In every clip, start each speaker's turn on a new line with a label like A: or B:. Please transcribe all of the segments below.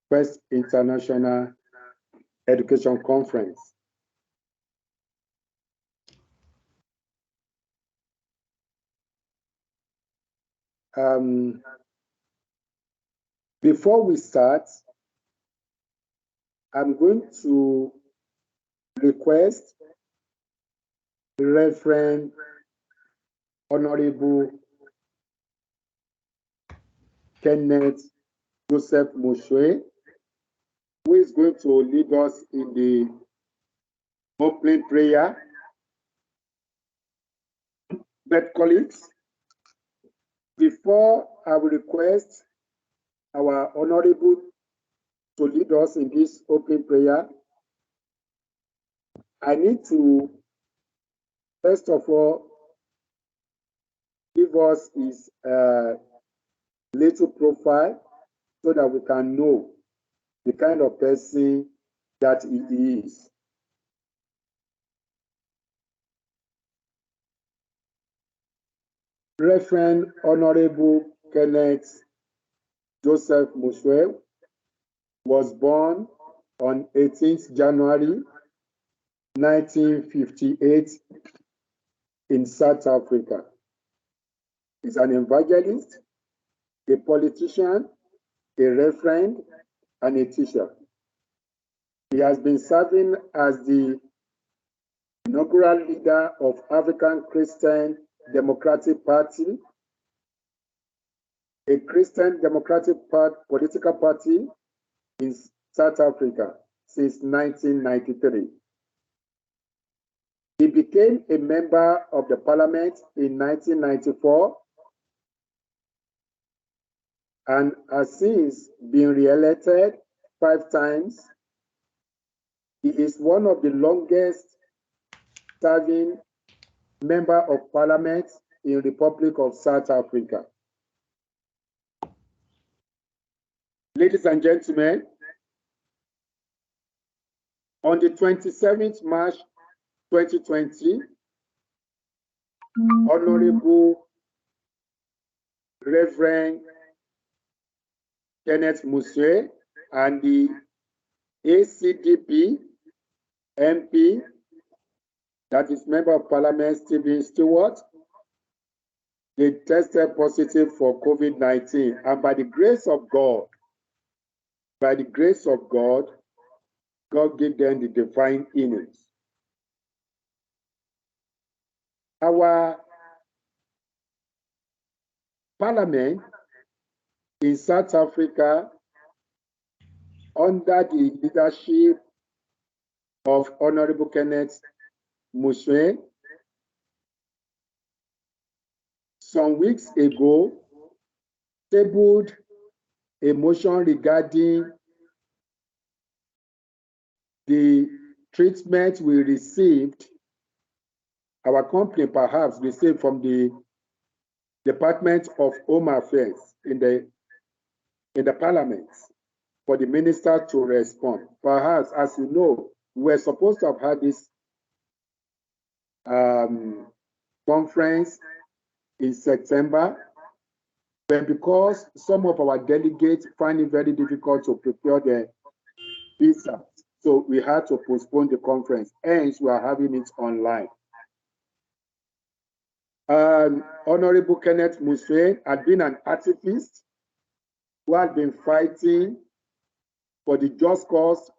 A: First International Education Conference. Before we start, I'm going to request Reverend Honorable Kenneth Joseph Meshoe, who is going to lead us in the opening prayer. But colleagues, before I will request our Honorable to lead us in this opening prayer, I need to, first of all, give us his little profile so that we can know the kind of person that he is. Reverend Honorable Kenneth Joseph Meshoe was born on 18th January 1958 in South Africa. He's an evangelist, a politician, a reverend, and a teacher. He has been serving as the inaugural leader of African Christian Democratic Party, a Christian Democratic political party in South Africa since 1993. He became a member of the parliament in 1994 and has since been re-elected 5 times. He is one of the longest serving member of parliament in the Republic of South Africa. Ladies and gentlemen, on the 27th March 2020, Honorable Reverend Kenneth Meshoe and the ACDP MP, that is Member of Parliament Stephen Stewart, they tested positive for COVID-19, and by the grace of God, God gave them the divine innings. Our parliament in South Africa, under the leadership of Honorable Kenneth Meshoe, some weeks ago tabled a motion regarding the treatment we received, our company perhaps received from the Department of Home Affairs in the Parliament for the minister to respond. Perhaps, as you know, we were supposed to have had this conference in September, but because some of our delegates find it very difficult to prepare the visa, so we had to postpone the conference. Hence, we are having it online. Honorable Kenneth Meshoe had been an activist who had been fighting for the just cause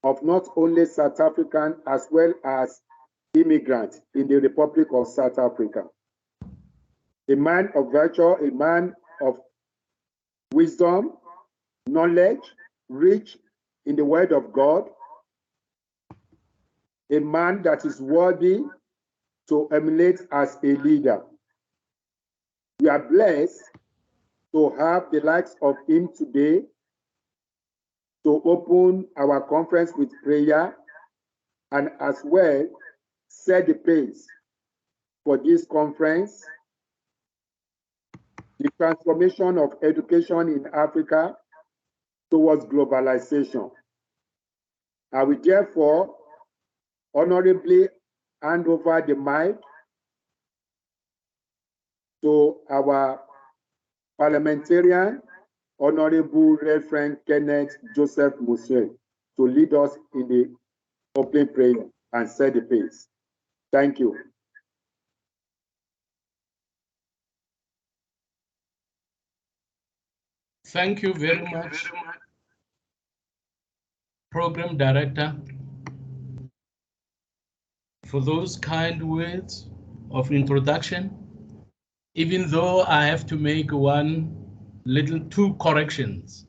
A: of not only South African as well as immigrants in the Republic of South Africa. A man of virtue, a man of wisdom, knowledge, rich in the word of God, a man that is worthy to emulate as a leader. We are blessed to have the likes of him today to open our conference with prayer and as well set the pace for this conference, the transformation of education in Africa towards globalization. I will therefore honorably hand over the mic to our parliamentarian, Honorable Reverend Kenneth Joseph Meshoe to lead us in the opening prayer and set the pace. Thank you.
B: Thank you very much, Program Director, for those kind words of introduction, even though I have to make two corrections.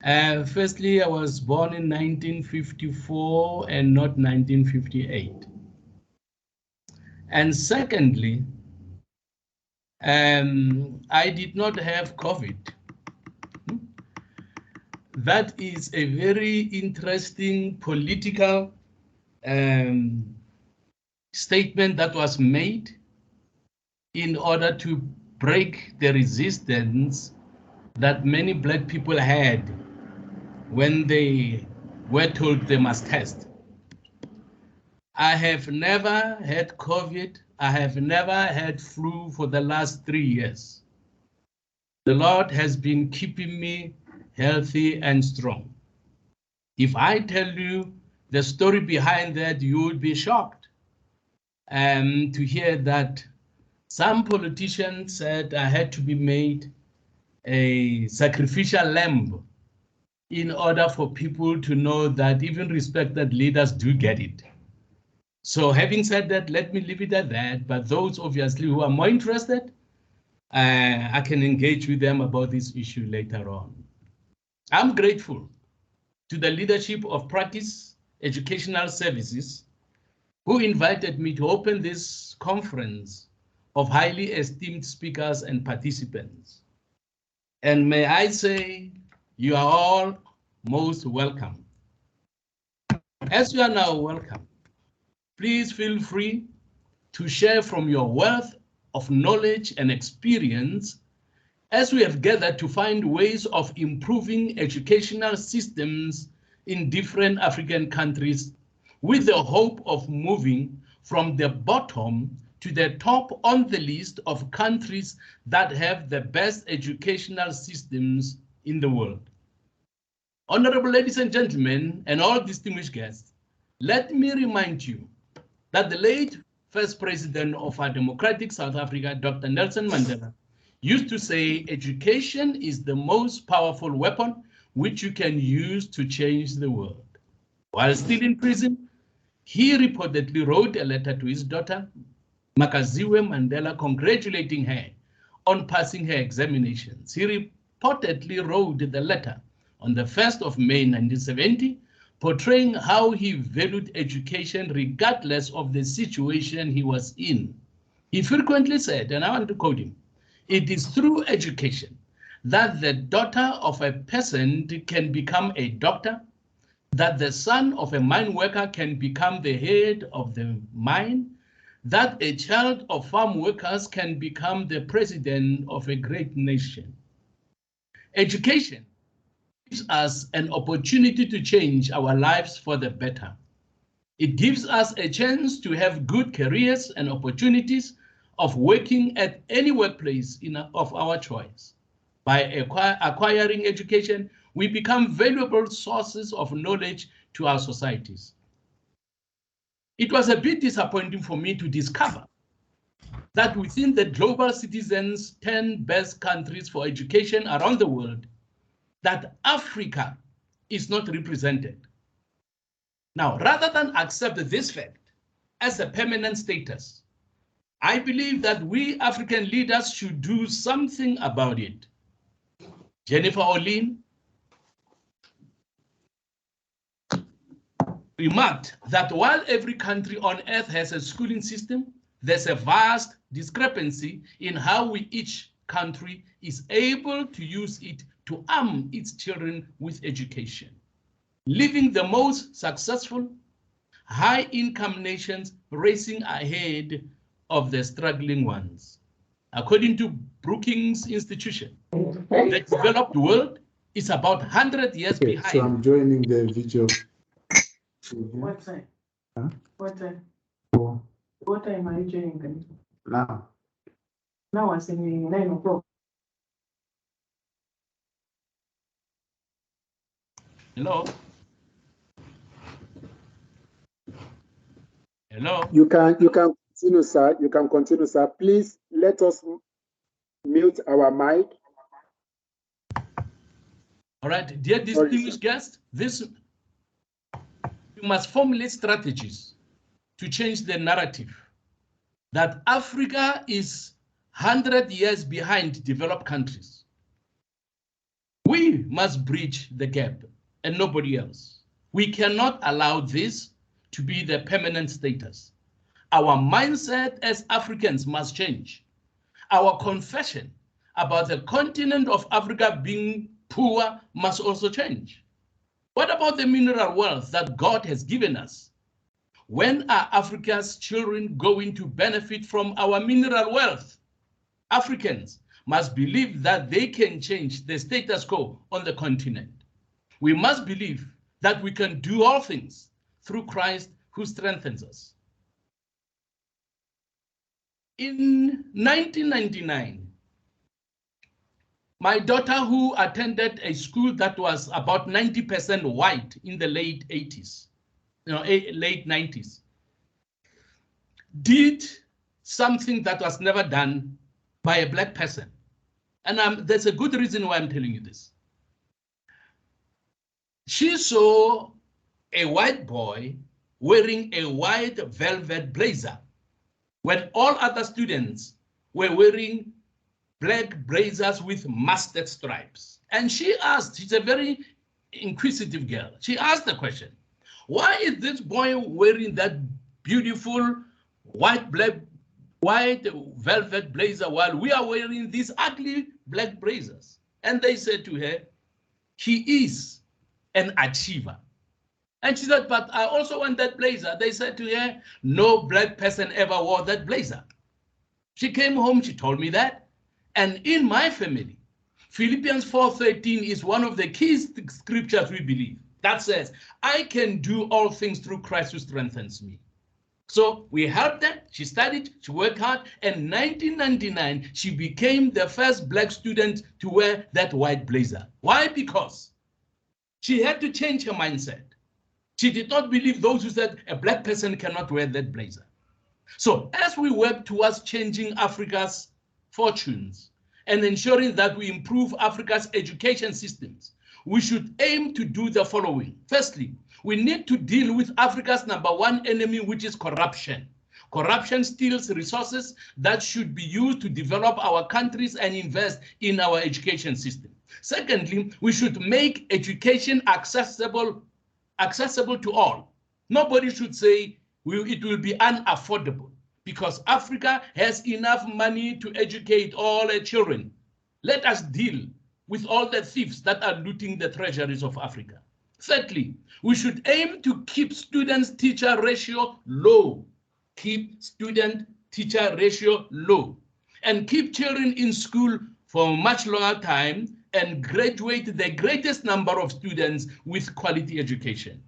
B: Firstly, I was born in 1954 and not 1958. And secondly, I did not have COVID. That is a very interesting political statement that was made in order to break the resistance that many Black people had when they were told they must test. I have never had COVID. I have never had flu for the last 3 years. The Lord has been keeping me healthy and strong. If I tell you the story behind that, you would be shocked to hear that some politicians said I had to be made a sacrificial lamb in order for people to know that even respected leaders do get it. So having said that, let me leave it at that. But those obviously who are more interested, I can engage with them about this issue later on. I'm grateful to the leadership of Prakis Educational Services, who invited me to open this conference of highly esteemed speakers and participants. And may I say, you are all most welcome. As you are now welcome, please feel free to share from your wealth of knowledge and experience as we have gathered to find ways of improving educational systems in different African countries with the hope of moving from the bottom to the top on the list of countries that have the best educational systems in the world. Honorable ladies and gentlemen, and all distinguished guests, let me remind you that the late first president of our democratic South Africa, Dr. Nelson Mandela, used to say, education is the most powerful weapon which you can use to change the world. While still in prison, he reportedly wrote a letter to his daughter, Makaziwe Mandela, congratulating her on passing her examinations. He reportedly wrote the letter on the 1st of May 1970, portraying how he valued education regardless of the situation he was in. He frequently said, and I want to quote him, "It is through education that the daughter of a peasant can become a doctor, that the son of a mine worker can become the head of the mine, that a child of farm workers can become the president of a great nation." Education gives us an opportunity to change our lives for the better. It gives us a chance to have good careers and opportunities of working at any workplace of our choice. By acquiring education, we become valuable sources of knowledge to our societies. It was a bit disappointing for me to discover that within the Global Citizens 10 best countries for education around the world, that Africa is not represented. Now, rather than accept this fact as a permanent status, I believe that we African leaders should do something about it. Jennifer Olin remarked that while every country on earth has a schooling system, there's a vast discrepancy in how each country is able to use it to arm its children with education, leaving the most successful high-income nations racing ahead of the struggling ones. According to Brookings Institution, the developed world is about 100 years behind.
C: So I'm joining the video.
D: What time?
C: Huh?
D: What time?
C: Oh.
D: What time are you joining them?
C: Now.
D: Now I'm saying 9 o'clock.
B: Hello? Hello?
A: You can continue, sir. You can continue, sir. Please let us mute our mic.
B: All right, dear distinguished guests, we must formulate strategies to change the narrative that Africa is 100 years behind developed countries. We must bridge the gap and nobody else. We cannot allow this to be the permanent status. Our mindset as Africans must change. Our confession about the continent of Africa being poor must also change. What about the mineral wealth that God has given us? When are Africa's children going to benefit from our mineral wealth? Africans must believe that they can change the status quo on the continent. We must believe that we can do all things through Christ who strengthens us. In 1999, my daughter, who attended a school that was about 90% white in the late 80s, late 90s, did something that was never done by a black person. And there's a good reason why I'm telling you this. She saw a white boy wearing a white velvet blazer when all other students were wearing black blazers with mustard stripes. And she asked, she's a very inquisitive girl, she asked the question, why is this boy wearing that beautiful white velvet blazer while we are wearing these ugly black blazers? And they said to her, he is an achiever. And she said, but I also want that blazer. They said to her, no black person ever wore that blazer. She came home, she told me that. And in my family, Philippians 4:13 is one of the key scriptures we believe. That says, I can do all things through Christ who strengthens me. So we helped her, she studied, she worked hard, and in 1999, she became the first black student to wear that white blazer. Why? Because she had to change her mindset. She did not believe those who said a black person cannot wear that blazer. So as we work towards changing Africa's fortunes and ensuring that we improve Africa's education systems, we should aim to do the following. Firstly, we need to deal with Africa's #1 enemy, which is corruption. Corruption steals resources that should be used to develop our countries and invest in our education system. Secondly, we should make education accessible to all. Nobody should say it will be unaffordable because Africa has enough money to educate all its children. Let us deal with all the thieves that are looting the treasuries of Africa. Thirdly, we should aim to keep student-teacher ratio low. Keep student-teacher ratio low and keep children in school for a much longer time and graduate the greatest number of students with quality education.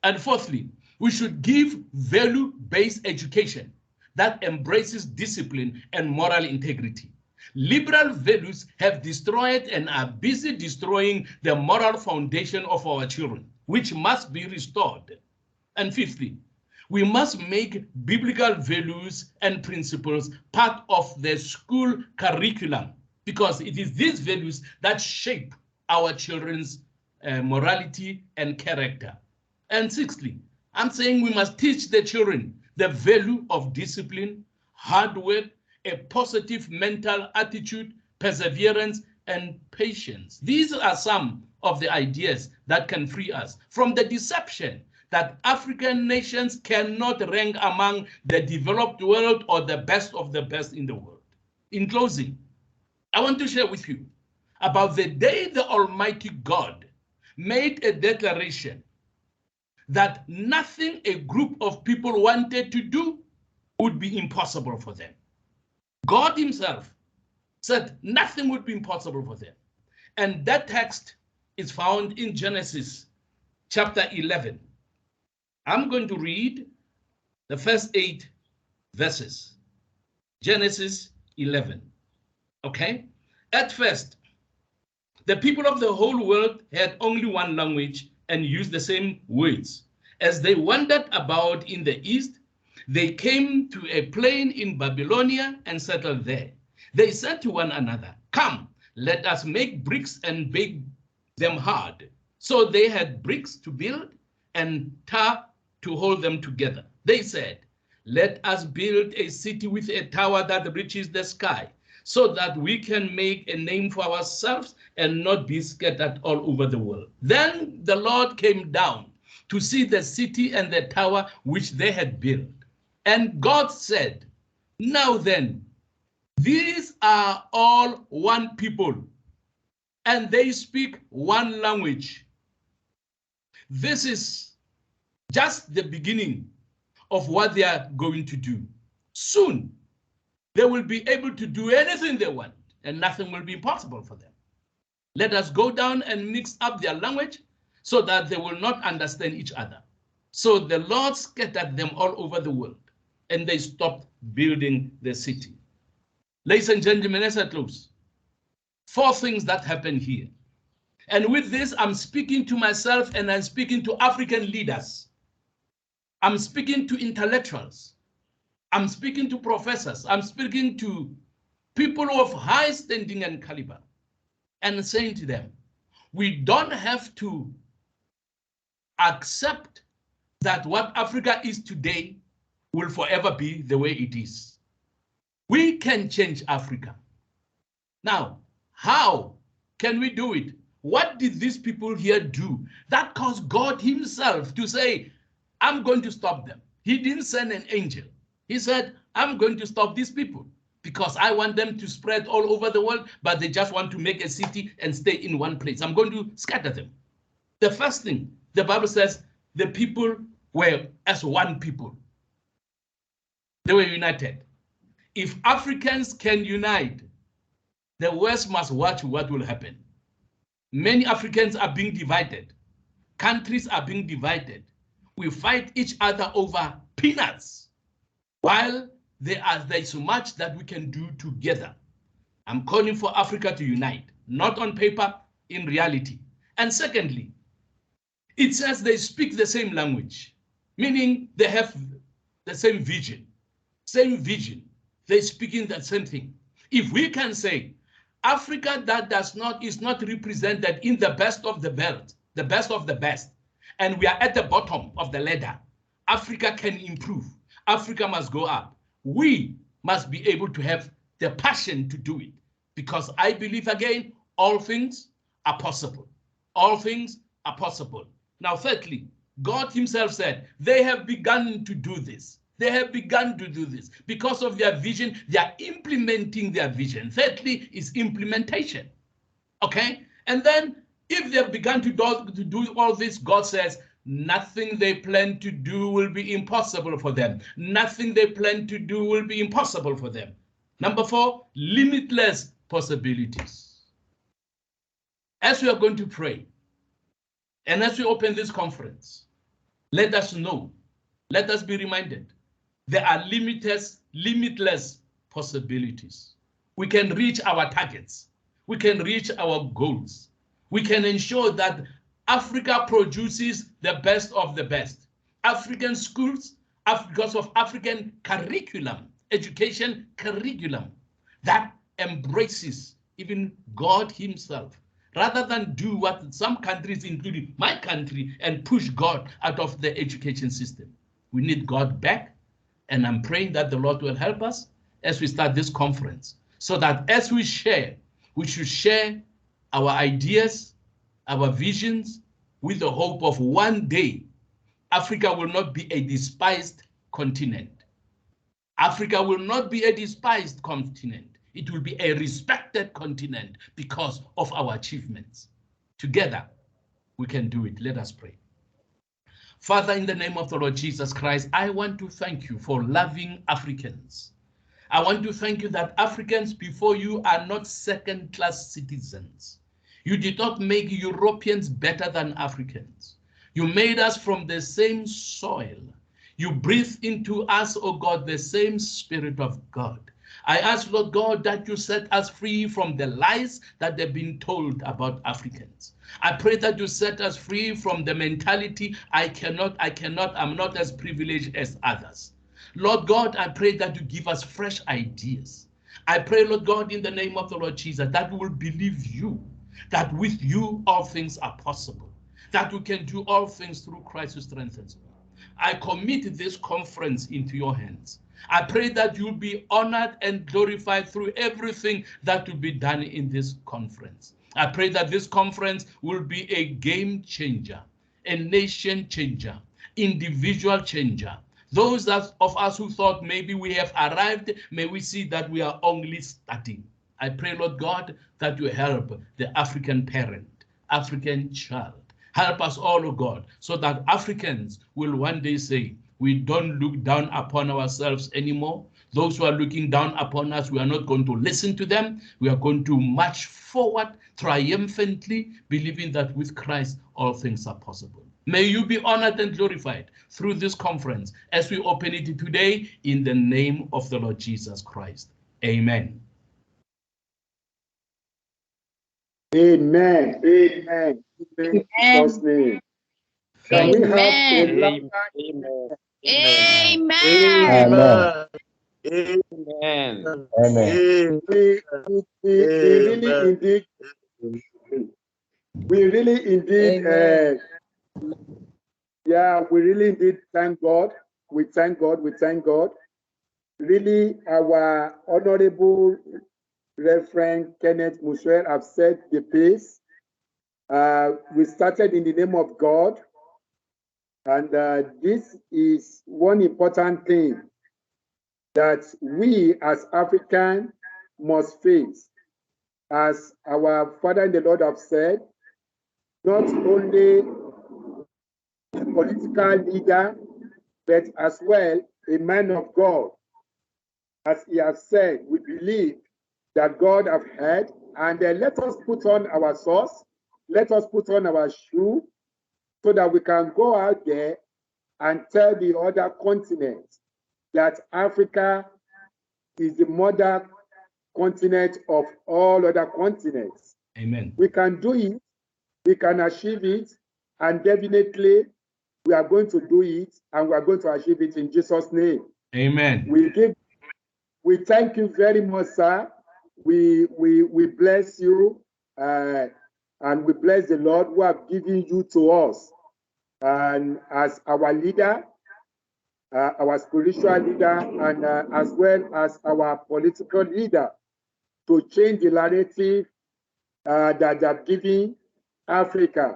B: And fourthly, we should give value-based education that embraces discipline and moral integrity. Liberal values have destroyed and are busy destroying the moral foundation of our children, which must be restored. And fifthly, we must make biblical values and principles part of the school curriculum, because it is these values that shape our children's morality and character. And sixthly, I'm saying we must teach the children the value of discipline, hard work, a positive mental attitude, perseverance, and patience. These are some of the ideas that can free us from the deception that African nations cannot rank among the developed world or the best of the best in the world. In closing, I want to share with you about the day the Almighty God made a declaration that nothing a group of people wanted to do would be impossible for them. God himself said nothing would be impossible for them. And that text is found in Genesis chapter 11. I'm going to read the first 8 verses. Genesis 11. Okay? At first, the people of the whole world had only one language and use the same words. As they wandered about in the east, they came to a plain in Babylonia and settled there. They said to one another, "Come, let us make bricks and bake them hard." So they had bricks to build and tar to hold them together. They said, "Let us build a city with a tower that reaches the sky, so that we can make a name for ourselves and not be scattered all over the world." Then the Lord came down to see the city and the tower which they had built. And God said, "Now then, these are all one people, and they speak one language. This is just the beginning of what they are going to do. Soon, they will be able to do anything they want, and nothing will be impossible for them. Let us go down and mix up their language so that they will not understand each other." So the Lord scattered them all over the world, and they stopped building the city. Ladies and gentlemen, as I close, 4 things that happen here. And with this, I'm speaking to myself and I'm speaking to African leaders. I'm speaking to intellectuals. I'm speaking to professors. I'm speaking to people of high standing and caliber, and saying to them, we don't have to accept that what Africa is today will forever be the way it is. We can change Africa. Now, how can we do it? What did these people here do that caused God himself to say, I'm going to stop them? He didn't send an angel. He said, I'm going to stop these people because I want them to spread all over the world, but they just want to make a city and stay in one place. I'm going to scatter them. The first thing, the Bible says, the people were as one people. They were united. If Africans can unite, the West must watch what will happen. Many Africans are being divided. Countries are being divided. We fight each other over peanuts, while there's so much that we can do together. I'm calling for Africa to unite, not on paper, in reality. And secondly, it says they speak the same language, meaning they have the same vision. They speak in the same thing. If we can say Africa that is not represented in the best of the belt, the best of the best, and we are at the bottom of the ladder, Africa can improve. Africa must go up. We must be able to have the passion to do it, because I believe, again, all things are possible. All things are possible. Now, thirdly, God himself said, they have begun to do this. They have begun to do this. Because of their vision, they are implementing their vision. Thirdly is implementation. Okay? And then if they have begun to do all this, God says, nothing they plan to do will be impossible for them. Nothing they plan to do will be impossible for them. Number 4, limitless possibilities. As we are going to pray, and as we open this conference, let us know, let us be reminded, there are limitless possibilities. We can reach our targets. We can reach our goals. We can ensure that Africa produces the best of the best. African schools, because of African curriculum, education curriculum, that embraces even God himself, rather than do what some countries, including my country, and push God out of the education system. We need God back. And I'm praying that the Lord will help us as we start this conference, so that as we share, we should share our ideas, our visions, with the hope of one day, Africa will not be a despised continent. Africa will not be a despised continent. It will be a respected continent because of our achievements. Together, we can do it. Let us pray. Father, in the name of the Lord Jesus Christ, I want to thank you for loving Africans. I want to thank you that Africans before you are not second-class citizens. You did not make Europeans better than Africans. You made us from the same soil. You breathed into us, O God, the same Spirit of God. I ask, Lord God, that you set us free from the lies that they've been told about Africans. I pray that you set us free from the mentality, I'm not as privileged as others. Lord God, I pray that you give us fresh ideas. I pray, Lord God, in the name of the Lord Jesus, that we will believe you, that with you all things are possible, that we can do all things through Christ who strengthens me. I commit this conference into your hands. I pray that you'll be honored and glorified through everything that will be done in this conference. I pray that this conference will be a game changer, a nation changer, individual changer. Those of us who thought maybe we have arrived, may we see that we are only starting. I pray, Lord God, that you help the African parent, African child. Help us all, O God, so that Africans will one day say, we don't look down upon ourselves anymore. Those who are looking down upon us, we are not going to listen to them. We are going to march forward triumphantly, believing that with Christ all things are possible. May you be honored and glorified through this conference as we open it today in the name of the Lord Jesus Christ. Amen.
A: Amen. Amen. In Jesus' name. Can we have a louder
C: Amen.
E: Amen.
C: Amen.
E: Amen.
A: we really indeed thank God. We thank God. Really, our Honorable Reverend Kenneth R.J have set the pace. We started in the name of God, and this is one important thing that we as Africans must face. As our Father in the Lord have said, not only a political leader, but as well a man of God. As he has said, we believe that God have heard, and let us put on our socks, let us put on our shoe, so that we can go out there and tell the other continents that Africa is the mother continent of all other continents.
B: Amen.
A: We can do it, we can achieve it, and definitely we are going to do it, and we are going to achieve it in Jesus' name.
B: Amen.
A: We thank you very much, sir. We bless you, and we bless the Lord who have given you to us, and as our leader, our spiritual leader, and as well as our political leader, to change the narrative that they have given Africa.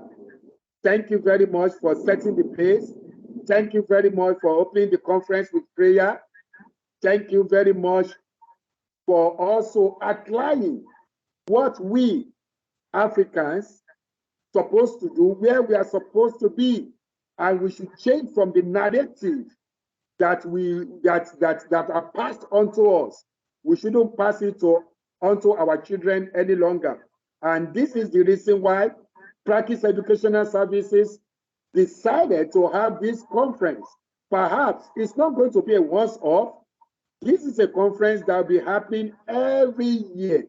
A: Thank you very much for setting the pace. Thank you very much for opening the conference with prayer. Thank you very much for also outlining what we Africans supposed to do, where we are supposed to be, and we should change from the narrative that are passed on to us. We shouldn't pass it onto our children any longer. And this is the reason why Prakis Educational Services decided to have this conference. Perhaps it's not going to be a once-off. This is a conference that will be happening every year.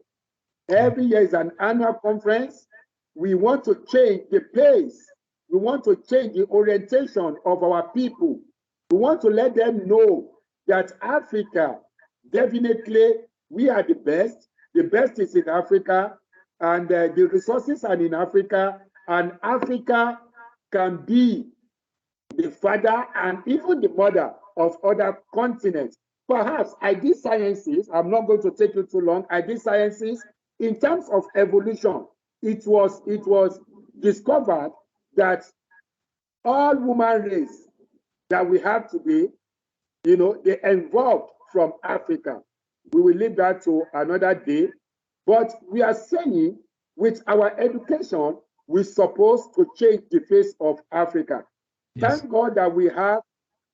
A: Every year is an annual conference. We want to change the pace. We want to change the orientation of our people. We want to let them know that Africa, definitely, we are the best. The best is in Africa, and the resources are in Africa, and Africa can be the father and even the mother of other continents. Perhaps I did sciences, I'm not going to take you too long, I did sciences. In terms of evolution, it was discovered that all human race that we have today, they evolved from Africa. We will leave that to another day. But we are saying with our education, we're supposed to change the face of Africa. Yes. Thank God that we have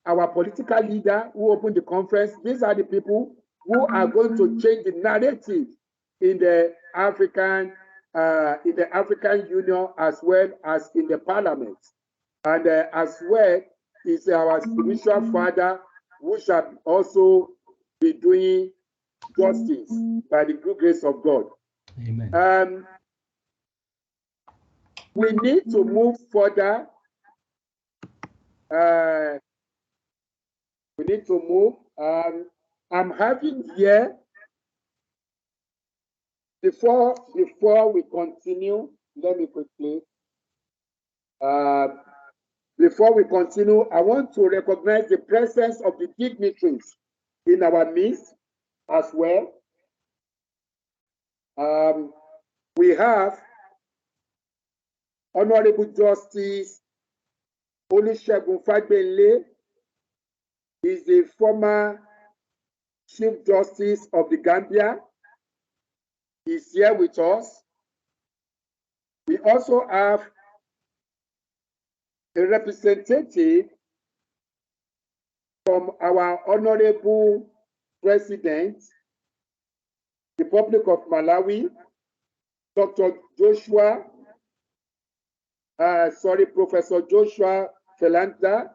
A: our political leader who opened the conference. These are the people who are going to change the narrative in the African Union, as well as in the Parliament, and as well is our spiritual father, who shall also be doing justice by the good grace of God.
B: Amen.
A: We need to move further. We need to move. I'm having here, before we continue, let me quickly. Before we continue, I want to recognize the presence of the dignitaries in our midst as well. We have Honorable Justice Olusegun Fagbemi, is the former Chief Justice of the Gambia. He's here with us. We also have a representative from our Honorable President, Republic of Malawi, Professor Joshua Felanta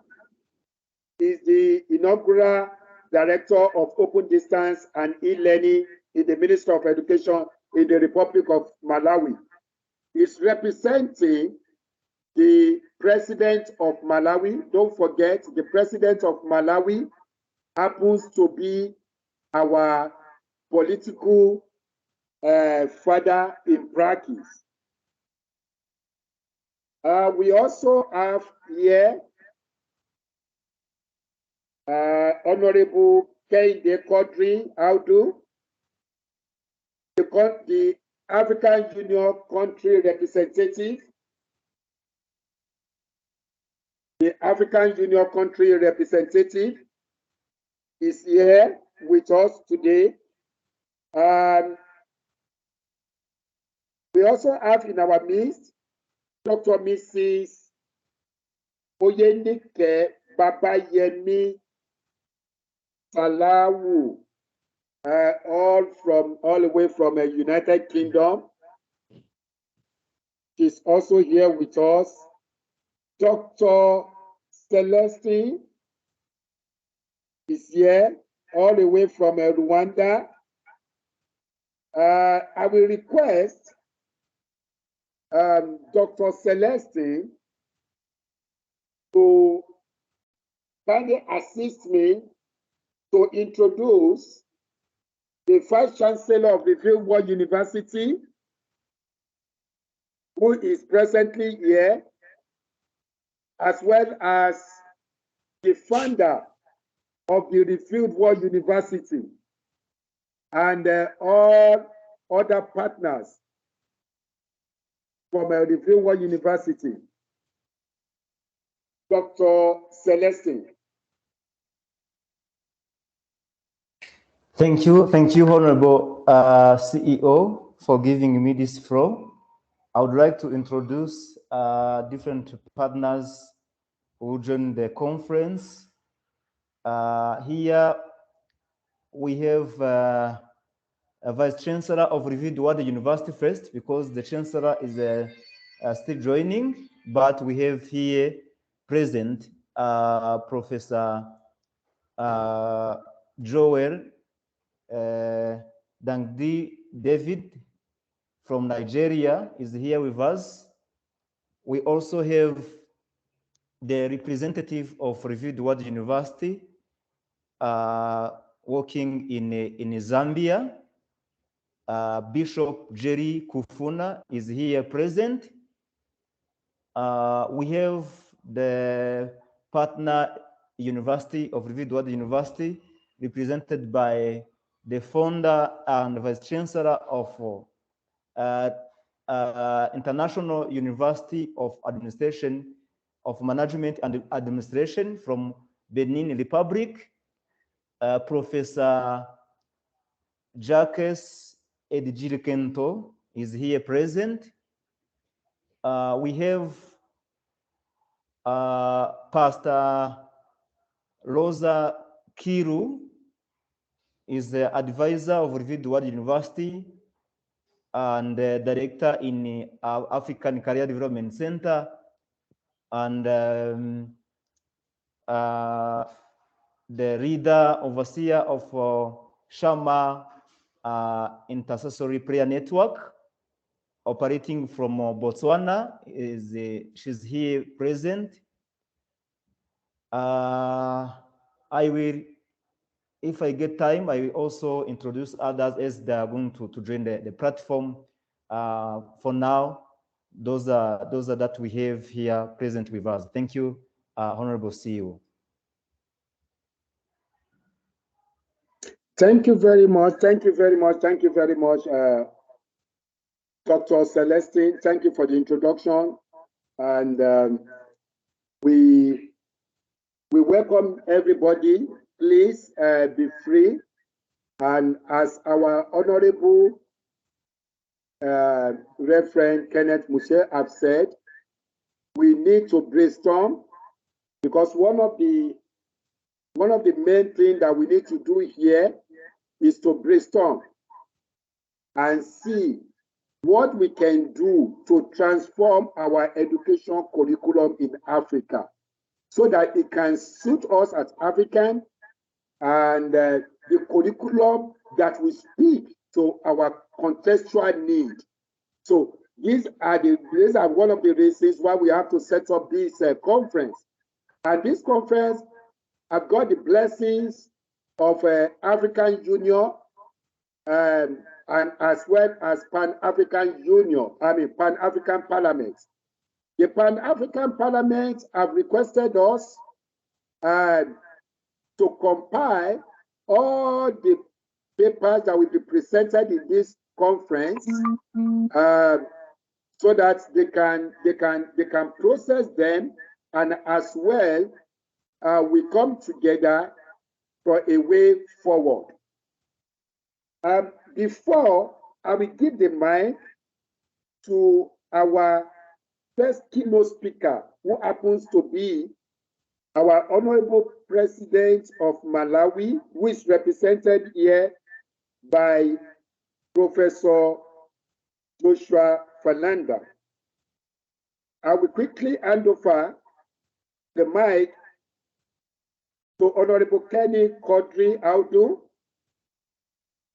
A: is the inaugural Director of Open Distance and E-Learning in the Ministry of Education in the Republic of Malawi. He's representing the President of Malawi. Don't forget, the President of Malawi happens to be our political father in Prakis. We also have here Honorable Kehinde Quadri-Adu, the African Union country representative. The African Union country representative is here with us today. We also have in our midst Dr. Mrs. Oyenike Babayemi Saulawa, all the way from the United Kingdom. She's also here with us. Dr. Celestine is here all the way from Rwanda. I will request Dr. Celestine to kindly assist me to introduce the Vice Chancellor of the Fieldwork University, who is presently here, as well as the founder of the Fieldwork University and all other partners from the Fieldwork University. Dr. Celestine.
F: Thank you, Honorable CEO, for giving me this floor. I would like to introduce different partners who joined the conference. Here we have a Vice Chancellor of Reverend University first, because the Chancellor is still joining, but we have here present Professor Joel Dangdi David from Nigeria is here with us. We also have the representative of Revered Word University working in Zambia. Bishop Jerry Kufuna is here present. We have the partner university of Revered Word University, represented by the founder and vice chancellor of International University of Administration, of Management and Administration from Benin Republic, Professor Jacques Edjilkento is here present. We have Pastor Rosa Kiru is the advisor of Revered Word University and the director in African Career Development Center, and the leader, overseer of Shama intercessory prayer network operating from Botswana. She's here present. I will, if I get time, I will also introduce others as they are going to join the platform. For now, those are that we have here present with us. Thank you, Honorable CEO.
A: Thank you very much. Thank you very much. Thank you very much, Dr. Celestine. Thank you for the introduction. And we welcome everybody. Please be free. And as our Honorable Reverend Kenneth Meshoe have said, we need to brainstorm, because one of the main things that we need to do here is to brainstorm and see what we can do to transform our education curriculum in Africa so that it can suit us as African, and the curriculum that we speak to our contextual need. So these are one of the reasons why we have to set up this conference. And this conference, I've got the blessings of African Union and as well as Pan-African Union, Pan-African Parliament. The Pan-African Parliament have requested us to compile all the papers that will be presented in this conference, so that they can process them, and as well we come together for a way forward. Before I will give the mic to our first keynote speaker, who happens to be our Honorable President of Malawi, who is represented here by Professor Joshua Fernanda. I will quickly hand over the mic to Honorable Kenny Quadri-Adu,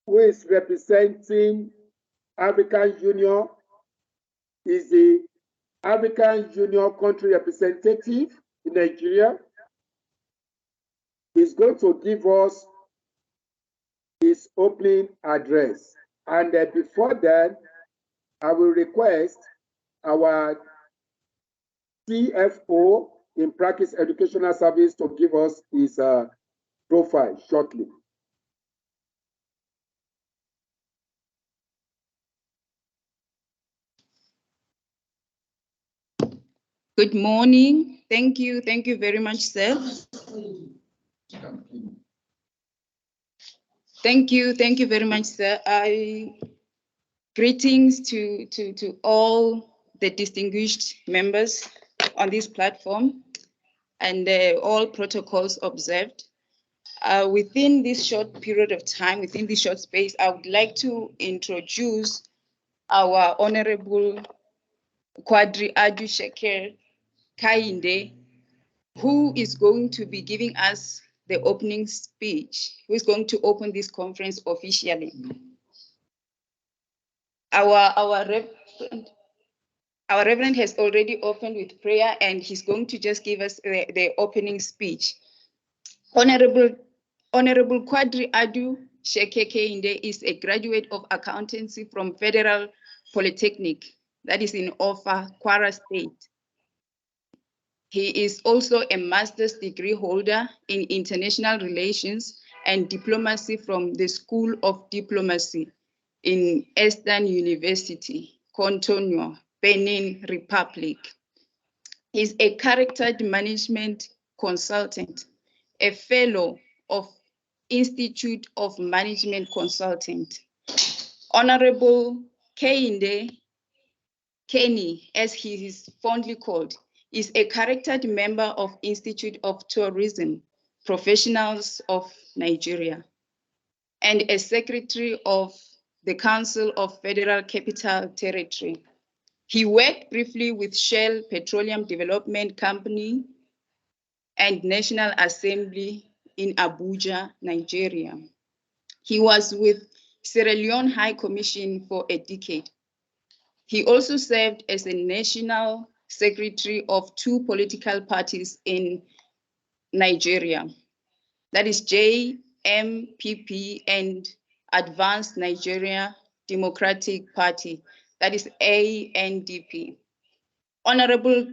A: who is representing African Union, is the African Union country representative in Nigeria. He's going to give us his opening address. And before that, I will request our CFO in Prakis Educational Service to give us his profile shortly.
G: Good morning. Thank you. Thank you very much, sir. Thank you. Thank you very much, sir. Greetings to all the distinguished members on this platform, and all protocols observed. Within this short period of time, within this short space, I would like to introduce our Honorable Quadri-Adu Kehinde, who is going to be giving us the opening speech, who is going to open this conference officially. Our Reverend has already opened with prayer, and he's going to just give us the opening speech. Honorable Quadri-Adu Kehinde is a graduate of accountancy from Federal Polytechnic, that is in Offa, Kwara State. He is also a master's degree holder in international relations and diplomacy from the School of Diplomacy in Eastern University, Cotonou, Benin Republic. He's a character management consultant, a fellow of Institute of Management Consultant. Honorable Kehinde, Kenny, as he is fondly called, is a charactered member of Institute of Tourism Professionals of Nigeria and a secretary of the Council of Federal Capital Territory. He worked briefly with Shell Petroleum Development Company and National Assembly in Abuja, Nigeria. He was with Sierra Leone High Commission for a decade. He also served as a national secretary of 2 political parties in Nigeria, that is JMPP and Advanced Nigeria Democratic Party, that is ANDP. Honorable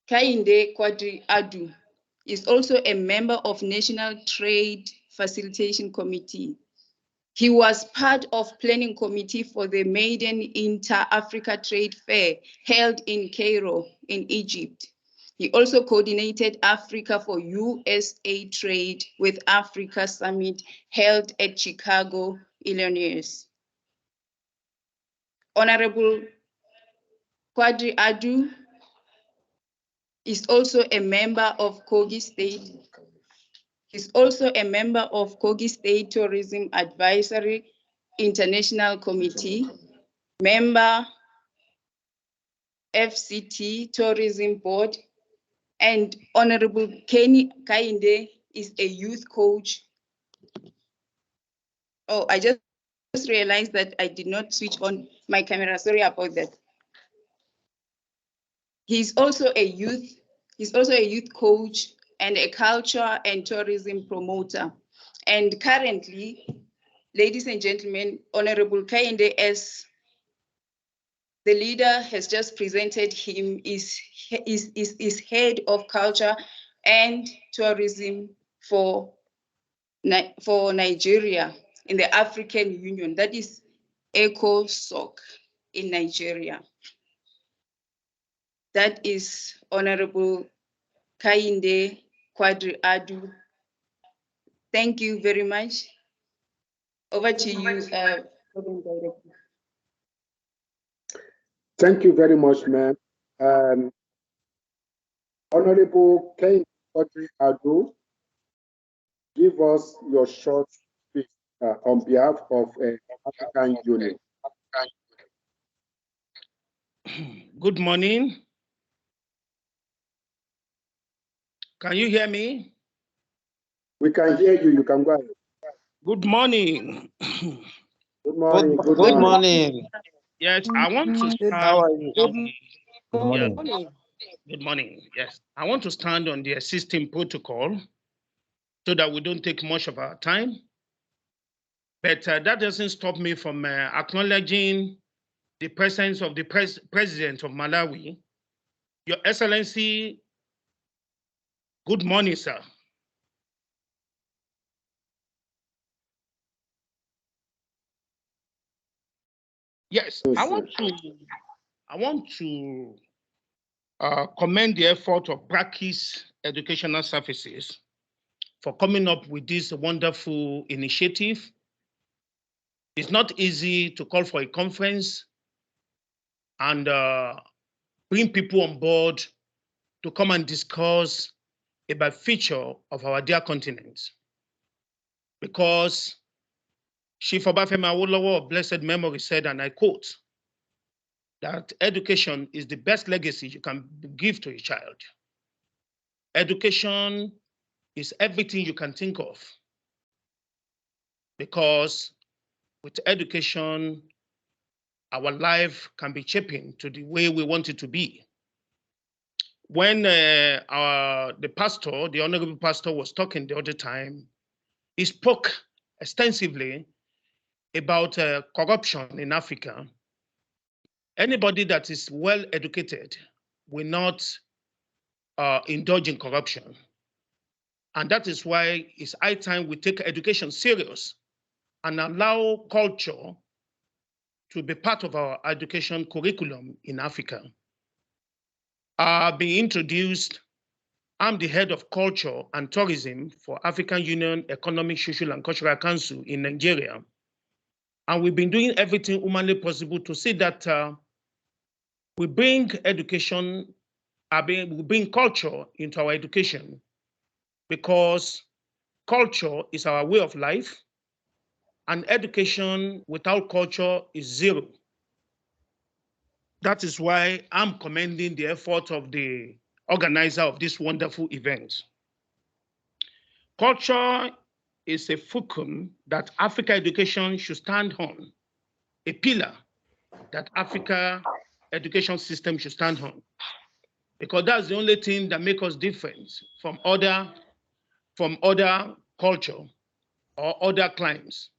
G: Kehinde Quadri-Adu is also a member of National Trade Facilitation Committee. He was part of planning committee for the maiden Inter-Africa Trade Fair held in Cairo in Egypt. He also coordinated Africa for USA Trade with Africa Summit held at Chicago, Illinois. Honorable Quadri-Adu is also a member of Kogi State. He's also a member of Kogi State Tourism Advisory International Committee, member FCT Tourism Board, and Honorable Kehinde is a youth coach. Oh, I just realized that I did not switch on my camera. Sorry about that. He's also a youth coach and a culture and tourism promoter. And currently, ladies and gentlemen, Honorable Kehinde, as the leader has just presented him, is head of culture and tourism for Nigeria in the African Union, that is ECOSOCC in Nigeria. That is Honorable Kehinde Quadri-Adu. Thank you very much. Over to you, Program Director.
A: Thank you very much, ma'am. Honorable Kehinde Quadri-Adu, give us your short speech on behalf of African Union.
E: Good morning. Can you hear me?
A: We can hear you. You can go ahead.
E: Good morning.
A: Good morning.
C: Good morning.
E: Yes, I want to stand.
C: How are you?
F: Good morning.
E: Good morning. Yes, I want to stand on the existing protocol so that we don't take much of our time. But that doesn't stop me from acknowledging the presence of the President of Malawi. Your Excellency, good morning, sir. Yes, I want to commend the effort of Prakis Educational Services for coming up with this wonderful initiative. It's not easy to call for a conference and bring people on board to come and discuss about future of our dear continent. Because Chief Obafemi Awolowo of blessed memory said, and I quote, that education is the best legacy you can give to a child. Education is everything you can think of, because with education, our life can be shaping to the way we want it to be. When the pastor, the honorable pastor, was talking the other time, he spoke extensively about corruption in Africa. Anybody that is well educated will not indulge in corruption. And that is why it's high time we take education serious and allow culture to be part of our education curriculum in Africa. Being introduced, I'm the head of culture and tourism for African Union Economic, Social, and Cultural Council in Nigeria. And we've been doing everything humanly possible to see that we bring education, we bring culture into our education, because culture is our way of life, and education without culture is zero. That is why I'm commending the effort of the organizer of this wonderful event. Culture is a fulcrum that Africa education should stand on, a pillar that Africa education system should stand on, because that's the only thing that makes us different from other culture or other climes.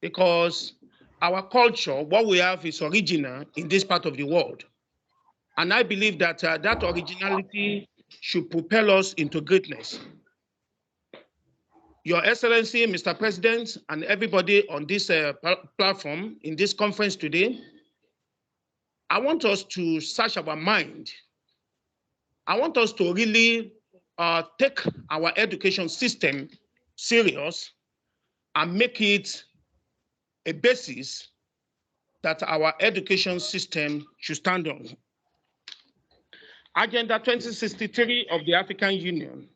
E: Because our culture, what we have is original in this part of the world. And I believe that that originality should propel us into greatness. Your Excellency, Mr. President, and everybody on this platform, in this conference today, I want us to search our mind. I want us to really take our education system serious and make it a basis that our education system should stand on. Agenda 2063 of the African Union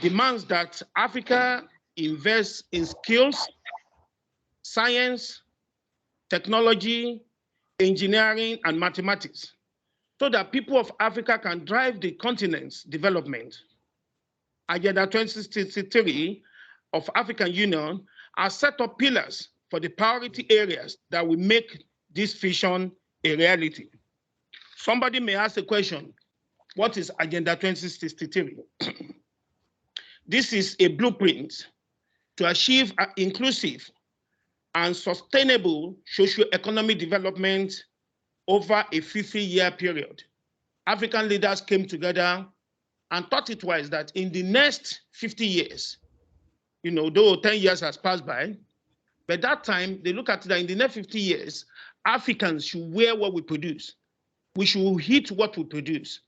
E: demands that Africa invest in skills, science, technology, engineering, and mathematics, so that people of Africa can drive the continent's development. Agenda 2063 of African Union has set up pillars for the priority areas that will make this vision a reality. Somebody may ask the question, what is Agenda 2063? This is a blueprint to achieve an inclusive and sustainable socio-economic development over a 50-year period. African leaders came together and thought it wise that in the next 50 years, though 10 years has passed by, but that time they look at that in the next 50 years, Africans should wear what we produce. We should eat what we produce.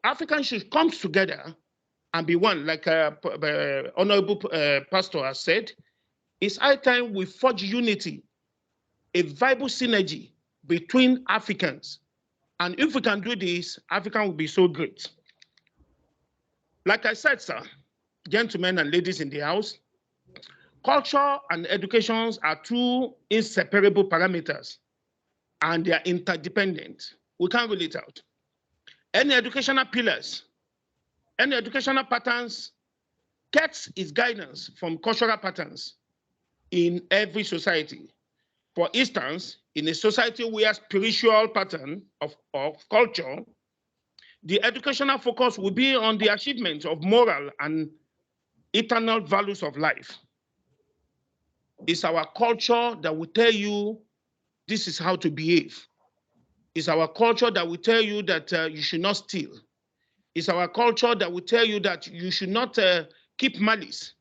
E: Africans should come together and be one, like Honorable Pastor has said. It's high time we forge unity, a viable synergy between Africans. And if we can do this, Africa will be so great. Like I said, sir, gentlemen and ladies in the house, culture and education are two inseparable parameters, and they are interdependent. We can't rule it out. Any educational pillars, any educational patterns gets its guidance from cultural patterns in every society. For instance, in a society where spiritual pattern of culture, the educational focus will be on the achievement of moral and eternal values of life. It's our culture that will tell you this is how to behave. It's our culture that will tell you that you should not steal. It's our culture that will tell you that you should not keep malice.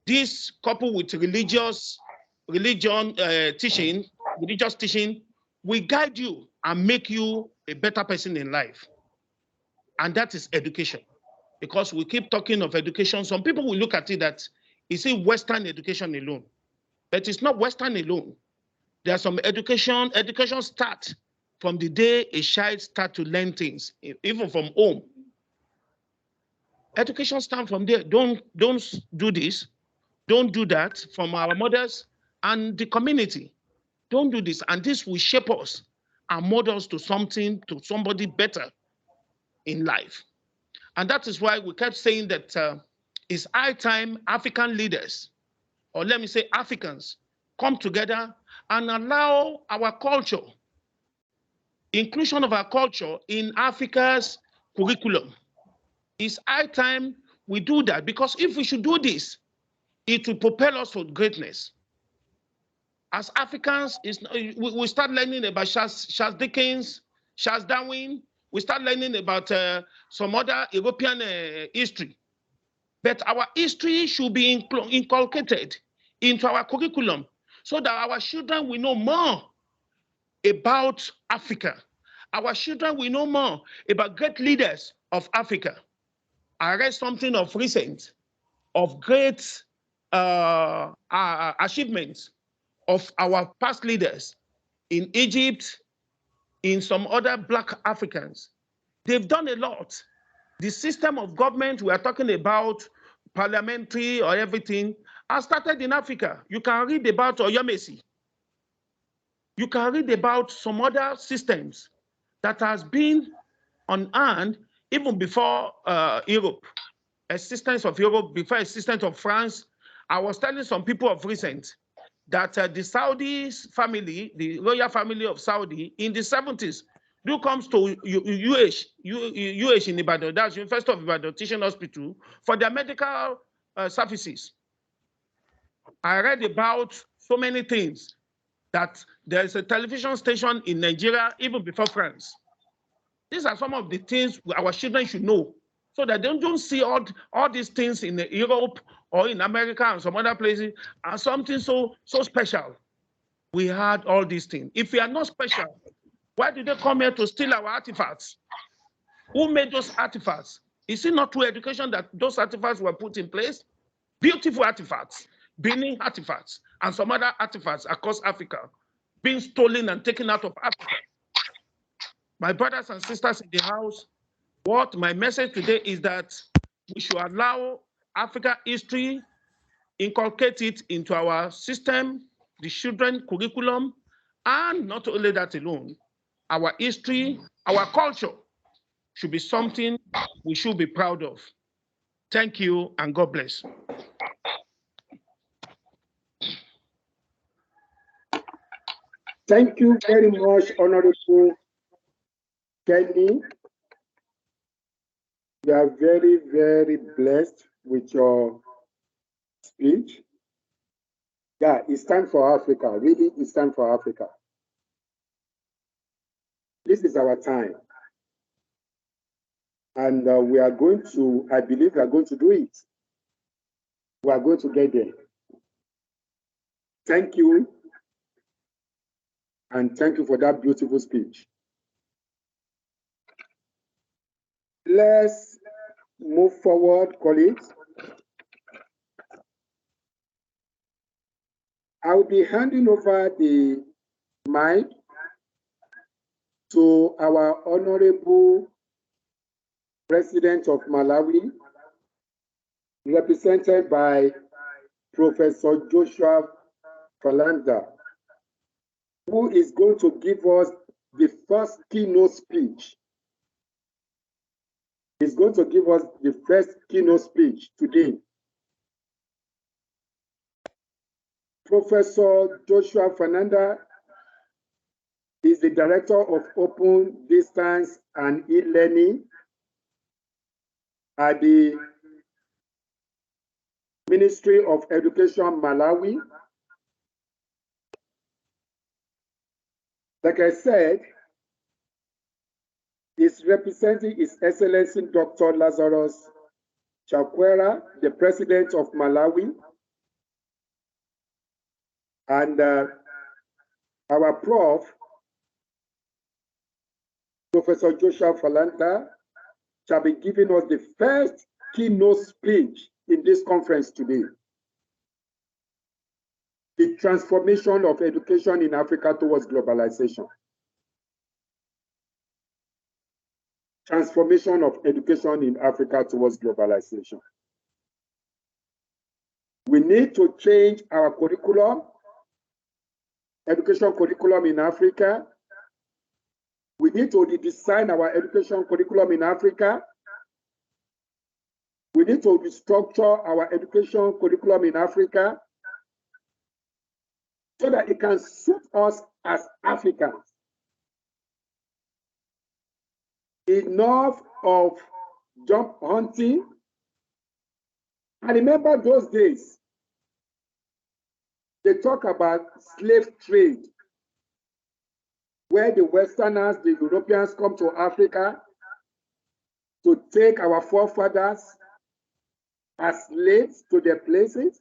E: This, coupled with religious teaching, will guide you and make you a better person in life. And that is education. Because we keep talking of education, some people will look at it that it's Western education alone. But it's not Western alone. There's some education starts from the day a child starts to learn things, even from home. Education starts from there. Don't do this. Don't do that, from our mothers and the community. Don't do this. And this will shape us and mold us to somebody better in life. And that is why we kept saying that it's high time African leaders, or let me say Africans, come together and allow our culture, inclusion of our culture in Africa's curriculum. It's high time we do that, because if we should do this, it will propel us to greatness. As Africans, we start learning about Charles Dickens, Charles Darwin. We start learning about some other European history. But our history should be inculcated into our curriculum so that our children will know more about Africa. Our children will know more about great leaders of Africa. I read something of recent of great achievements of our past leaders in Egypt, in some other Black Africans. They've done a lot. The system of government we are talking about, parliamentary or everything, has started in Africa. You can read about Oyenike. You can read about some other systems that has been on hand even before Europe. existence of Europe, before existence of France. I was telling some people of recent that the Saudis family, the royal family of Saudi, in the 70s, do comes to UH in Ibadan, that's University of Ibadan Teaching Hospital, for their medical services. I read about so many things, that there's a television station in Nigeria even before France. These are some of the things our children should know, so that they don't see all these things in Europe or in America and some other places as something so special. We had all these things. If we are not special, why did they come here to steal our artifacts? Who made those artifacts? Is it not through education that those artifacts were put in place? Beautiful artifacts, Benin artifacts, and some other artifacts across Africa being stolen and taken out of Africa. My brothers and sisters in the house, what my message today is that we should allow Africa history, inculcate it into our system, the children curriculum, and not only that alone, our history, our culture should be something we should be proud of. Thank you, and God bless.
A: Thank you very much, Honorable Kenny. We are very, very blessed with your speech. Yeah, it's time for Africa. Really, it's time for Africa. This is our time. And we are going to, I believe we are going to do it. We are going to get there. Thank you. And thank you for that beautiful speech. Let's move forward, colleagues. I will be handing over the mic to our Honorable President of Malawi, represented by Professor Joshua Falanda, who is going to give us the first keynote speech. He's going to give us the first keynote speech today. Professor Joshua Falanda is the Director of Open Distance and E-Learning at the Ministry of Education, Malawi. Like I said, he's representing His Excellency Dr. Lazarus Chakwera, the President of Malawi, and our Prof, Professor Joshua Falanda, shall be giving us the first keynote speech in this conference today. The transformation of education in Africa towards globalization. Transformation of education in Africa towards globalization. We need to change our curriculum, education curriculum in Africa. We need to redesign our education curriculum in Africa. We need to restructure our education curriculum in Africa so that it can suit us as Africans. Enough of job hunting. I remember those days, they talk about slave trade, where the Westerners, the Europeans come to Africa to take our forefathers as slaves to their places.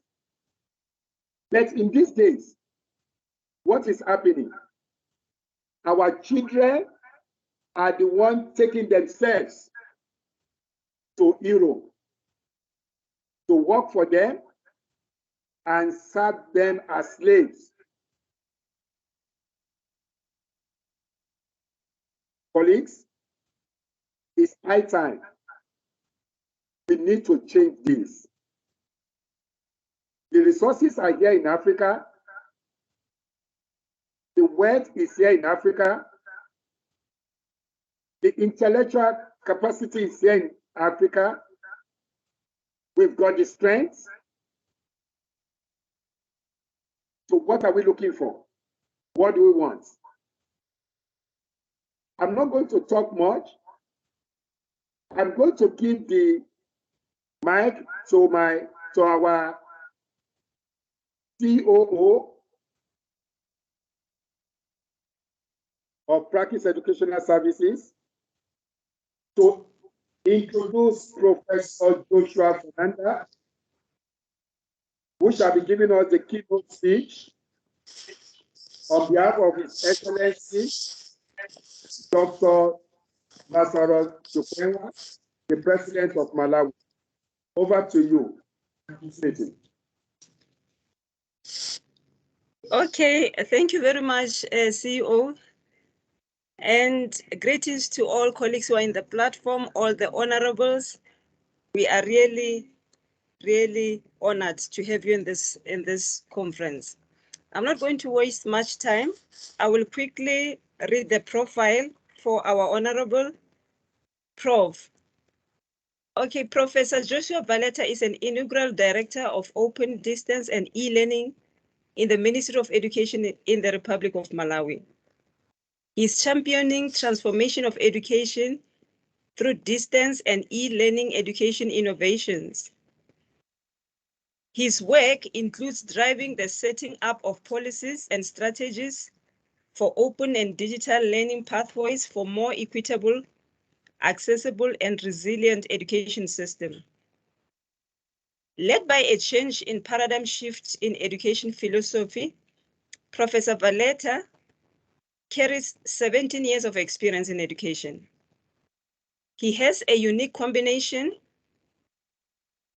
A: But in these days, what is happening? Our children are the ones taking themselves to Europe to work for them and serve them as slaves. Colleagues, it's high time. We need to change this. The resources are here in Africa. The wealth is here in Africa. The intellectual capacity is here in Africa. We've got the strength. So what are we looking for? What do we want? I'm not going to talk much. I'm going to give the mic to our COO of Prakis Educational Services to introduce Professor Joshua Fernanda, who shall be giving us the keynote speech on behalf of His Excellency, Dr. Lazarus, the President of Malawi. Over to you, Satan.
H: Okay, thank you very much, CEO. And greetings to all colleagues who are in the platform, all the honorables. We are really, really honored to have you in this conference. I'm not going to waste much time. I will quickly read the profile for our honorable Prof. Okay, Professor Joshua Valeta is an inaugural director of Open Distance and E-Learning in the Ministry of Education in the Republic of Malawi. He's championing transformation of education through distance and e-learning education innovations. His work includes driving the setting up of policies and strategies for open and digital learning pathways for more equitable, accessible, and resilient education system. Led by a change in paradigm shift in education philosophy, Professor Valeta carries 17 years of experience in education. He has a unique combination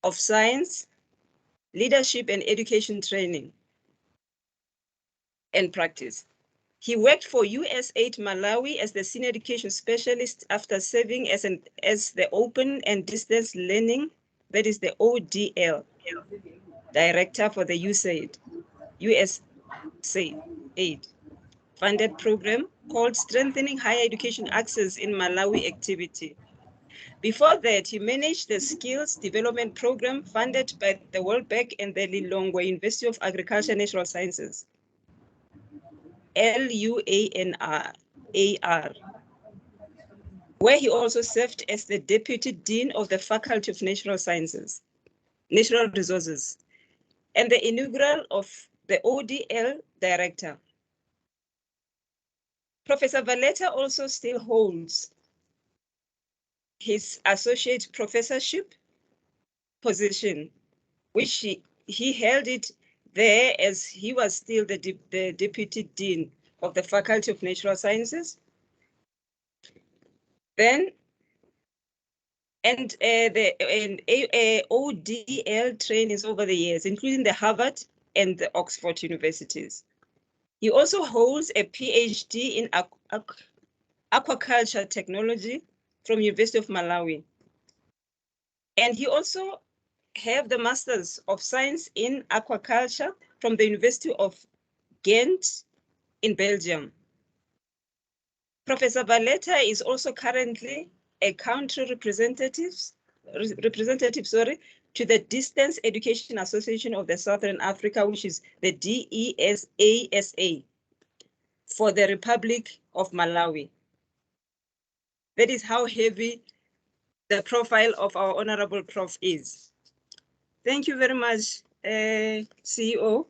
H: of science, leadership, and education training and practice. He worked for USAID Malawi as the senior education specialist after serving as the open and distance learning, that is the ODL, director for the USAID funded program called Strengthening Higher Education Access in Malawi activity. Before that, he managed the Skills Development Program funded by the World Bank and the Lilongwe University of Agriculture and Natural Sciences, LUANR, where he also served as the Deputy Dean of the Faculty of Natural Sciences, Natural Resources, and the inaugural of the ODL Director. Professor Valeta also still holds his associate professorship position, which he held it there as he was still the Deputy Dean of the Faculty of Natural Sciences. Then, ODL trainings over the years, including the Harvard and the Oxford universities. He also holds a PhD in aquaculture technology from University of Malawi. And he also have the Masters of Science in Aquaculture from the University of Ghent in Belgium. Professor Valeta is also currently a country representative to the Distance Education Association of the Southern Africa, which is the DESASA, for the Republic of Malawi. That is how heavy the profile of our honorable prof is. Thank you very much, CEO.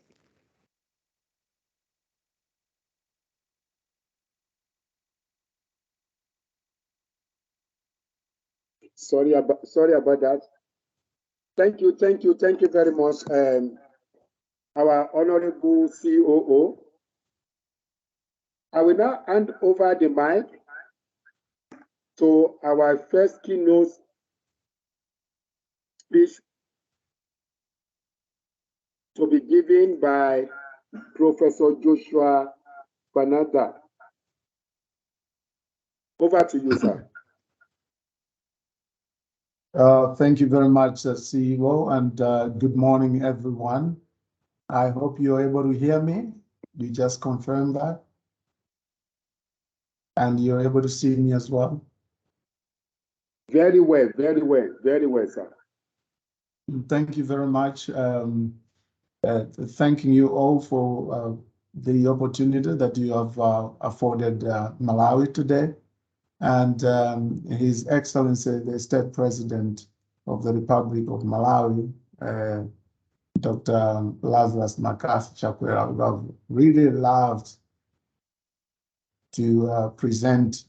A: Sorry about that. Thank you very much, our honorable COO. I will now hand over the mic to our first keynote speech to be given by Professor Joshua Fernanda. Over to you, sir.
I: Thank you very much, CEO, and good morning, everyone. I hope you're able to hear me. You just confirm that. And you're able to see me as well.
A: Very well, sir.
I: Thank you very much. Thanking you all for the opportunity that you have afforded Malawi today. And His Excellency, the State President of the Republic of Malawi, Dr. Lazarus Chakwera, would have really loved to present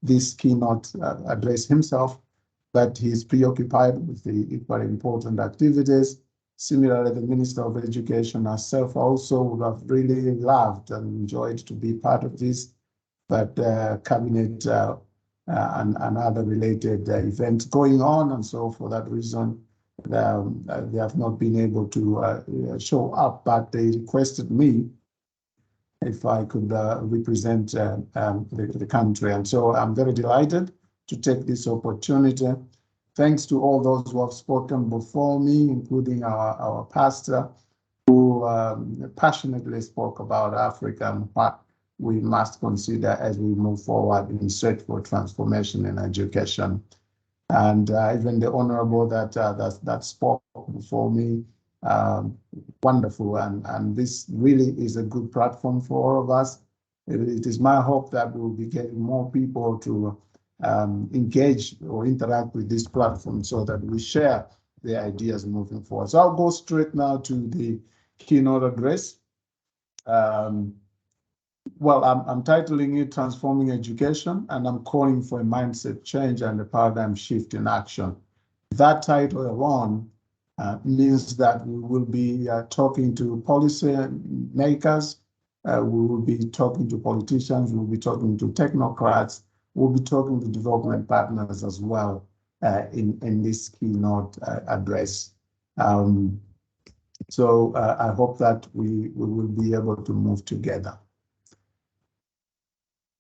I: this keynote address himself, but he's preoccupied with the equally important activities. Similarly, the Minister of Education herself also would have really loved and enjoyed to be part of this, but cabinet and other related events going on, and so for that reason, they have not been able to show up, but they requested me if I could represent the country. And so I'm very delighted to take this opportunity. Thanks to all those who have spoken before me, including our pastor, who passionately spoke about Africa and what we must consider as we move forward in search for transformation in education. And even the honorable that spoke before me, wonderful. And this really is a good platform for all of us. It is my hope that we'll be getting more people to engage or interact with this platform so that we share the ideas moving forward. So I'll go straight now to the keynote address. Well, I'm titling it Transforming Education, and I'm calling for a mindset change and a paradigm shift in action. That title alone means that we will be talking to policy makers, we will be talking to politicians, we'll be talking to technocrats, we'll be talking to development partners as well in this keynote address. So I hope that we will be able to move together.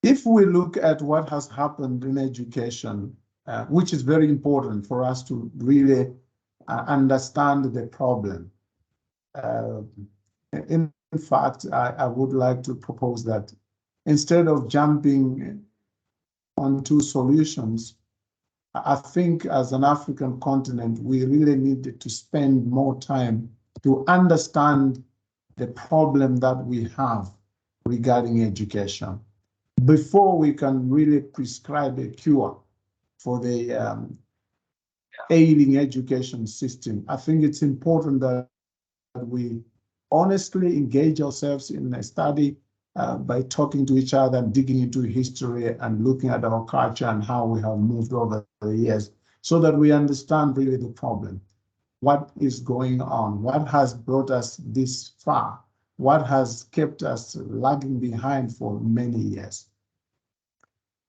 I: If we look at what has happened in education, which is very important for us to really understand the problem. In fact, I would like to propose that instead of jumping onto solutions, I think as an African continent, we really needed to spend more time to understand the problem that we have regarding education before we can really prescribe a cure for the ailing education system. I think it's important that we honestly engage ourselves in a study by talking to each other and digging into history and looking at our culture and how we have moved over the years so that we understand really the problem. What is going on? What has brought us this far? What has kept us lagging behind for many years?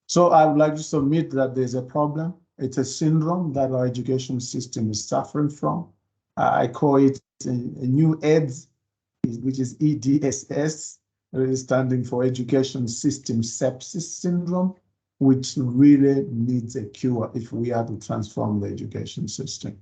I: So I would like to submit that there's a problem. It's a syndrome that our education system is suffering from. I call it a new EDS, which is EDSS, really standing for Education System Sepsis Syndrome, which really needs a cure if we are to transform the education system.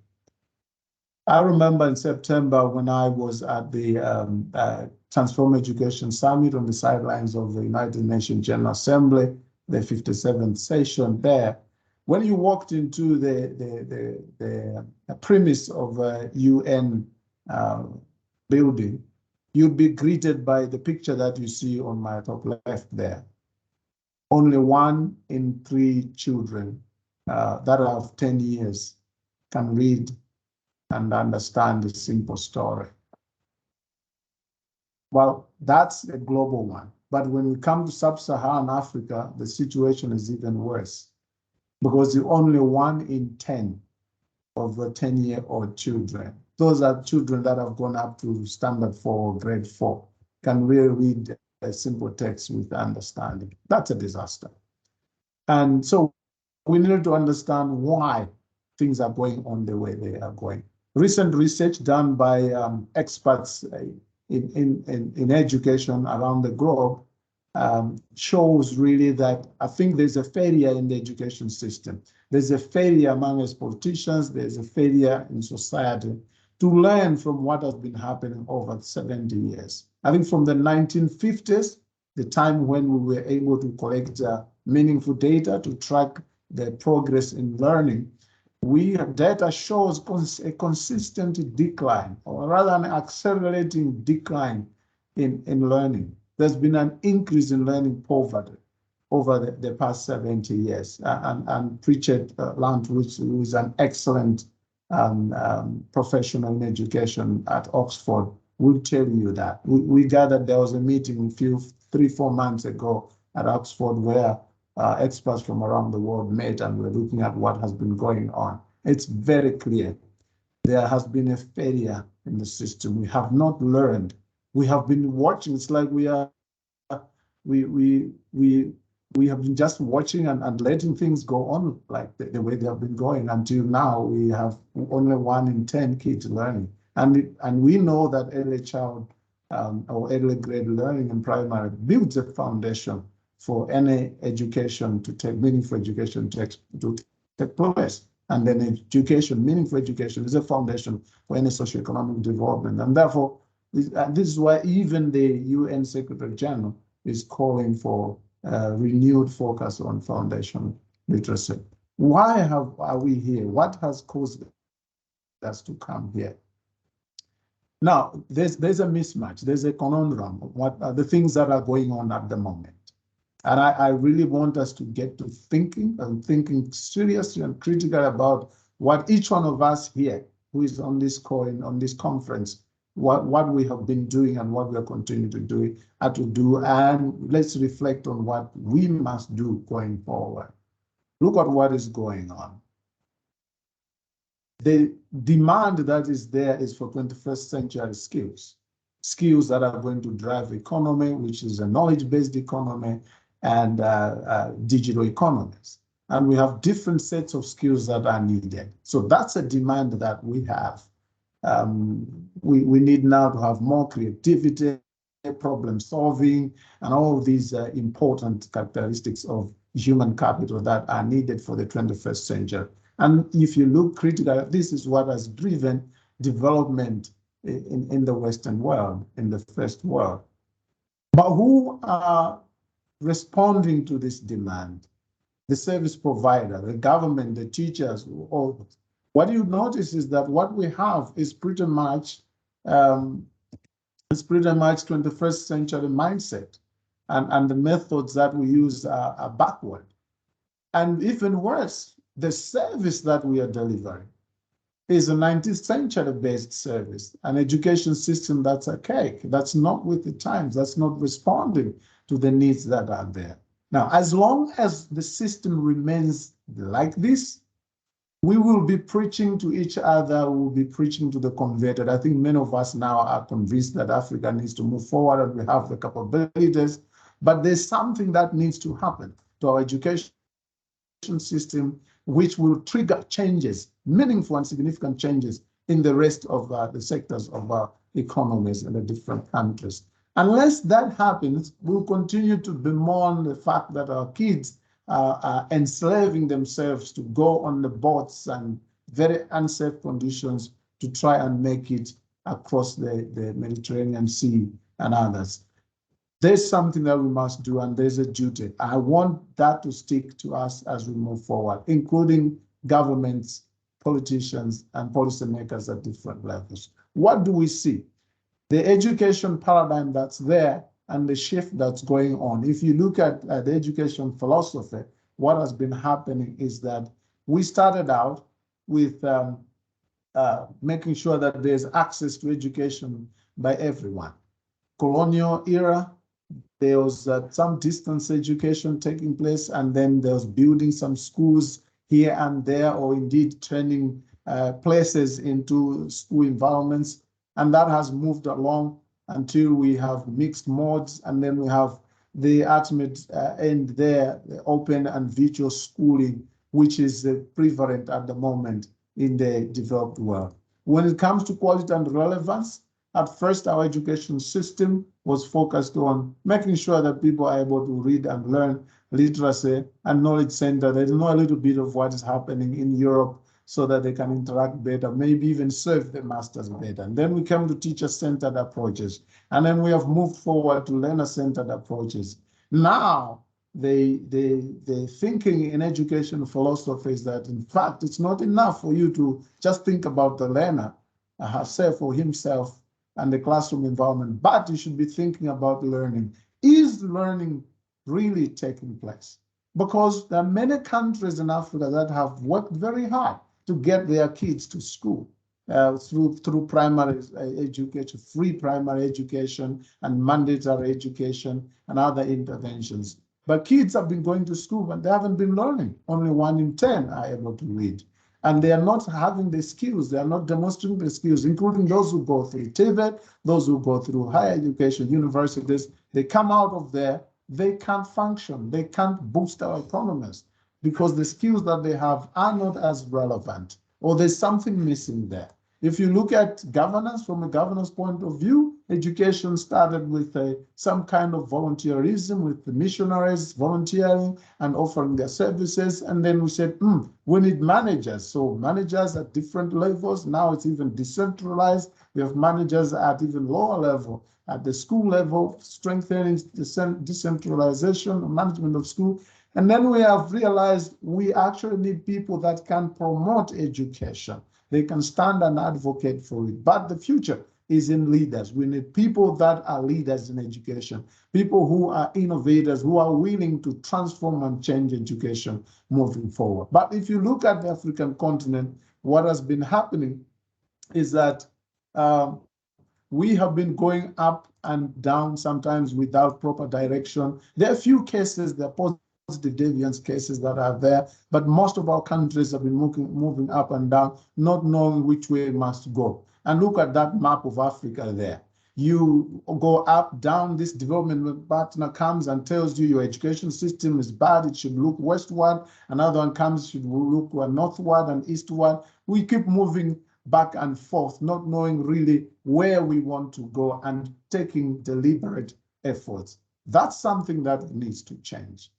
I: I remember in September when I was at the Transform Education Summit on the sidelines of the United Nations General Assembly, the 57th session there. When you walked into the premise of a UN building, you'd be greeted by the picture that you see on my top left there. Only 1 in 3 children that have 10 years can read and understand a simple story. Well, that's a global one. But when we come to sub-Saharan Africa, the situation is even worse because the only 1 in 10 of the 10-year-old children, those are children that have gone up to standard 4 or grade 4, can really read a simple text with understanding. That's a disaster. And so we need to understand why things are going on the way they are going. Recent research done by experts in education around the globe shows really that I think there's a failure in the education system. There's a failure among us politicians, there's a failure in society to learn from what has been happening over 70 years. I think from the 1950s, the time when we were able to collect meaningful data to track the progress in learning, Data shows a consistent decline, or rather an accelerating decline in learning. There's been an increase in learning poverty over the past 70 years. And Pritchard Landwich, who is an excellent professional in education at Oxford, will tell you that. We gathered, there was a meeting 3-4 months ago at Oxford where experts from around the world met, and we're looking at what has been going on. It's very clear. There has been a failure in the system. We have not learned. We have been watching. It's like we have been just watching and letting things go on like the way they have been going until now. We have only 1 in 10 kids learning. And we know that early child or early grade learning in primary builds a foundation for any education to take, meaningful education to take place. And then meaningful education is a foundation for any socioeconomic development. And therefore, this is why even the UN Secretary General is calling for renewed focus on foundation literacy. Why are we here? What has caused us to come here? Now, there's a mismatch. There's a conundrum of what are the things that are going on at the moment. And I really want us to get to thinking seriously and critically about what each one of us here who is on this call, on this conference, what we have been doing and what we are continuing to do, and let's reflect on what we must do going forward. Look at what is going on. The demand that is there is for 21st century skills that are going to drive economy, which is a knowledge-based economy, and digital economies. And we have different sets of skills that are needed. So that's a demand that we have. We need now to have more creativity, problem solving, and all of these important characteristics of human capital that are needed for the 21st century. And if you look critically, this is what has driven development in the Western world, in the first world. But who are responding to this demand? The service provider, the government, the teachers, all. What you notice is that what we have is pretty much 21st century mindset, and the methods that we use are backward. And even worse, the service that we are delivering is a 19th century based service, an education system that's archaic, that's not with the times, that's not responding to the needs that are there. Now, as long as the system remains like this, we will be preaching to each other, we will be preaching to the converted. I think many of us now are convinced that Africa needs to move forward and we have the capabilities, but there's something that needs to happen to our education system, which will trigger changes, meaningful and significant changes in the rest of the sectors of our economies in the different countries. Unless that happens, we'll continue to bemoan the fact that our kids are enslaving themselves to go on the boats and very unsafe conditions to try and make it across the Mediterranean Sea and others. There's something that we must do, and there's a duty. I want that to stick to us as we move forward, including governments, politicians, and policymakers at different levels. What do we see? The education paradigm that's there and the shift that's going on. If you look at the education philosophy, what has been happening is that we started out with making sure that there's access to education by everyone. Colonial era, there was some distance education taking place, and then there was building some schools here and there, or indeed turning places into school environments. And that has moved along until we have mixed modes, and then we have the ultimate end there, the open and virtual schooling, which is prevalent at the moment in the developed world. When it comes to quality and relevance, at first our education system was focused on making sure that people are able to read and learn literacy and knowledge center. They know a little bit of what is happening in Europe so that they can interact better, maybe even serve the masters better. And then we came to teacher-centered approaches. And then we have moved forward to learner-centered approaches. Now, the thinking in education philosophy is that, in fact, it's not enough for you to just think about the learner herself or himself and the classroom environment, but you should be thinking about learning. Is learning really taking place? Because there are many countries in Africa that have worked very hard to get their kids to school through primary education, free primary education and mandatory education and other interventions. But kids have been going to school, but they haven't been learning. Only 1 in 10 are able to read. And they are not having the skills, they are not demonstrating the skills, including those who go through TVET, those who go through higher education, universities. They come out of there, they can't function, they can't boost our economies because the skills that they have are not as relevant, or there's something missing there. If you look at governance from a governance point of view, education started with some kind of volunteerism, with the missionaries volunteering and offering their services. And then we said, we need managers. So managers at different levels. Now it's even decentralized. We have managers at even lower level, at the school level, strengthening decentralization, management of school. And then we have realized we actually need people that can promote education. They can stand and advocate for it. But the future is in leaders. We need people that are leaders in education, people who are innovators, who are willing to transform and change education moving forward. But if you look at the African continent, what has been happening is that we have been going up and down, sometimes without proper direction. There are a few cases, there are positive deviance cases that are there, but most of our countries have been moving up and down, not knowing which way we must go. And look at that map of Africa there. You go up, down, this development partner comes and tells you your education system is bad, it should look westward. Another one comes, should look northward and eastward. We keep moving back and forth, not knowing really where we want to go and taking deliberate efforts. That's something that needs to change,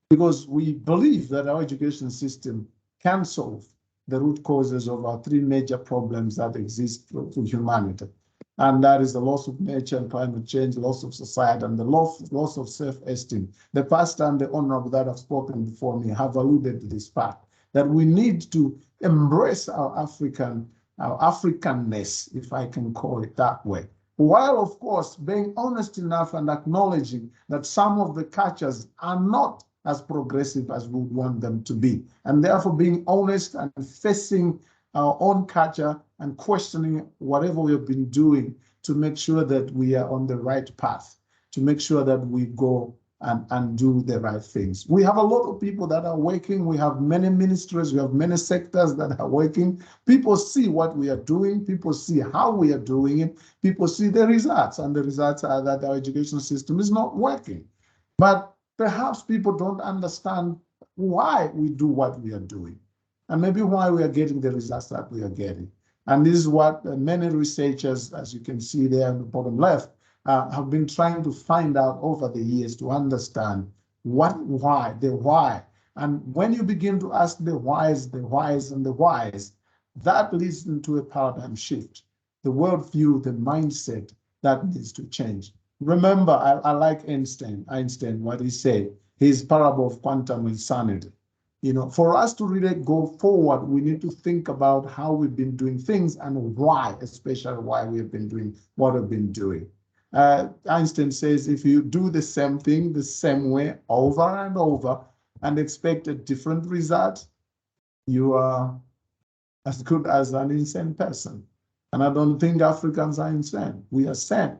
I: because we believe that our education system can solve the root causes of our 3 major problems that exist for humanity. And that is the loss of nature and climate change, loss of society, and the loss of self-esteem. The pastor and the honorable that have spoken before me have alluded to this fact, that we need to embrace our Africanness, if I can call it that way, while of course being honest enough and acknowledging that some of the cultures are not as progressive as we would want them to be, and therefore being honest and facing our own culture and questioning whatever we have been doing to make sure that we are on the right path, to make sure that we go and do the right things. We have a lot of people that are working. We have many ministries, we have many sectors that are working. People see what we are doing, people see how we are doing it, people see the results, and the results are that our education system is not working. But perhaps people don't understand why we do what we are doing, and maybe why we are getting the results that we are getting. And this is what many researchers, as you can see there on the bottom left, have been trying to find out over the years to understand why. And when you begin to ask the whys, and the whys, that leads into a paradigm shift, the worldview, the mindset that needs to change. Remember, I like Einstein, what he said, his parable of quantum insanity. You know, for us to really go forward, we need to think about how we've been doing things and why, especially why we have been doing what we've been doing. Einstein says, if you do the same thing the same way over and over and expect a different result, you are as good as an insane person. And I don't think Africans are insane. We are sane.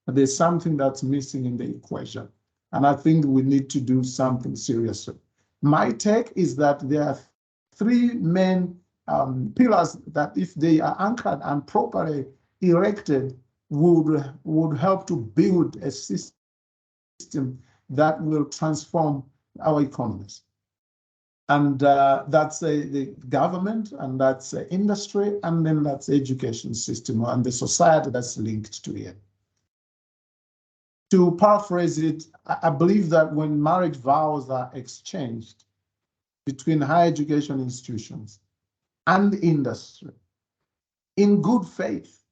I: But there's something that's missing in the equation. And I think we need to do something seriously. My take is that there are 3 main pillars that, if they are anchored and properly erected, would help to build a system that will transform our economies. And that's the government, and that's industry, and then that's the education system and the society that's linked to it. To paraphrase it, I believe that when marriage vows are exchanged between higher education institutions and industry in good faith,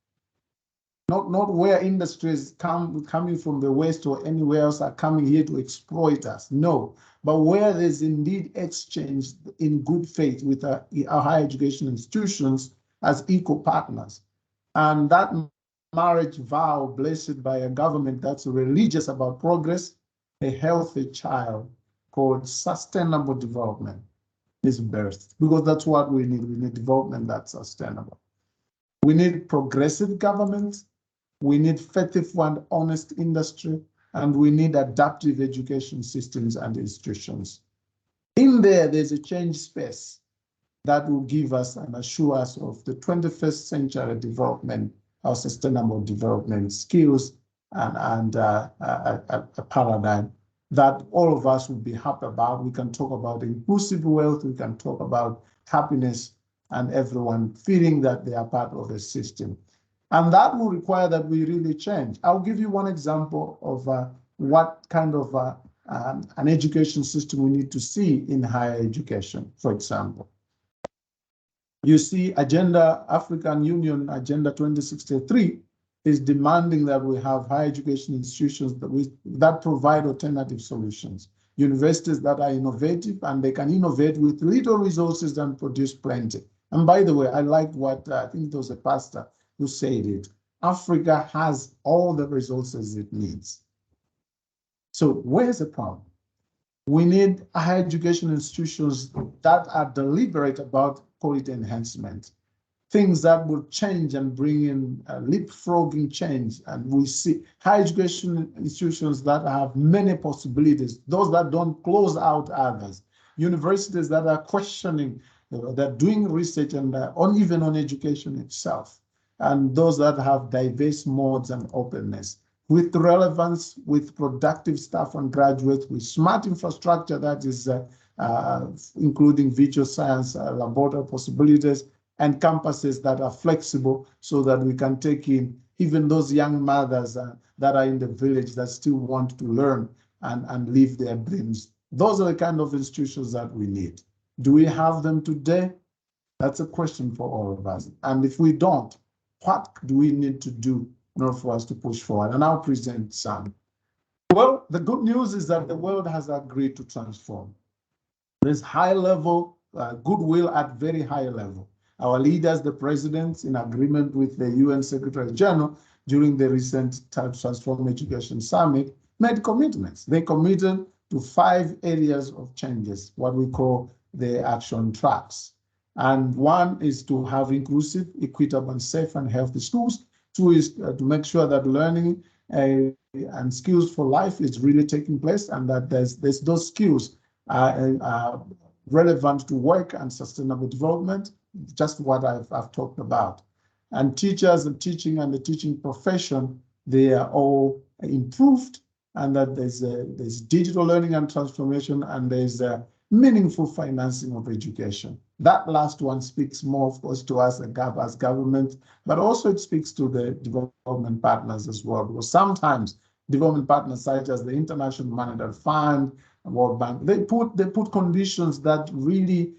I: not where industries coming from the West or anywhere else are coming here to exploit us. No, but where there's indeed exchange in good faith with our higher education institutions as equal partners. And that marriage vow blessed by a government that's religious about progress, a healthy child called sustainable development is birthed, because that's what we need. We need development that's sustainable. We need progressive government. We need faithful and honest industry, and we need adaptive education systems and institutions. In there's a change space that will give us and assure us of the 21st century development, our sustainable development skills, and a paradigm that all of us will be happy about. We can talk about inclusive wealth, we can talk about happiness, and everyone feeling that they are part of a system. And that will require that we really change. I'll give you one example of what kind of an education system we need to see in higher education, for example. You see, African Union Agenda 2063 is demanding that we have higher education institutions that provide alternative solutions. Universities that are innovative, and they can innovate with little resources and produce plenty. And by the way, I liked what I think there was a pastor who said it. Africa has all the resources it needs. So where's the problem? We need higher education institutions that are deliberate about quality enhancement, things that will change and bring in leapfrogging change. And we see higher education institutions that have many possibilities, those that don't close out others, universities that are questioning, they're doing research and even on education itself, and those that have diverse modes and openness, with relevance, with productive staff and graduates, with smart infrastructure that is including video science, laboratory possibilities, and campuses that are flexible so that we can take in even those young mothers that are in the village that still want to learn and live their dreams. Those are the kind of institutions that we need. Do we have them today? That's a question for all of us. And if we don't, what do we need to do in order for us to push forward? And I'll present some. Well, the good news is that the world has agreed to transform. There's high-level goodwill at very high level. Our leaders, the presidents, in agreement with the UN Secretary General during the recent Transform Education Summit, made commitments. They committed to 5 areas of changes, what we call the action tracks. And one is to have inclusive, equitable, and safe and healthy schools. 2 is to make sure that learning and skills for life is really taking place, and that there's those skills relevant to work and sustainable development, just what I've talked about. And teachers and teaching and the teaching profession, they are all improved, and that there's digital learning and transformation, and there's meaningful financing of education. That last one speaks more, of course, to us as government, but also it speaks to the development partners as well, because sometimes development partners such as the International Monetary Fund, World Bank, they put conditions that really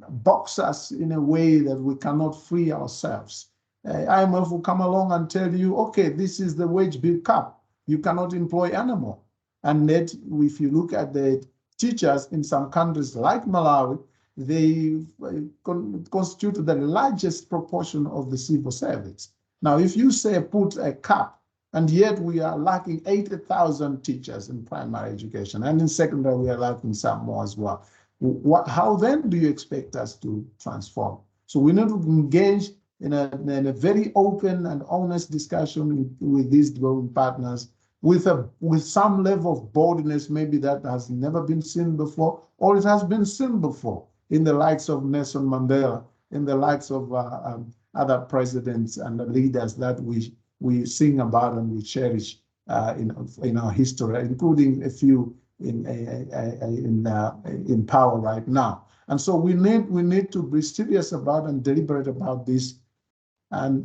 I: box us in a way that we cannot free ourselves. IMF will come along and tell you, okay, this is the wage bill cap. You cannot employ anymore. And yet, if you look at the teachers in some countries like Malawi, they constitute the largest proportion of the civil service. Now, if you say put a cap, and yet we are lacking 80,000 teachers in primary education, and in secondary we are lacking some more as well. How then do you expect us to transform? So we need to engage in a very open and honest discussion with these development partners, with some level of boldness, maybe that has never been seen before, or it has been seen before in the likes of Nelson Mandela, in the likes of other presidents and leaders that we sing about and we cherish in our history, including a few in power right now. And so we need to be serious about and deliberate about this. And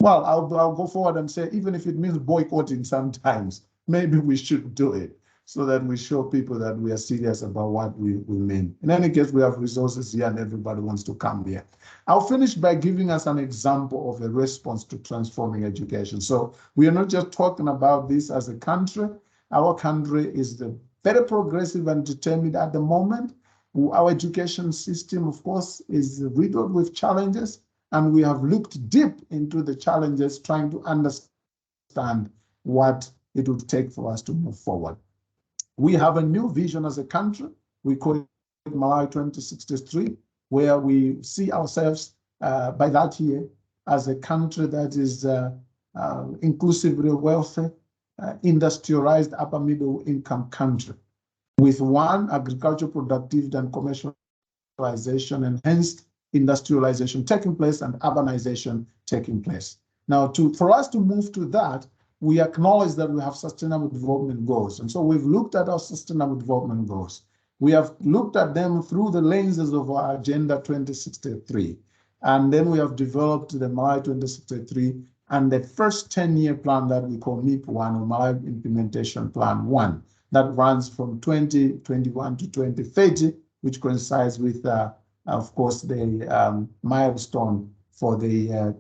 I: well, I'll go forward and say, even if it means boycotting sometimes, maybe we should do it, so that we show people that we are serious about what we mean. In any case, we have resources here and everybody wants to come here. I'll finish by giving us an example of a response to transforming education. So we are not just talking about this as a country. Our country is very progressive and determined at the moment. Our education system, of course, is riddled with challenges, and we have looked deep into the challenges, trying to understand what it would take for us to move forward. We have a new vision as a country. We call it Malawi 2063, where we see ourselves by that year as a country that is inclusively wealthy, industrialized, upper middle income country, with one, agricultural productivity and commercialization, enhanced industrialization taking place and urbanization taking place. Now, for us to move to that, we acknowledge that we have sustainable development goals. And so we've looked at our sustainable development goals. We have looked at them through the lenses of our Agenda 2063. And then we have developed the Malawi 2063 and the first 10-year plan that we call MIP 1, or Malawi Implementation Plan 1, that runs from 2021 to 2030, which coincides with, of course, the milestone for the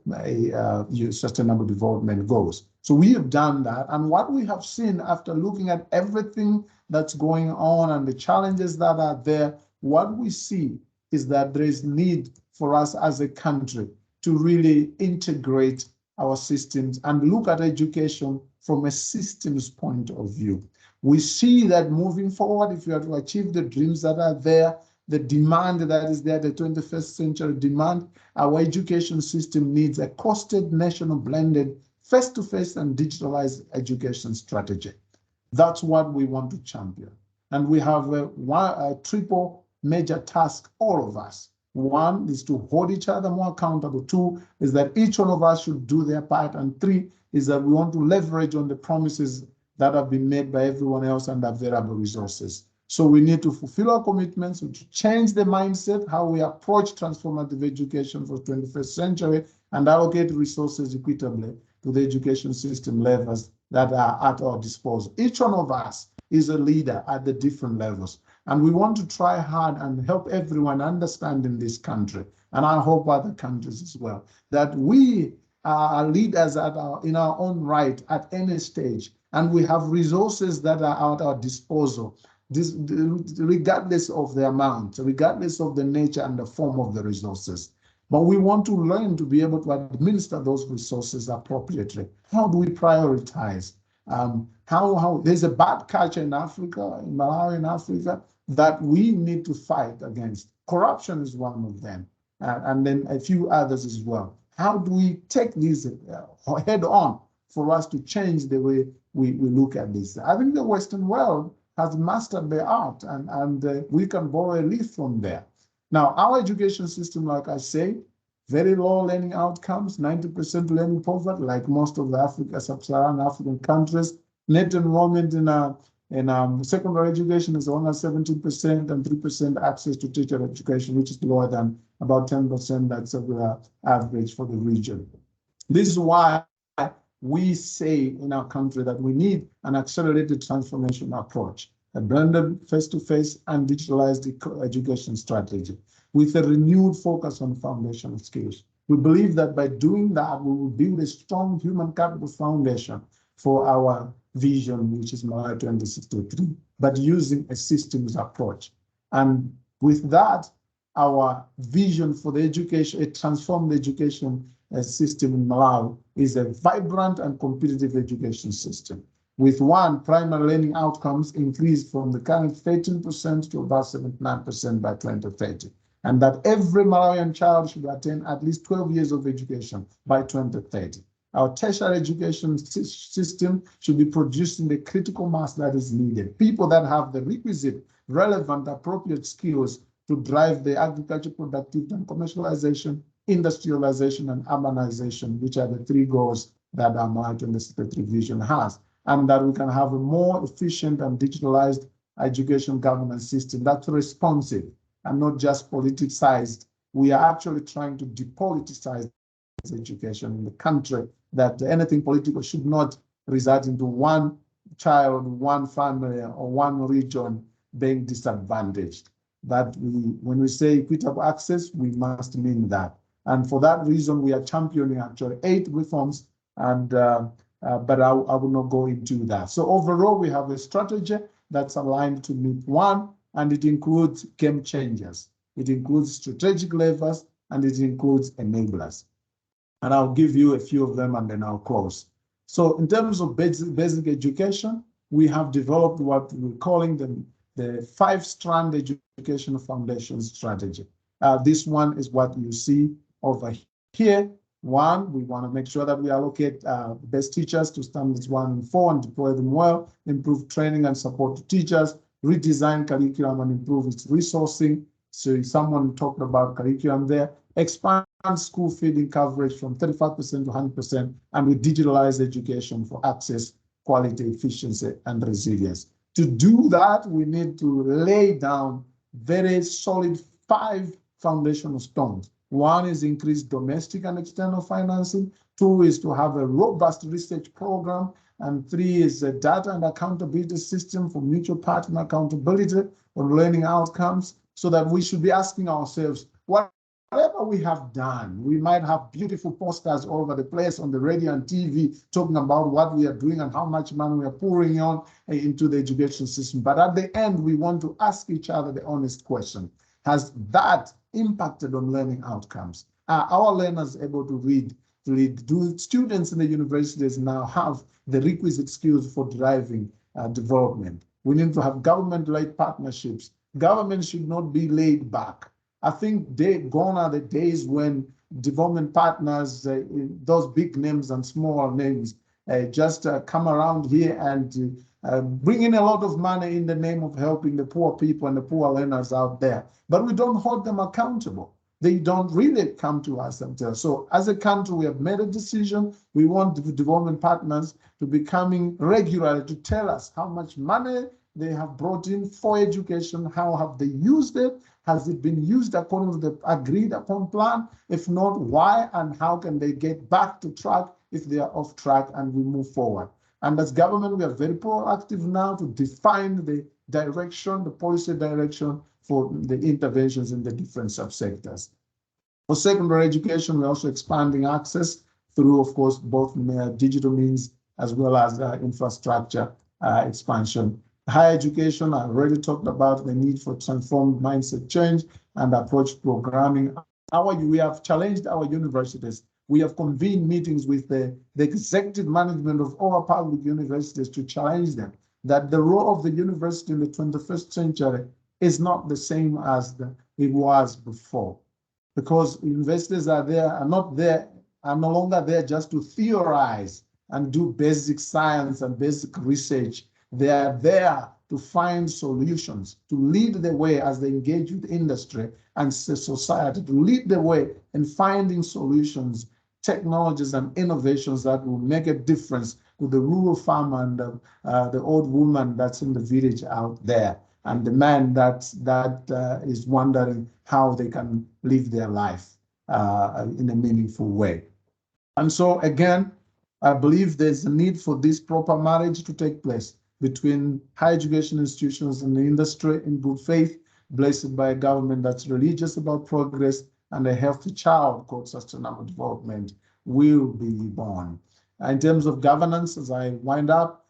I: Sustainable Development Goals. So we have done that. And what we have seen after looking at everything that's going on and the challenges that are there, what we see is that there is need for us as a country to really integrate our systems and look at education from a systems point of view. We see that moving forward, if you are to achieve the dreams that are there, the demand that is there, the 21st century demand, our education system needs a costed, national, blended, face-to-face and digitalized education strategy. That's what we want to champion. And we have a triple major task, all of us. One is to hold each other more accountable. Two is that each one of us should do their part. And three is that we want to leverage on the promises that have been made by everyone else and available resources. So we need to fulfill our commitments, to change the mindset, how we approach transformative education for the 21st century, and allocate resources equitably to the education system levels that are at our disposal. Each one of us is a leader at the different levels. And we want to try hard and help everyone understand in this country, and I hope other countries as well, that we are leaders in our own right at any stage, and we have resources that are at our disposal, regardless of the amount, regardless of the nature and the form of the resources. But we want to learn to be able to administer those resources appropriately. How do we prioritize? There's a bad culture in Africa, in Malawi, in Africa, that we need to fight against. Corruption is one of them, and then a few others as well. How do we take these head on for us to change the way we look at this? I think the Western world has mastered the art, and we can borrow a leaf from there. Now, our education system, like I say, very low learning outcomes, 90% learning poverty, like most of the sub-Saharan African countries. Net enrollment in secondary education is only 17%, and 3% access to teacher education, which is lower than about 10%. That's the average for the region. This is why we say in our country that we need an accelerated transformation approach, a blended face-to-face and digitalized education strategy with a renewed focus on foundational skills. We believe that by doing that, we will build a strong human capital foundation for our vision, which is Malawi 2063, but using a systems approach. And with that, our vision for the education, a transformed education system in Malawi is a vibrant and competitive education system, with primary learning outcomes increased from the current 13% to about 79% by 2030. And that every Malawian child should attain at least 12 years of education by 2030. Our tertiary education system should be producing the critical mass that is needed, people that have the requisite, relevant, appropriate skills to drive the agriculture productivity and commercialization, industrialization, and urbanization, which are the three goals that our Malawi 2063 vision has, and that we can have a more efficient and digitalized education governance system that's responsive and not just politicized. We are actually trying to depoliticize education in the country, that anything political should not reside into one child, one family, or one region being disadvantaged. That when we say equitable access, we must mean that. And for that reason, we are championing actually 8 reforms, and but I will not go into that. So overall, we have a strategy that's aligned to meet 1, and it includes game changers. It includes strategic levers, and it includes enablers. And I'll give you a few of them, and then I'll close. So in terms of basic education, we have developed what we're calling the 5-strand educational foundation strategy. This one is what you see over here. 1, we want to make sure that we allocate best teachers to standards 1 and 4 and deploy them well, improve training and support to teachers, redesign curriculum and improve its resourcing. So someone talked about curriculum there. Expand school feeding coverage from 35% to 100%, and we digitalize education for access, quality, efficiency, and resilience. To do that, we need to lay down very solid 5 foundational stones. 1 is increased domestic and external financing. 2 is to have a robust research program. And 3 is a data and accountability system for mutual partner accountability on learning outcomes, so that we should be asking ourselves, whatever we have done, we might have beautiful posters all over the place on the radio and TV talking about what we are doing and how much money we are pouring on into the education system. But at the end, we want to ask each other the honest question: has that impacted on learning outcomes? Are our learners able to read? Do students in the universities now have the requisite skills for driving development? We need to have government-led partnerships. Government should not be laid back. I think gone are the days when development partners, those big names and small names, just come around here and bring in a lot of money in the name of helping the poor people and the poor learners out there. But we don't hold them accountable. They don't really come to us and tell. So as a country, we have made a decision. We want the development partners to be coming regularly to tell us how much money they have brought in for education, how have they used it, has it been used according to the agreed upon plan? If not, why, and how can they get back to track if they are off track, and we move forward. And as government, we are very proactive now to define the direction, the policy direction for the interventions in the different subsectors. For secondary education, we're also expanding access through, of course, both digital means as well as infrastructure expansion. Higher education, I already talked about the need for transformed mindset change and approach programming. We have challenged our universities. We have convened meetings with the executive management of all public universities to challenge them that the role of the university in the 21st century is not the same as it was before, because universities are no longer there just to theorize and do basic science and basic research. They are there to find solutions, to lead the way as they engage with industry and society, to lead the way in finding solutions, technologies, and innovations that will make a difference to the rural farmer and the old woman that's in the village out there, and the man that is wondering how they can live their life in a meaningful way. And so again, I believe there's a need for this proper marriage to take place between higher education institutions and the industry in good faith, blessed by a government that's religious about progress, and a healthy child called sustainable development will be born. In terms of governance, as I wind up,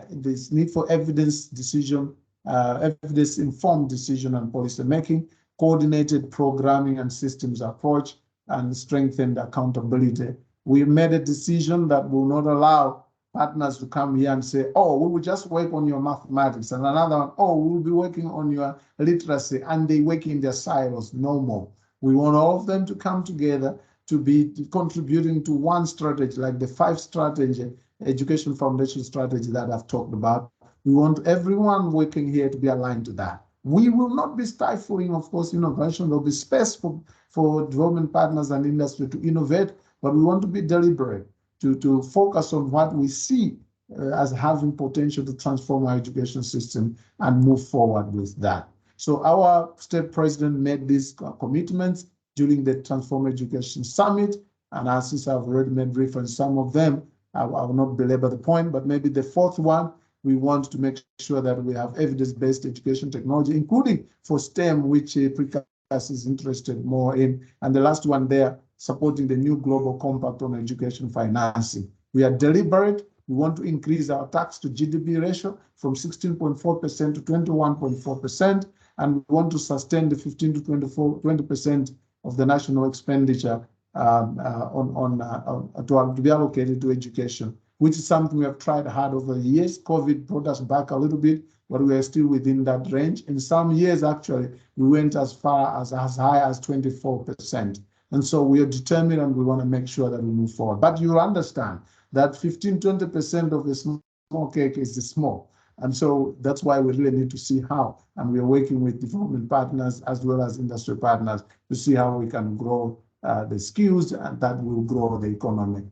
I: this need for evidence-informed decision and policy making, coordinated programming and systems approach, and strengthened accountability. We made a decision that will not allow partners to come here and say, oh, we will just work on your mathematics, and another one, oh, we will be working on your literacy, and they work in their silos. No more. We want all of them to come together to be contributing to one strategy, like the 5-strategy education foundation strategy that I've talked about. We want everyone working here to be aligned to that. We will not be stifling, of course, innovation. There'll be space for development partners and industry to innovate, but we want to be deliberate, to focus on what we see as having potential to transform our education system and move forward with that. So our state president made these commitments during the Transform Education Summit, and as I've already made reference to some of them, I will not belabor the point, but maybe the fourth one we want to make sure that we have evidence-based education technology, including for STEM, which Prakis is interested more in. And the last one there, supporting the new global compact on education financing. We are deliberate. We want to increase our tax to GDP ratio from 16.4% to 21.4%, and we want to sustain the 15 to 20% of the national expenditure to be allocated to education, which is something we have tried hard over the years. COVID brought us back a little bit, but we are still within that range. In some years, actually, we went as far as high as 24%. And so we are determined and we want to make sure that we move forward. But you understand that 15-20% of the small cake is small. And so that's why we really need to see how, and we are working with development partners as well as industry partners to see how we can grow the skills, and that will grow the economy.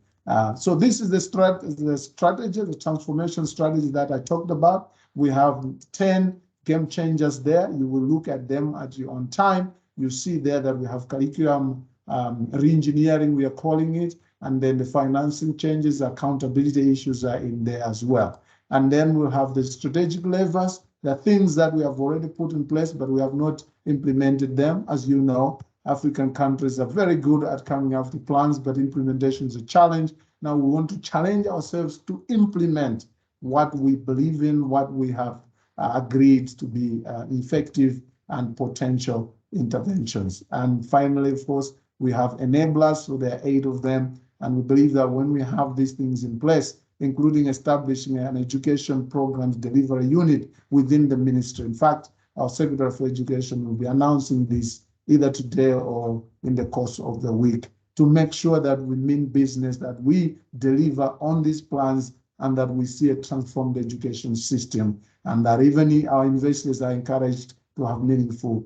I: So this is the strategy, the transformation strategy that I talked about. We have 10 game changers there. You will look at them at your own time. You see there that we have curriculum re-engineering, we are calling it, and then the financing changes, accountability issues are in there as well. And then we'll have the strategic levers, the things that we have already put in place, but we have not implemented them. As you know, African countries are very good at coming up with plans, but implementation is a challenge. Now we want to challenge ourselves to implement what we believe in, what we have agreed to be effective and potential interventions. And finally, of course, we have enablers, so there are 8 of them. And we believe that when we have these things in place, including establishing an education programs delivery unit within the ministry. In fact, our Secretary for Education will be announcing this either today or in the course of the week to make sure that we mean business, that we deliver on these plans, and that we see a transformed education system, and that even our investors are encouraged to have meaningful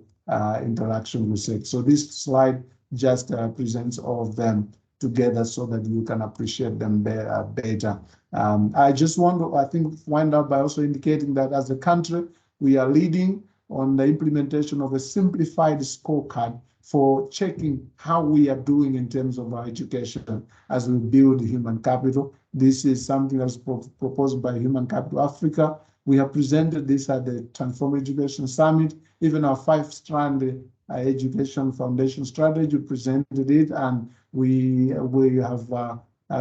I: interaction with it. So this slide just presents all of them together so that you can appreciate them better. I just want to, I think, wind up by also indicating that as a country, we are leading on the implementation of a simplified scorecard for checking how we are doing in terms of our education as we build human capital. This is something that's proposed by Human Capital Africa. We have presented this at the Transform Education Summit. Even our 5-strand education foundation strategy, presented it, and we have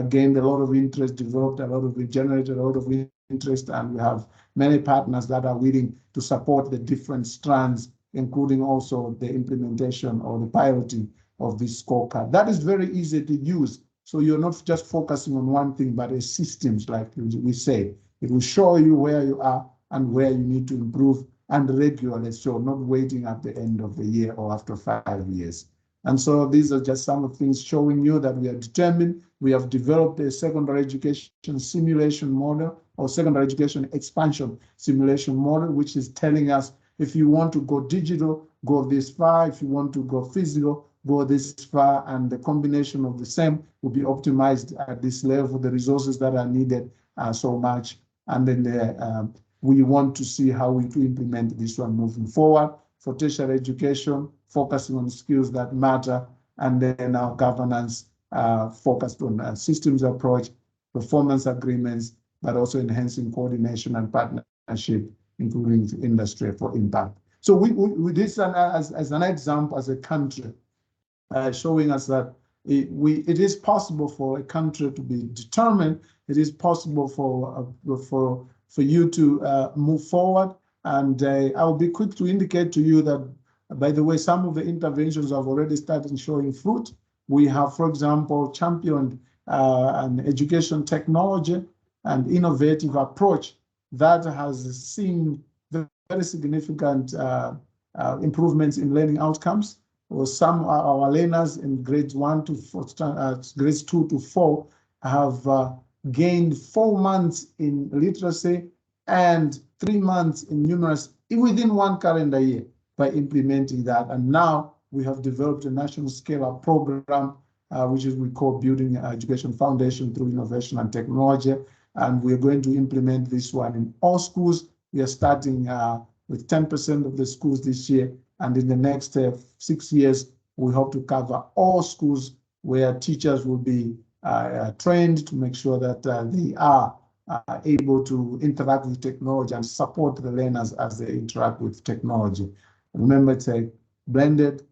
I: gained a lot of interest, generated a lot of interest, and we have many partners that are willing to support the different strands, including also the implementation or the piloting of this scorecard. That is very easy to use. So you're not just focusing on one thing, but a systems, like we say. It will show you where you are and where you need to improve, and regularly, so not waiting at the end of the year or after 5 years. And so these are just some of the things showing you that we are determined. We have developed a secondary education simulation model, or secondary education expansion simulation model, which is telling us if you want to go digital, go this far. If you want to go physical, go this far. And the combination of the same will be optimized at this level. The resources that are needed are so much. And then we want to see how we to implement this one moving forward for tertiary education, focusing on skills that matter, and then our governance focused on systems approach, performance agreements, but also enhancing coordination and partnership, including industry for impact. So we this as an example, as a country, showing us that it is possible for a country to be determined. It is possible for you to move forward. And I'll be quick to indicate to you that, by the way, some of the interventions have already started showing fruit. We have, for example, championed an education technology and innovative approach that has seen very significant improvements in learning outcomes. Or some of our learners in grades 1 to 4, grades 2 to 4 have gained 4 months in literacy and 3 months in numeracy within 1 calendar year by implementing that. And now we have developed a national scale-up program, which is we call Building Education Foundation through Innovation and Technology. And we're going to implement this one in all schools. We are starting with 10% of the schools this year. And in the next 6 years, we hope to cover all schools where teachers will be trained to make sure that they are are able to interact with technology and support the learners as they interact with technology. Remember, it's a blended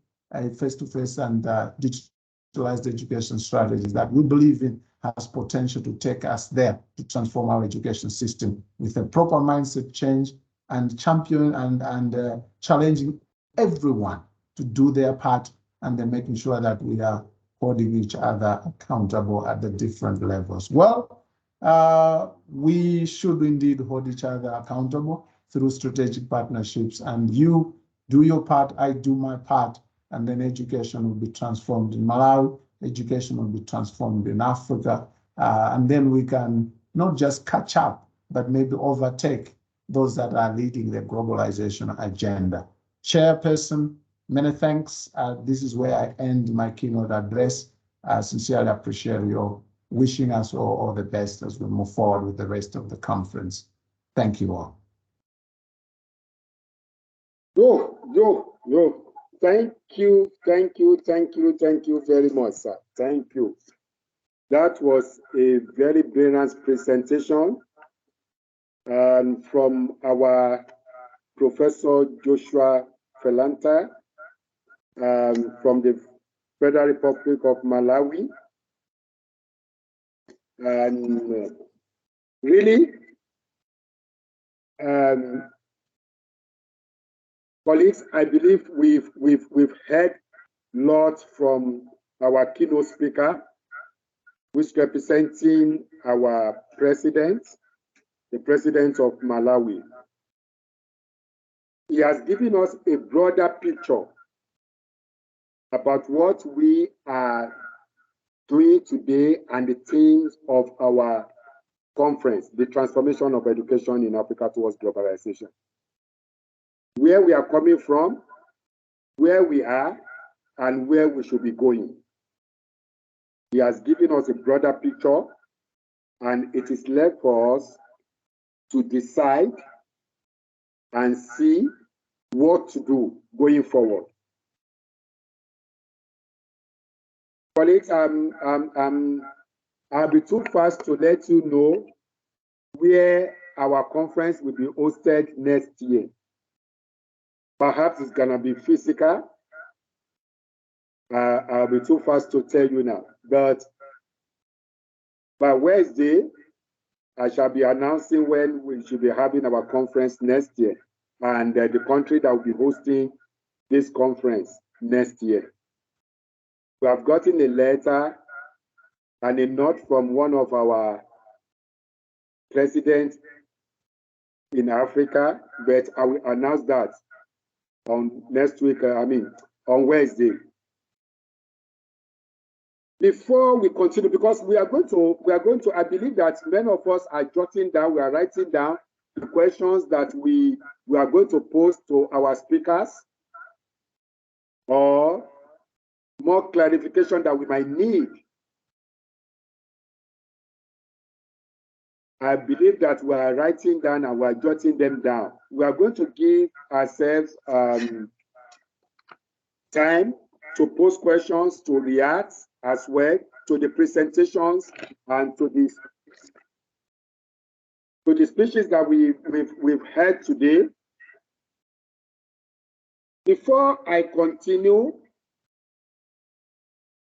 I: face-to-face and digitalized education strategies that we believe in has potential to take us there to transform our education system with a proper mindset change and champion and challenging everyone to do their part and then making sure that we are holding each other accountable at the different levels. Well, we should indeed hold each other accountable through strategic partnerships, and you do your part, I do my part, and then education will be transformed in Malawi, education will be transformed in Africa, and then we can not just catch up, but maybe overtake those that are leading the globalization agenda. Chairperson, many thanks. This is where I end my keynote address. I sincerely appreciate your wishing us all the best as we move forward with the rest of the conference. Thank you all.
A: Thank you very much, sir. Thank you. That was a very brilliant presentation from our Professor Joshua Valeta from the Federal Republic of Malawi. And really, colleagues, I believe we've heard lots from our keynote speaker, who's representing our president, the president of Malawi. He has given us a broader picture about what we are doing today and the themes of our conference, the transformation of education in Africa towards globalization. Where we are coming from, where we are, and where we should be going. He has given us a broader picture, and it is left for us to decide and see what to do going forward. Colleagues, I'll be too fast to let you know where our conference will be hosted next year. Perhaps it's gonna be physical. I'll be too fast to tell you now, but by Wednesday, I shall be announcing when we should be having our conference next year and the country that will be hosting this conference next year. We have gotten a letter and a note from one of our presidents in Africa, but I will announce that on next week, on Wednesday. Before we continue, because we are going to, I believe that many of us are jotting down, we are writing down the questions that we are going to pose to our speakers, or more clarification that we might need. I believe that we are writing down and we are jotting them down. We are going to give ourselves time to pose questions, to react as well to the presentations and to the speeches that we've heard today. Before I continue,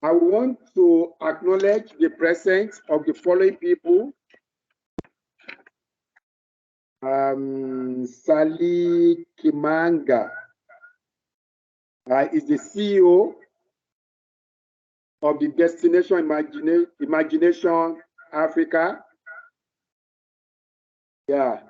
A: I want to acknowledge the presence of the following people. Sally Kimanga is the CEO of the Destination Imagination Africa. Yeah.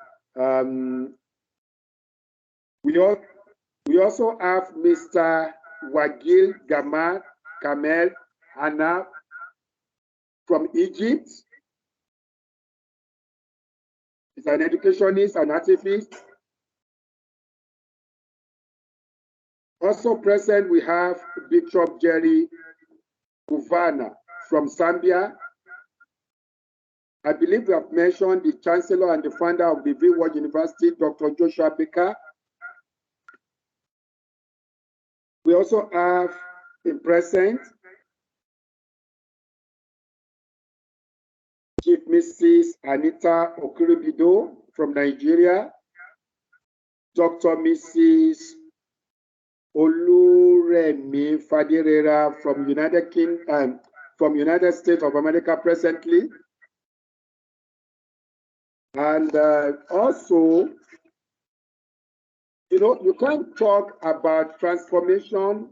A: We also have Mr. Wagil Gamal Kamel Hanna from Egypt. He's an educationist and activist. Also present, we have Bishop Jerry Kuvana from Zambia. I believe we have mentioned the Chancellor and the founder of the World University, Dr. Joshua Baker. We also have in present Chief Mrs. Anita Okiribido from Nigeria, Dr. Mrs. Oluremi Fadirera from United States of America presently. And also, you know, you can't talk about transformation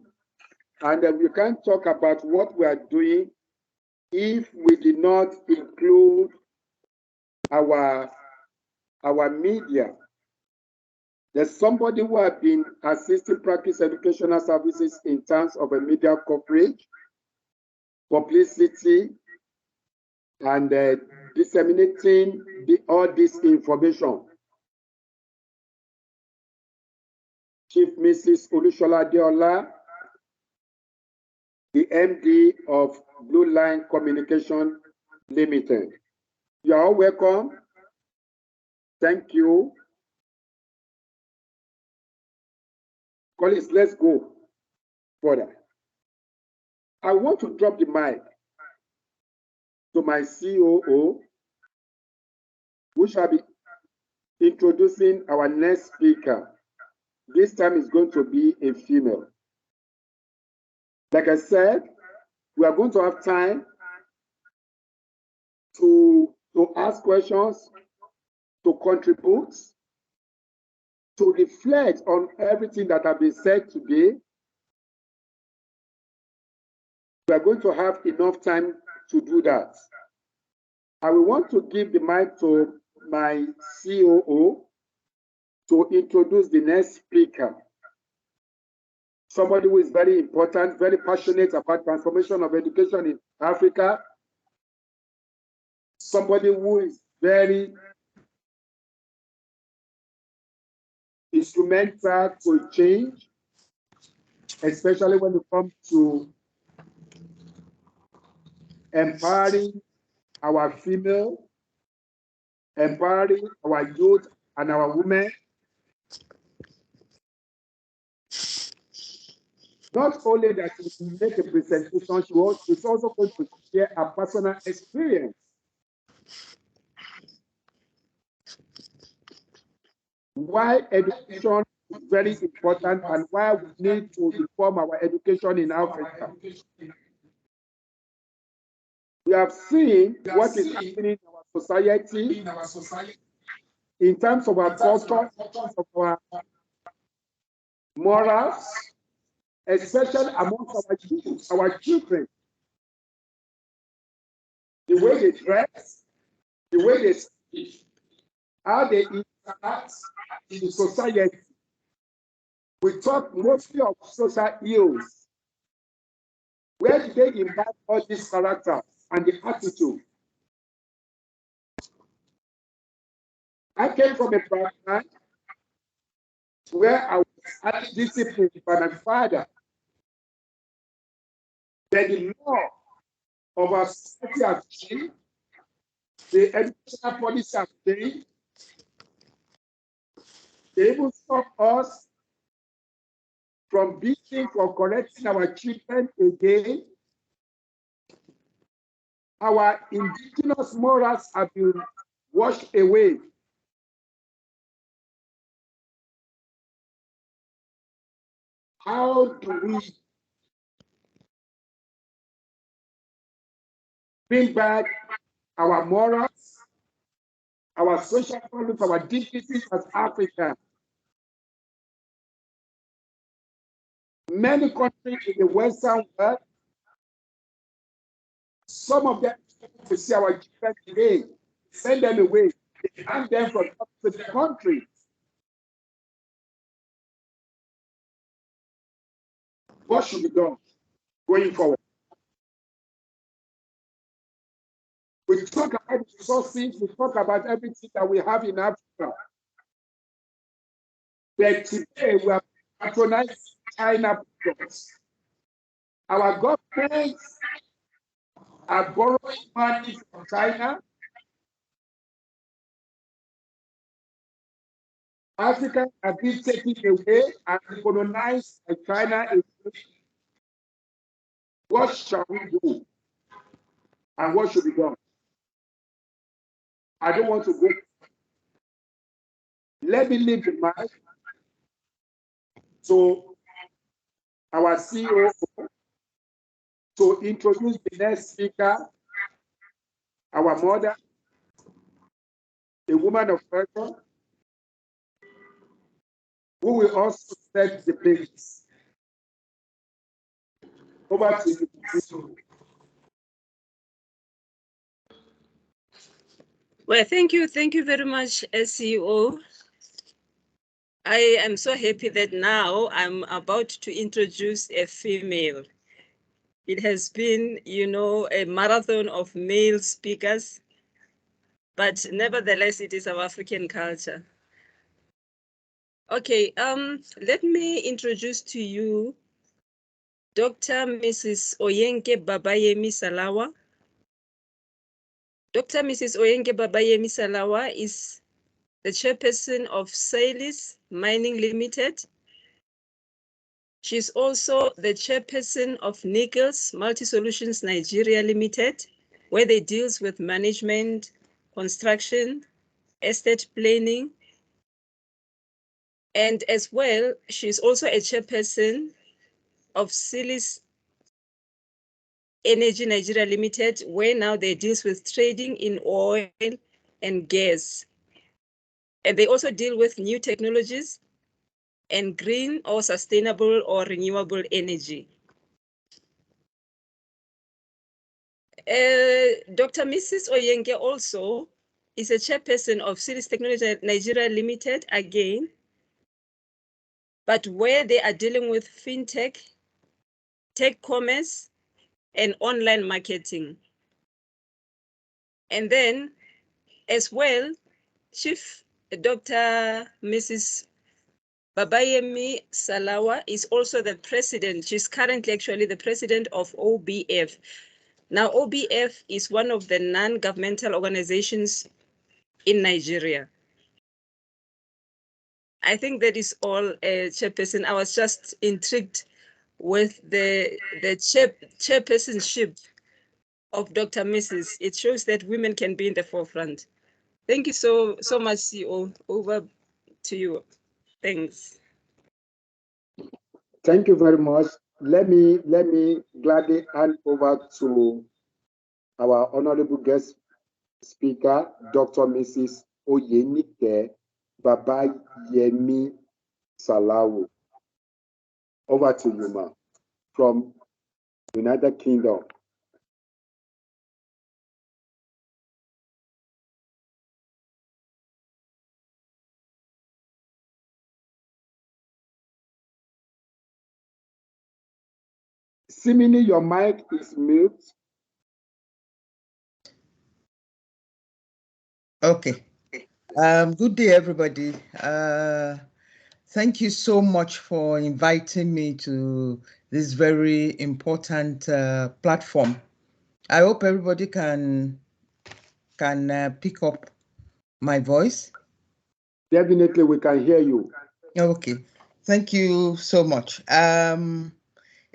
A: and we can't talk about what we are doing if we did not include our media. There's somebody who has been assisting Prakis Educational Services in terms of a media coverage, publicity, and disseminating all this information. Chief Mrs. Olushola Deola, the MD of Blue Line Communication Limited. You are all welcome. Thank you. Colleagues, let's go further. I want to drop the mic to my COO, who shall be introducing our next speaker. This time is going to be a female. Like I said, we are going to have time to ask questions, to contribute, to reflect on everything that has been said today. We are going to have enough time to do that. I will want to give the mic to my COO to introduce the next speaker. Somebody who is very important, very passionate about transformation of education in Africa. Somebody who is very instrumental to change, especially when it comes to empowering our female, empowering our youth and our women. Not only that she will make a presentation, she's also going to share a personal experience. Why education is very important and why we need to reform our education in Africa. We have seen what is happening in our society, in terms of our culture, in terms of our morals, especially amongst our youth, our children. The way they dress, the way they speak, how they interact in society. We talk mostly of social ills. Where do they imbibe all these characters and the attitude? I came from a background where I was disciplined by my father. Then the law of our society has changed, the educational policy has changed. They even stop us from beating or correcting our children again. Our indigenous morals have been washed away. How do we bring back our morals, our social values, our dignities as Africans? Many countries in the Western world, some of them to see our children today, send them away, they hang them from the country. What should be done going forward? We talk about resources, we talk about everything that we have in Africa. But today we are patronizing China products. Our governments are borrowing money from China. Africa has been taken away and colonized by China. What shall we do? And what should be done? I don't want to go. Let me leave the mic to our CEO to introduce the next speaker, our mother, a woman of culture, who will also set the pace. Over to you.
H: Well, thank you very much, CEO. I am so happy that now I'm about to introduce a female. It has been, a marathon of male speakers, but nevertheless, it is our African culture. Okay, let me introduce to you Dr. Mrs. Oyenike Babayemi Saulawa. Dr. Mrs. Oyenike Babayemi Saulawa is the chairperson of Syils Mining Limited. She's also the chairperson of Nichols Multi-Solutions Nigeria Limited, where they deals with management, construction, estate planning. And as well, she's also a chairperson of Syils Energy Nigeria Limited, where now they deals with trading in oil and gas. And they also deal with new technologies and green or sustainable or renewable energy. Dr. Mrs. Oyenike also is a chairperson of Syils Technology Nigeria Limited again, but where they are dealing with fintech, tech commerce, and online marketing. And then as well, Chief Dr. Mrs. Babayemi Saulawa is also the president. She's currently actually the president of OBF. Now, OBF is one of the non-governmental organizations in Nigeria. I think that is all, Chairperson. I was just intrigued with the chairpersonship of Dr. Mrs. It shows that women can be in the forefront. Thank you so much, CEO. Over to you. Thanks.
A: Thank you very much. Let me gladly hand over to our honorable guest speaker, Dr. Mrs. Oyenike Babayemi Saulawa. Over to you, ma'am, from United Kingdom. Seemingly your mic is mute.
J: Okay. Good day, everybody. Thank you so much for inviting me to this very important platform. I hope everybody can pick up my voice.
A: Definitely, we can hear you.
J: Okay. Thank you so much.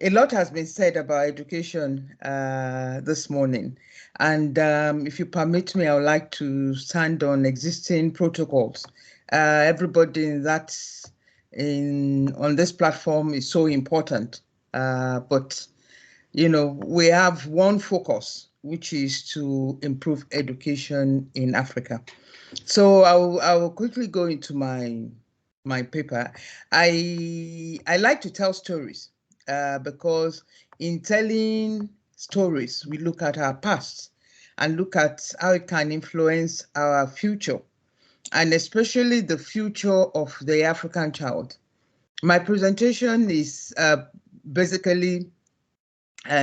J: A lot has been said about education this morning. And if you permit me, I would like to stand on existing protocols. Everybody on this platform is so important. But, we have one focus, which is to improve education in Africa. So I will quickly go into my paper. I like to tell stories. Because in telling stories, we look at our past and look at how it can influence our future, and especially the future of the African child. My presentation is basically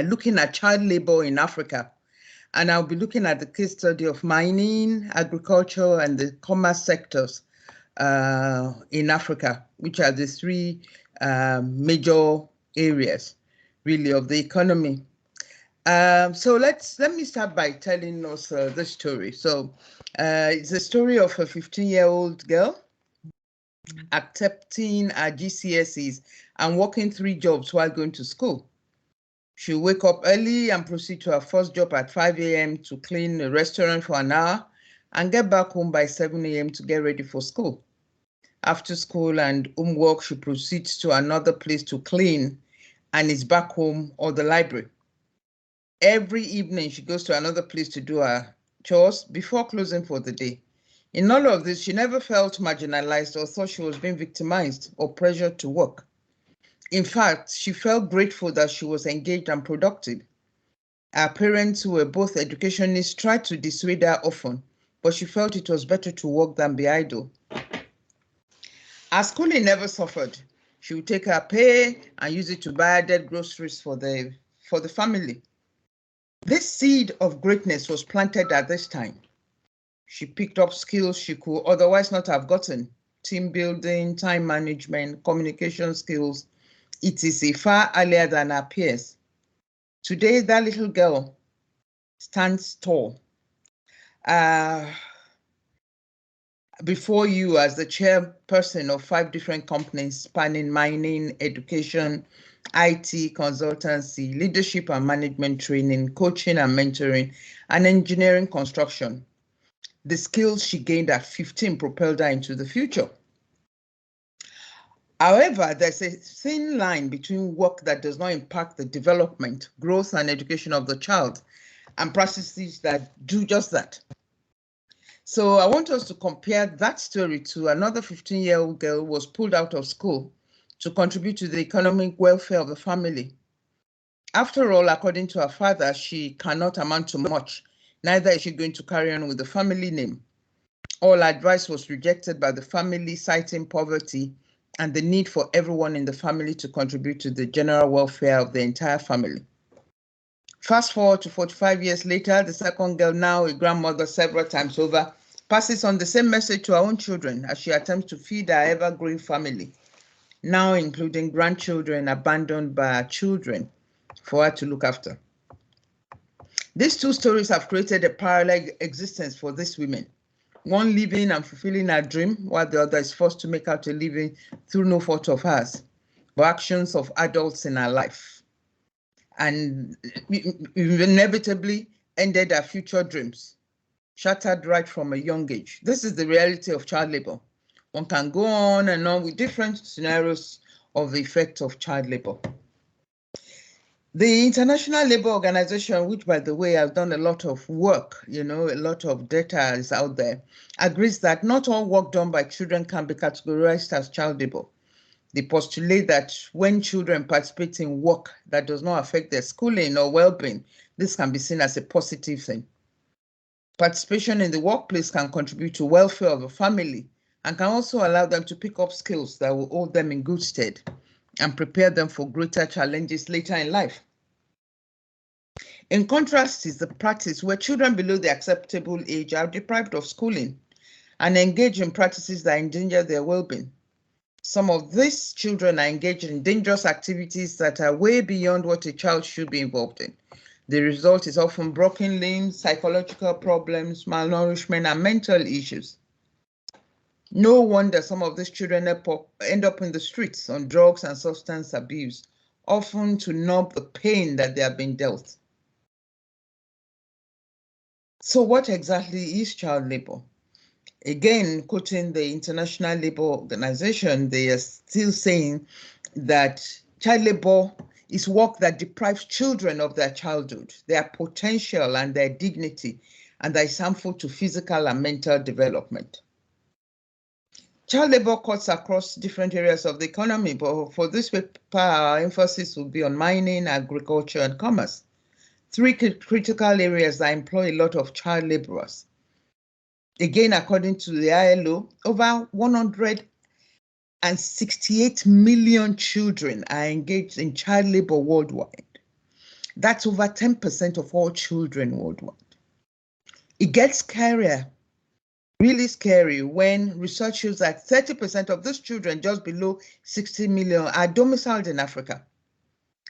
J: looking at child labor in Africa, and I'll be looking at the case study of mining, agriculture, and the commerce sectors in Africa, which are the three major areas really of the economy. So let me start by telling us the story. So it's a story of a 15-year-old girl accepting her GCSEs and working 3 jobs while going to school. She'll wake up early and proceed to her first job at 5 a.m. to clean a restaurant for an hour, and get back home by 7 a.m. to get ready for school. After school and homework, she proceeds to another place to clean and is back home or the library. Every evening, she goes to another place to do her chores before closing for the day. In all of this, she never felt marginalized or thought she was being victimized or pressured to work. In fact, she felt grateful that she was engaged and productive. Her parents, who were both educationists, tried to dissuade her often, but she felt it was better to work than be idle. Her schooling never suffered. She would take her pay and use it to buy dead groceries for the family. This seed of greatness was planted at this time. She picked up skills she could otherwise not have gotten: team building, time management, communication skills, etc., far earlier than her peers. Today, that little girl stands tall before you as the chairperson of 5 different companies spanning mining, education, IT, consultancy, leadership and management training, coaching and mentoring, and engineering construction. The skills she gained at 15 propelled her into the future. However, there's a thin line between work that does not impact the development, growth, and education of the child and practices that do just that. So I want us to compare that story to another 15-year-old girl who was pulled out of school to contribute to the economic welfare of the family. After all, according to her father, she cannot amount to much. Neither is she going to carry on with the family name. All advice was rejected by the family, citing poverty and the need for everyone in the family to contribute to the general welfare of the entire family. Fast forward to 45 years later, the second girl, now a grandmother several times over, passes on the same message to her own children as she attempts to feed her ever-growing family, now including grandchildren abandoned by her children for her to look after. These 2 stories have created a parallel existence for these women, one living and fulfilling her dream, while the other is forced to make out a living through no fault of hers, but actions of adults in her life, and inevitably ended her future dreams, shattered right from a young age. This is the reality of child labor. One can go on and on with different scenarios of the effect of child labor. The International Labour Organization, which, by the way, has done a lot of work, a lot of data is out there, agrees that not all work done by children can be categorized as child labor. They postulate that when children participate in work that does not affect their schooling or well-being, this can be seen as a positive thing. Participation in the workplace can contribute to welfare of a family and can also allow them to pick up skills that will hold them in good stead and prepare them for greater challenges later in life. In contrast is the practice where children below the acceptable age are deprived of schooling and engage in practices that endanger their well-being. Some of these children are engaged in dangerous activities that are way beyond what a child should be involved in. The result is often broken limbs, psychological problems, malnourishment, and mental issues. No wonder some of these children end up in the streets on drugs and substance abuse, often to numb the pain that they have been dealt. So what exactly is child labor? Again, quoting the International Labour Organization, they are still saying that child labor is work that deprives children of their childhood, their potential and their dignity, and that is harmful to physical and mental development. Child labor cuts across different areas of the economy, but for this paper, our emphasis will be on mining, agriculture, and commerce. 3 critical areas that employ a lot of child laborers. Again, according to the ILO, over 168 million children are engaged in child labor worldwide. That's over 10% of all children worldwide. It gets scarier, really scary, when research shows that 30% of those children, just below 60 million, are domiciled in Africa.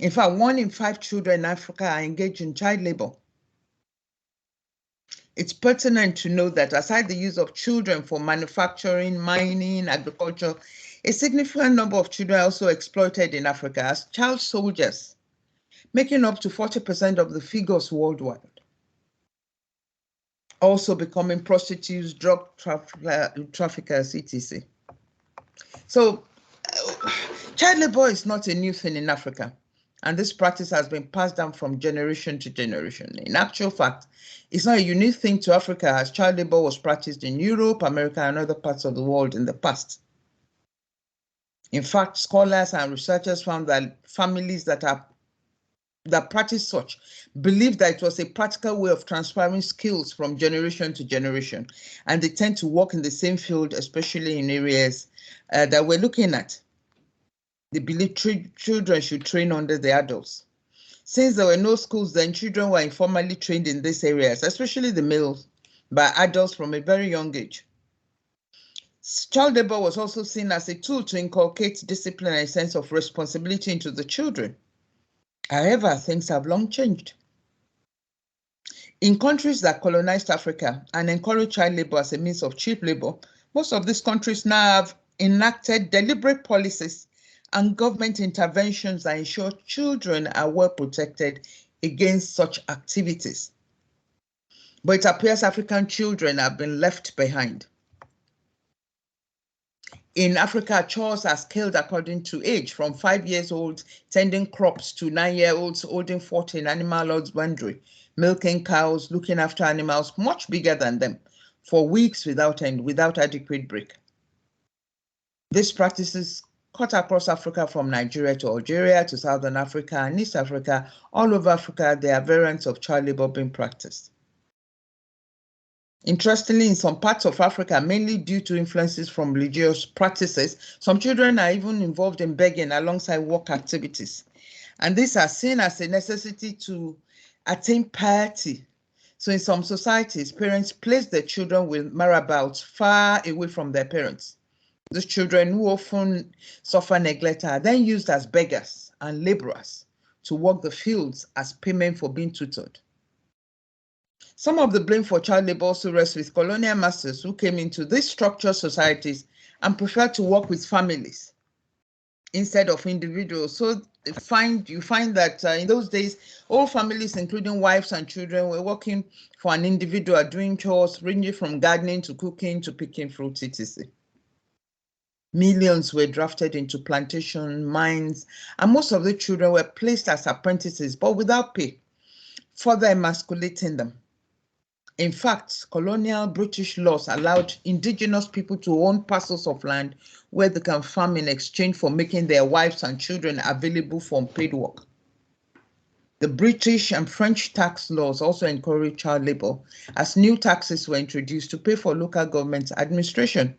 J: In fact, 1 in 5 children in Africa are engaged in child labor. It's pertinent to note that aside the use of children for manufacturing, mining, agriculture, a significant number of children are also exploited in Africa as child soldiers, making up to 40% of the figures worldwide. also becoming prostitutes, drug traffickers, etc. So child labor is not a new thing in Africa, and this practice has been passed down from generation to generation. In actual fact, it's not a unique thing to Africa, as child labor was practiced in Europe, America, and other parts of the world in the past. In fact, scholars and researchers found that families that practice such believe that it was a practical way of transferring skills from generation to generation, and they tend to work in the same field, especially in areas that we're looking at. They believe children should train under the adults. Since there were no schools, then children were informally trained in these areas, especially the males, by adults from a very young age. Child labor was also seen as a tool to inculcate discipline and a sense of responsibility into the children. However, things have long changed. In countries that colonized Africa and encouraged child labor as a means of cheap labor, most of these countries now have enacted deliberate policies and government interventions that ensure children are well protected against such activities. But it appears African children have been left behind. In Africa, chores are scaled according to age, from 5 years old tending crops to 9-year-olds holding 14 animal husbandry, milking cows, looking after animals much bigger than them for weeks without end, without adequate break. These practices cut across Africa from Nigeria to Algeria to Southern Africa and East Africa. All over Africa, there are variants of child labor being practiced. Interestingly, in some parts of Africa, mainly due to influences from religious practices, some children are even involved in begging alongside work activities. And these are seen as a necessity to attain piety. So in some societies, parents place their children with marabouts far away from their parents. These children, who often suffer neglect, are then used as beggars and laborers to work the fields as payment for being tutored. Some of the blame for child labor also rests with colonial masters who came into these structured societies and preferred to work with families instead of individuals. So you find that in those days, all families, including wives and children, were working for an individual, doing chores ranging from gardening to cooking to picking fruits, etc. Millions were drafted into plantation, mines, and most of the children were placed as apprentices, but without pay, further emasculating them. In fact, colonial British laws allowed indigenous people to own parcels of land where they can farm in exchange for making their wives and children available for unpaid work. The British and French tax laws also encouraged child labor, as new taxes were introduced to pay for local government administration.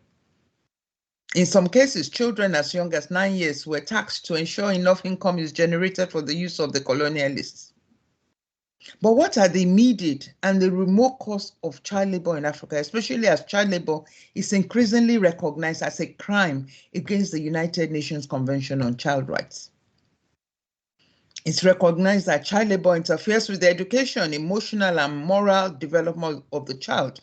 J: In some cases, children as young as 9 years were taxed to ensure enough income is generated for the use of the colonialists. But what are the immediate and the remote cause of child labor in Africa, especially as child labor is increasingly recognized as a crime against the United Nations Convention on Child Rights? It's recognized that child labor interferes with the education, emotional, and moral development of the child,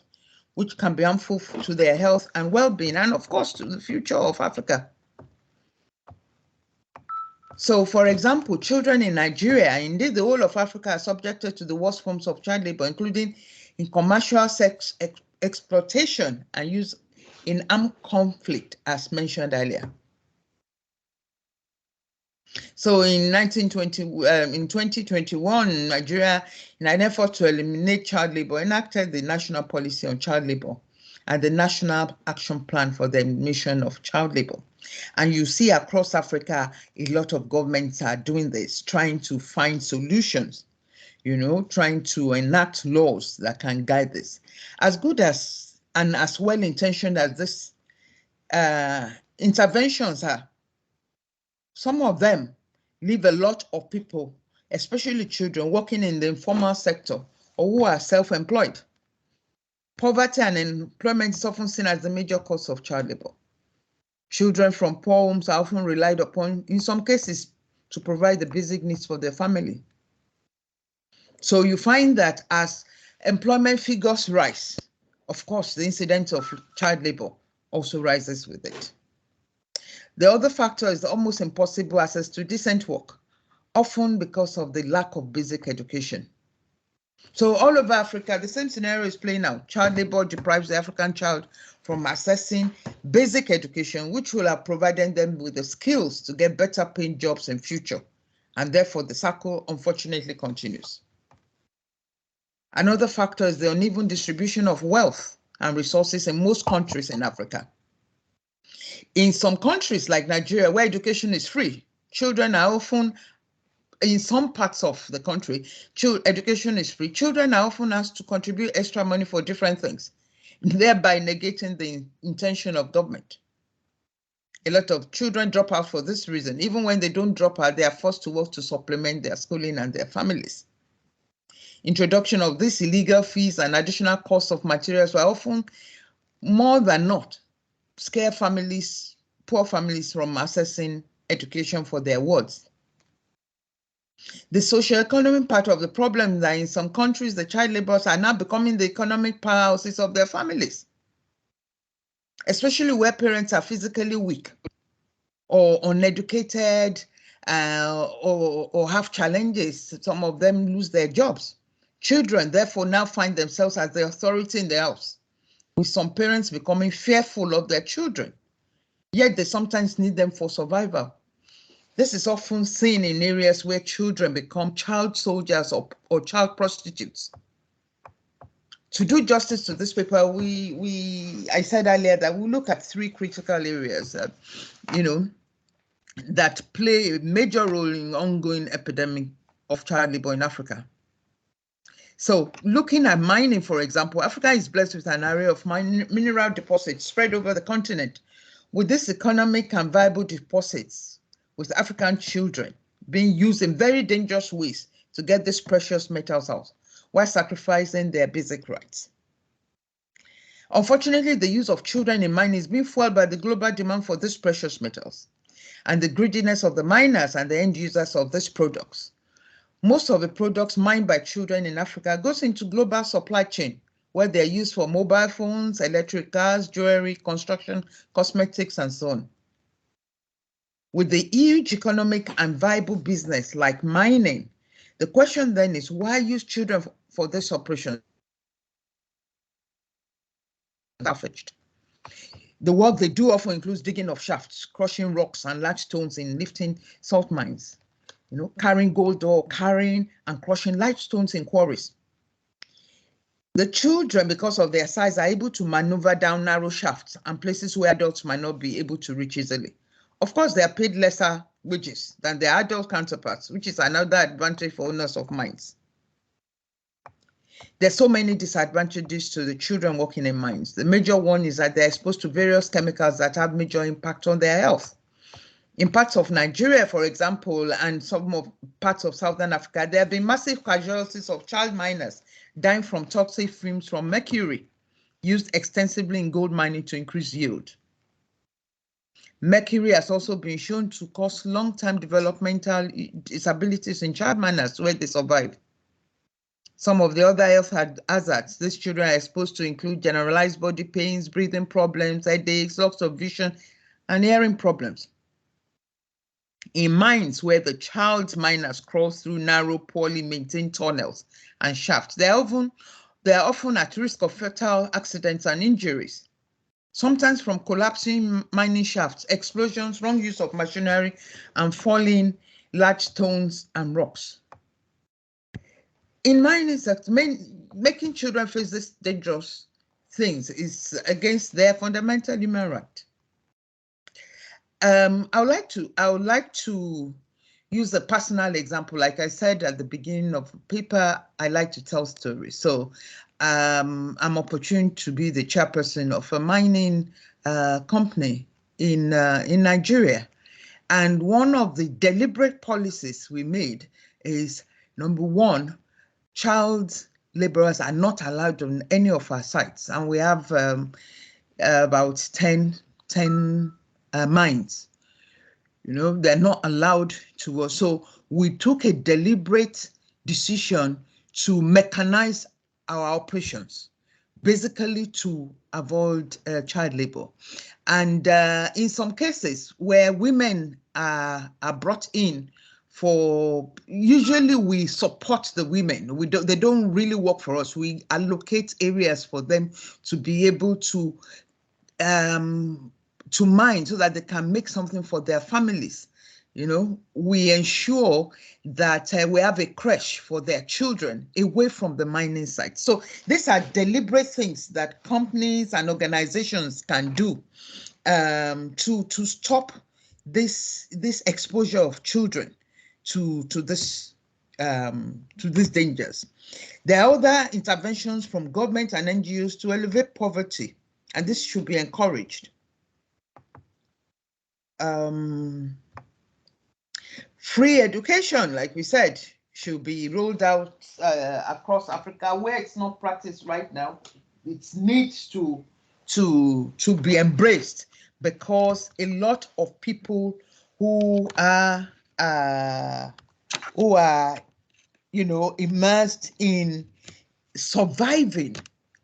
J: which can be harmful to their health and well-being, and of course to the future of Africa. So, for example, children in Nigeria, indeed the whole of Africa, are subjected to the worst forms of child labor, including in commercial sex exploitation and use in armed conflict, as mentioned earlier. So in 2021, Nigeria, in an effort to eliminate child labor, enacted the National Policy on Child Labor and the National Action Plan for the Elimination of Child Labor. And you see across Africa, a lot of governments are doing this, trying to find solutions, trying to enact laws that can guide this. As good as and as well-intentioned as these interventions are, some of them leave a lot of people, especially children, working in the informal sector or who are self-employed. Poverty and unemployment is often seen as the major cause of child labor. Children from poor homes are often relied upon, in some cases, to provide the basic needs for their family. So you find that as employment figures rise, of course, the incidence of child labor also rises with it. The other factor is the almost impossible access to decent work, often because of the lack of basic education. So all over Africa, the same scenario is playing out. Child labor deprives the African child from accessing basic education, which will have provided them with the skills to get better paying jobs in future. And therefore, the cycle unfortunately continues. Another factor is the uneven distribution of wealth and resources in most countries in Africa. In some countries like Nigeria, where education is free, children are often, in some parts of the country, education is free. Children are often asked to contribute extra money for different things, thereby negating the intention of government. A lot of children drop out for this reason. Even when they don't drop out, they are forced to work to supplement their schooling and their families. Introduction of these illegal fees and additional costs of materials were often more than not scare families, poor families, from accessing education for their wards. The socioeconomic part of the problem is that in some countries, the child laborers are now becoming the economic powerhouses of their families, especially where parents are physically weak or uneducated or have challenges. Some of them lose their jobs. Children, therefore, now find themselves as the authority in the house, with some parents becoming fearful of their children, yet they sometimes need them for survival. This is often seen in areas where children become child soldiers or child prostitutes. To do justice to this paper, I said earlier that we look at three critical areas that, that play a major role in ongoing epidemic of child labor in Africa. So looking at mining, for example, Africa is blessed with an array of mineral deposits spread over the continent. With this economic and viable deposits, with African children being used in very dangerous ways to get these precious metals out, while sacrificing their basic rights. Unfortunately, the use of children in mining is being fueled by the global demand for these precious metals and the greediness of the miners and the end users of these products. Most of the products mined by children in Africa goes into global supply chain, where they're used for mobile phones, electric cars, jewelry, construction, cosmetics, and so on. With the huge economic and viable business like mining, the question then is, why use children for this operation? The work they do often includes digging of shafts, crushing rocks and large stones in lifting salt mines, carrying gold ore, carrying and crushing large stones in quarries. The children, because of their size, are able to maneuver down narrow shafts and places where adults might not be able to reach easily. Of course, they are paid lesser wages than their adult counterparts, which is another advantage for owners of mines. There's so many disadvantages to the children working in mines. The major one is that they're exposed to various chemicals that have major impact on their health. In parts of Nigeria, for example, and some of parts of Southern Africa, there have been massive casualties of child miners dying from toxic fumes from mercury, used extensively in gold mining to increase yield. Mercury has also been shown to cause long-term developmental disabilities in child miners where they survive. Some of the other health hazards these children are exposed to include generalized body pains, breathing problems, headaches, loss of vision, and hearing problems. In mines where the child miners crawl through narrow, poorly maintained tunnels and shafts, they are often at risk of fatal accidents and injuries, sometimes from collapsing mining shafts, explosions, wrong use of machinery, and falling large stones and rocks. In mining sector, making children face these dangerous things is against their fundamental human right. I would like to use a personal example. Like I said at the beginning of the paper, I like to tell stories. So I'm opportune to be the chairperson of a mining company in Nigeria. And one of the deliberate policies we made is, number one, child laborers are not allowed on any of our sites. And we have about 10 mines. They're not allowed to work. So we took a deliberate decision to mechanize our operations, basically to avoid child labor. And in some cases where women are brought in usually we support the women. They don't really work for us. We allocate areas for them to be able to mine so that they can make something for their families. You know, we ensure that we have a creche for their children away from the mining site. So these are deliberate things that companies and organizations can do to stop this exposure of children to these dangers. There are other interventions from government and NGOs to elevate poverty, and this should be encouraged. Free education, like we said, should be rolled out across Africa where it's not practiced right now. It needs to be embraced, because a lot of people who are immersed in surviving,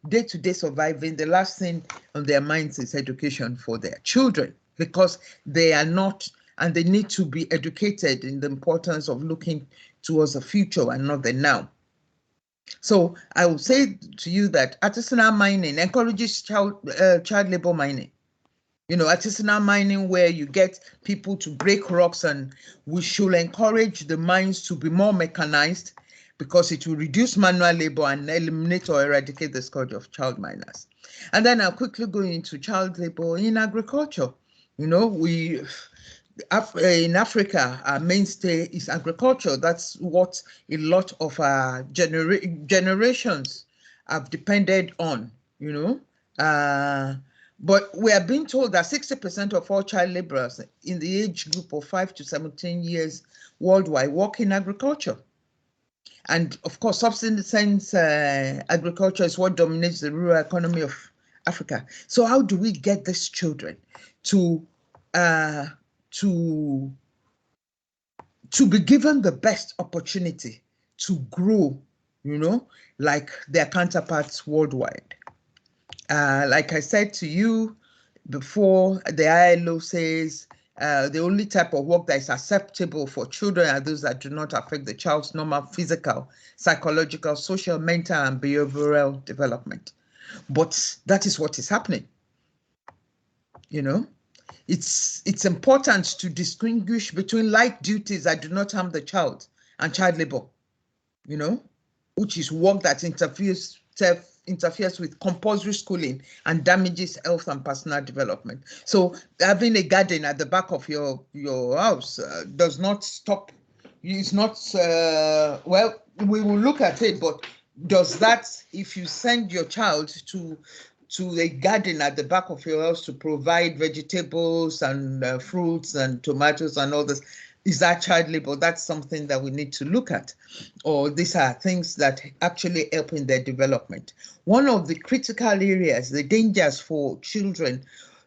J: day-to-day surviving, the last thing on their minds is education for their children, because they are not, and they need to be educated in the importance of looking towards the future and not the now. So I will say to you that artisanal mining encourages child labor mining. You know, artisanal mining where you get people to break rocks, and we should encourage the mines to be more mechanized, because it will reduce manual labor and eliminate or eradicate the scourge of child miners. And then I'll quickly go into child labor in agriculture. You know, in Africa, our mainstay is agriculture. That's what a lot of our generations have depended on, you know. But we are being told that 60% of all child laborers in the age group of 5 to 17 years worldwide work in agriculture. And of course, subsistence agriculture is what dominates the rural economy of Africa. So how do we get these children to be given the best opportunity to grow, you know, like their counterparts worldwide? Like I said to you before, the ILO says the only type of work that is acceptable for children are those that do not affect the child's normal physical, psychological, social, mental, and behavioral development. But that is what is happening. You know, it's important to distinguish between light duties that do not harm the child and child labor, you know, which is work that interferes with compulsory schooling and damages health and personal development. So having a garden at the back of your house does not stop. It's not, well, we will look at it, but does that, if you send your child to a garden at the back of your house to provide vegetables and fruits and tomatoes and all this, is that child labor? That's something that we need to look at. Or these are things that actually help in their development. One of the critical areas, the dangers for children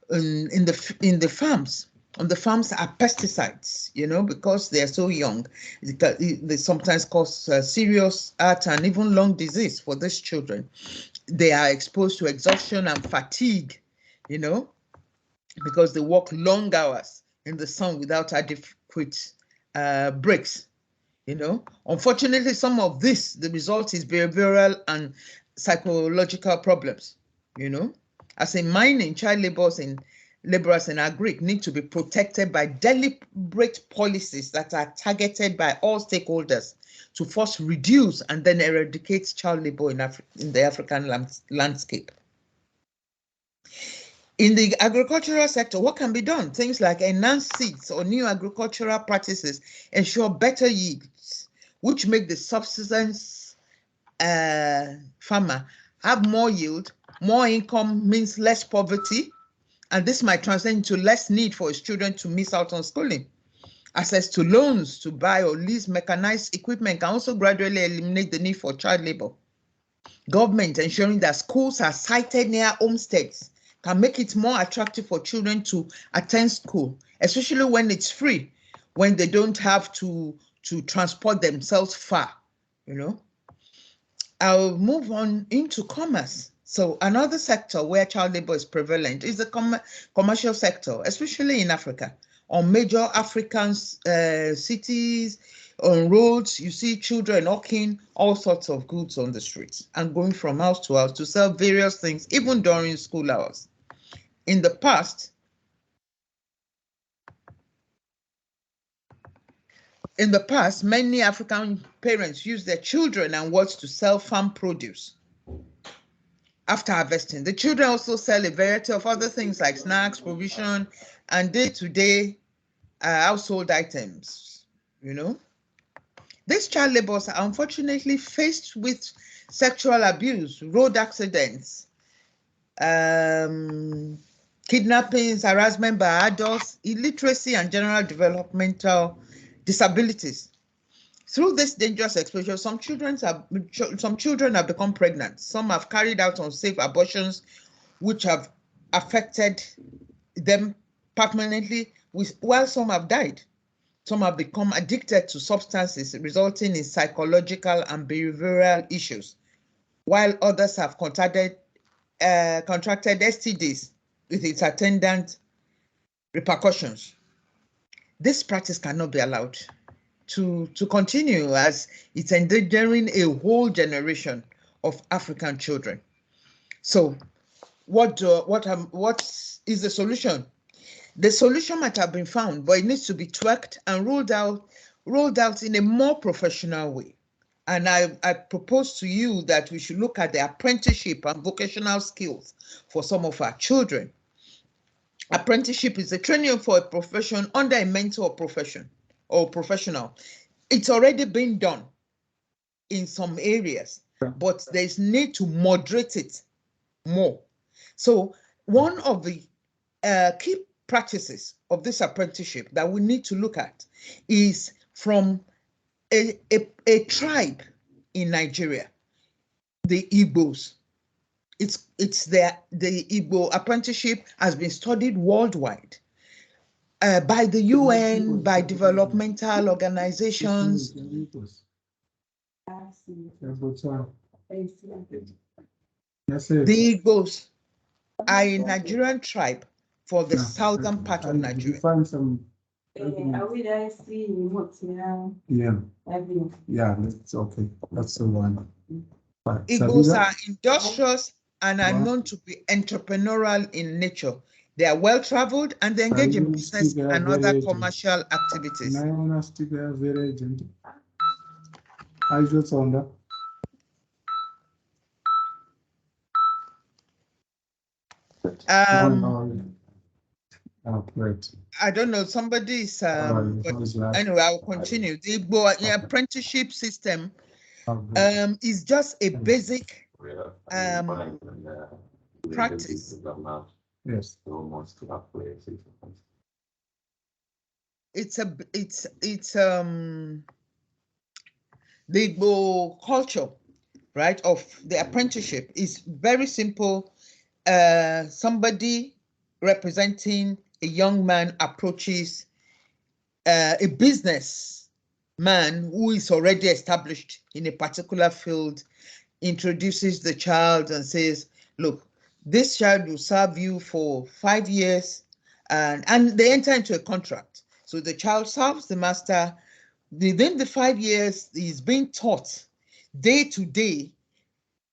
J: in the farms, on the farms, are pesticides, you know, because they are so young. They sometimes cause serious heart and even lung disease for these children. They are exposed to exhaustion and fatigue, you know, because they work long hours in the sun without adequate breaks, you know. Unfortunately, some of this, the result is behavioral and psychological problems, you know. As in mining, child laborers in agri need to be protected by deliberate policies that are targeted by all stakeholders to first reduce and then eradicate child labor in the African landscape. In the agricultural sector, what can be done? Things like enhanced seeds or new agricultural practices ensure better yields, which make the subsistence farmer have more yield. More income means less poverty, and this might translate into less need for his children to miss out on schooling. Access to loans to buy or lease mechanized equipment can also gradually eliminate the need for child labor. Government ensuring that schools are sited near homesteads can make it more attractive for children to attend school, especially when it's free, when they don't have to transport themselves far, you know. I'll move on into commerce. So another sector where child labor is prevalent is the commercial sector, especially in Africa, on major African cities, on roads. You see children hawking all sorts of goods on the streets and going from house to house to sell various things, even during school hours. In the past, many African parents used their children and wards to sell farm produce. After harvesting, the children also sell a variety of other things like snacks, provision, and day-to-day household items, you know. These child laborers are unfortunately faced with sexual abuse, road accidents, kidnappings, harassment by adults, illiteracy, and general developmental disabilities. Through this dangerous exposure, some children have become pregnant. Some have carried out unsafe abortions, which have affected them permanently, while some have died. Some have become addicted to substances, resulting in psychological and behavioral issues, while others have contracted STDs with its attendant repercussions. This practice cannot be allowed to continue, as it's endangering a whole generation of African children. So what is the solution? The solution might have been found, but it needs to be tweaked and rolled out in a more professional way. And I propose to you that we should look at the apprenticeship and vocational skills for some of our children. Apprenticeship is a training for a profession under a mentor profession or professional. It's already been done in some areas, but there's need to moderate it more. So one of the key practices of this apprenticeship that we need to look at is from a tribe in Nigeria, the Igbos. The Igbo apprenticeship has been studied worldwide by the UN, by developmental organizations. The Igbos are a Nigerian tribe for the southern part of Nigeria.
I: Yeah, that's okay. That's the one.
J: Igbos are industrious and are known to be entrepreneurial in nature. They are well-traveled and they engage in business and other commercial activities. I don't know, somebody's, but anyway, I'll continue. The Igbo apprenticeship system is just a basic practice.
I: Yes.
J: It's the Igbo culture, right, of the apprenticeship is very simple. Somebody representing a young man approaches a business man who is already established in a particular field, introduces the child and says, look, this child will serve you for 5 years, and they enter into a contract. So the child serves the master. Within the 5 years, he's being taught day to day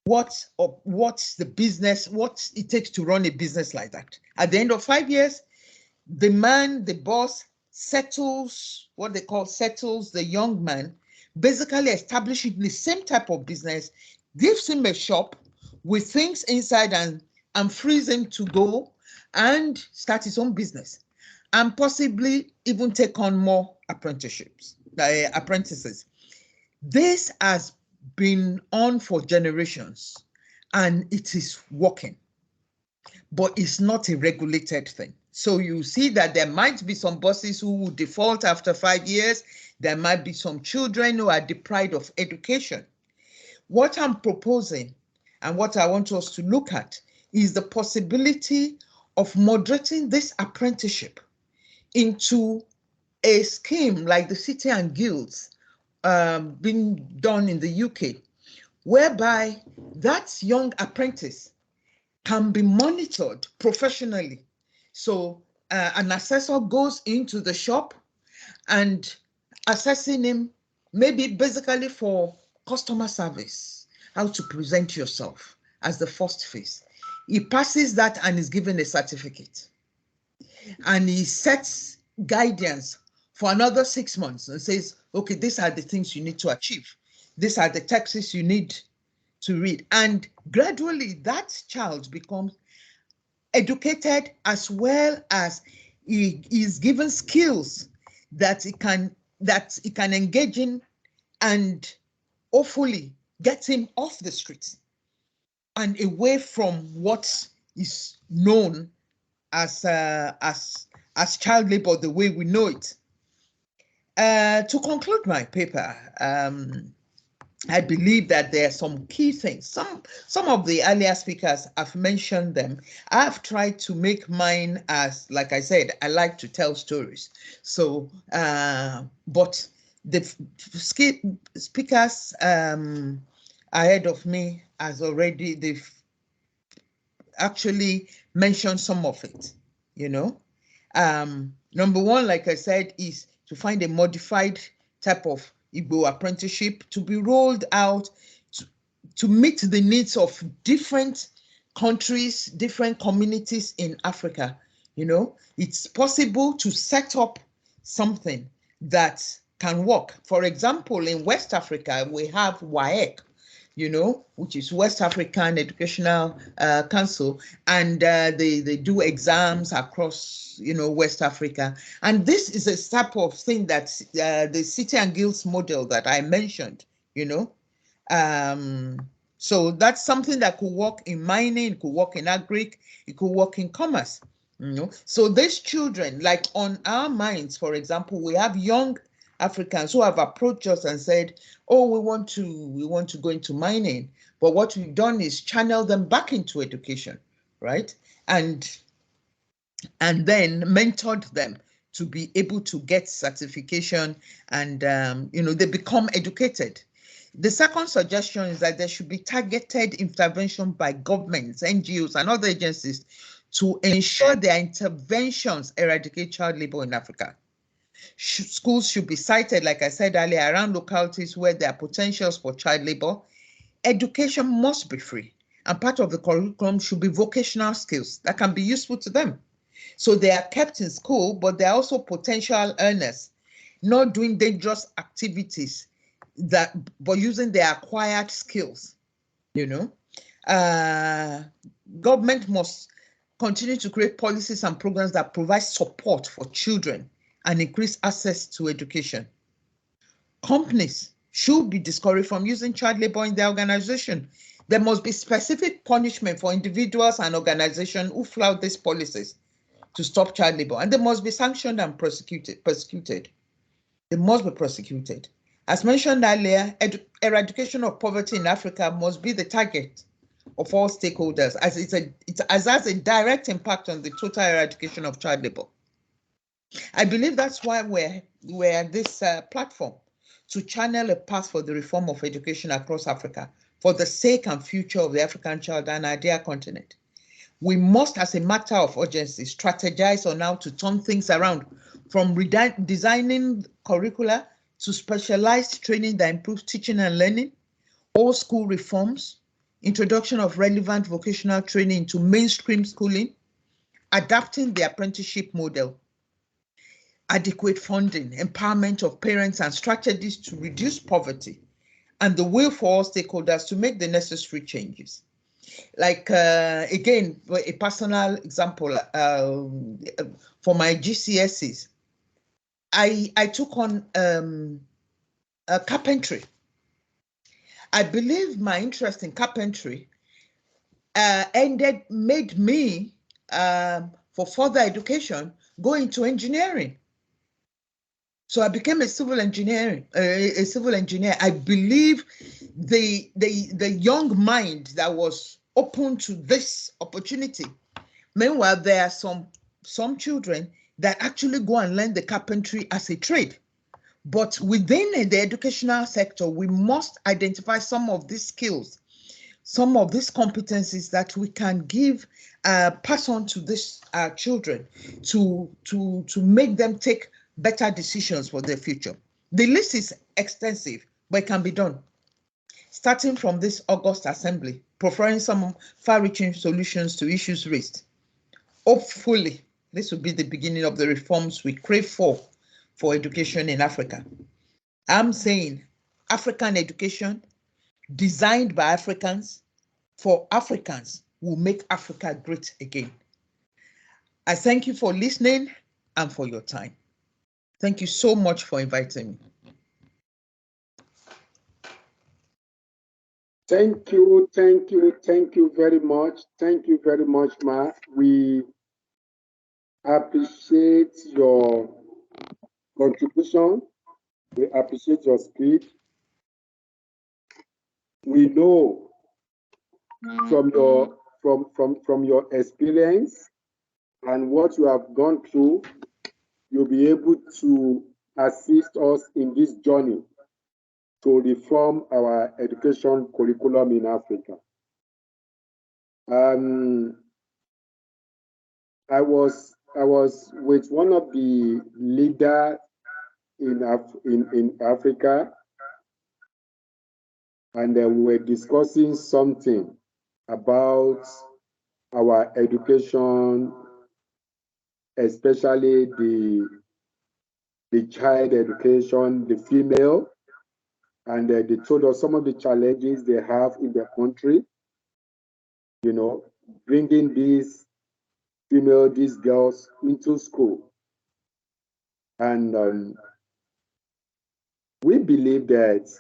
J: what's the business, what it takes to run a business like that. At the end of 5 years, the man, the boss, settles the young man, basically establishing the same type of business, gives him a shop with things inside and frees him to go and start his own business, and possibly even take on more apprentices. This has been on for generations and it is working, but it's not a regulated thing. So you see that there might be some bosses who will default after 5 years. There might be some children who are deprived of education. What I'm proposing and what I want us to look at is the possibility of moderating this apprenticeship into a scheme like the City and Guilds being done in the UK, whereby that young apprentice can be monitored professionally. So an assessor goes into the shop and assessing him, maybe basically for customer service, how to present yourself as the first phase. He passes that and is given a certificate. And he sets guidance for another 6 months and says, okay, these are the things you need to achieve. These are the texts you need to read. And gradually that child becomes educated, as well as he is given skills that he can engage in and hopefully get him off the streets and away from what is known as child labor the way we know it. To conclude my paper, I believe that there are some key things. Some of the earlier speakers have mentioned them. I've tried to make mine as, like I said, I like to tell stories. So, but the speakers ahead of me they've actually mentioned some of it, you know. Number one, like I said, is to find a modified type of Igbo apprenticeship to be rolled out to meet the needs of different countries, different communities in Africa. You know, it's possible to set up something that can work. For example, in West Africa, we have WAEC, you know, which is West African Educational Council, and they do exams across, you know, West Africa. And this is a type of thing that the City and Guilds model that I mentioned, you know. So that's something that could work in mining, it could work in agric, it could work in commerce, you know. So these children, like on our mines, for example, we have young Africans who have approached us and said, oh, we want to go into mining. But what we've done is channel them back into education, right? And then mentored them to be able to get certification, and you know, they become educated. The second suggestion is that there should be targeted intervention by governments, NGOs, and other agencies to ensure their interventions eradicate child labor in Africa. Schools should be cited, like I said earlier, around localities where there are potentials for child labor. Education must be free, and part of the curriculum should be vocational skills that can be useful to them. So they are kept in school, but they're also potential earners, not doing dangerous activities, but using their acquired skills, you know. Government must continue to create policies and programs that provide support for children and increase access to education. Companies should be discouraged from using child labor in their organization. There must be specific punishment for individuals and organizations who flout these policies to stop child labor, and they must be sanctioned and persecuted. They must be prosecuted. As mentioned earlier, eradication of poverty in Africa must be the target of all stakeholders, as it has a direct impact on the total eradication of child labor. I believe that's why we're at this platform, to channel a path for the reform of education across Africa for the sake and future of the African child and our dear continent. We must, as a matter of urgency, strategize on how to turn things around, from designing curricula to specialized training that improves teaching and learning, old school reforms, introduction of relevant vocational training to mainstream schooling, adapting the apprenticeship model, adequate funding, empowerment of parents, and strategies to reduce poverty, and the will for all stakeholders to make the necessary changes. Like, again, a personal example, for my GCSEs, I took on carpentry. I believe my interest in carpentry made me, for further education, go into engineering. So I became a civil engineer. I believe the young mind that was open to this opportunity. Meanwhile, there are some children that actually go and learn the carpentry as a trade. But within the educational sector, we must identify some of these skills some of these competencies that we can give, pass on to these children to make them take better decisions for their future. The list is extensive, but it can be done. Starting from this August assembly, preferring some far-reaching solutions to issues raised. Hopefully, this will be the beginning of the reforms we crave for education in Africa. I'm saying African education designed by Africans for Africans will make Africa great again. I thank you for listening and for your time. Thank you so much for inviting me.
A: Thank you very much. Thank you very much, Ma. We appreciate your contribution. We appreciate your speech. We know from your experience and what you have gone through, you'll be able to assist us in this journey to reform our education curriculum in Africa. I was with one of the leaders in Africa, and we were discussing something about our education, especially the child education, the female, and they told us some of the challenges they have in their country, you know, bringing these girls into school. And we believe that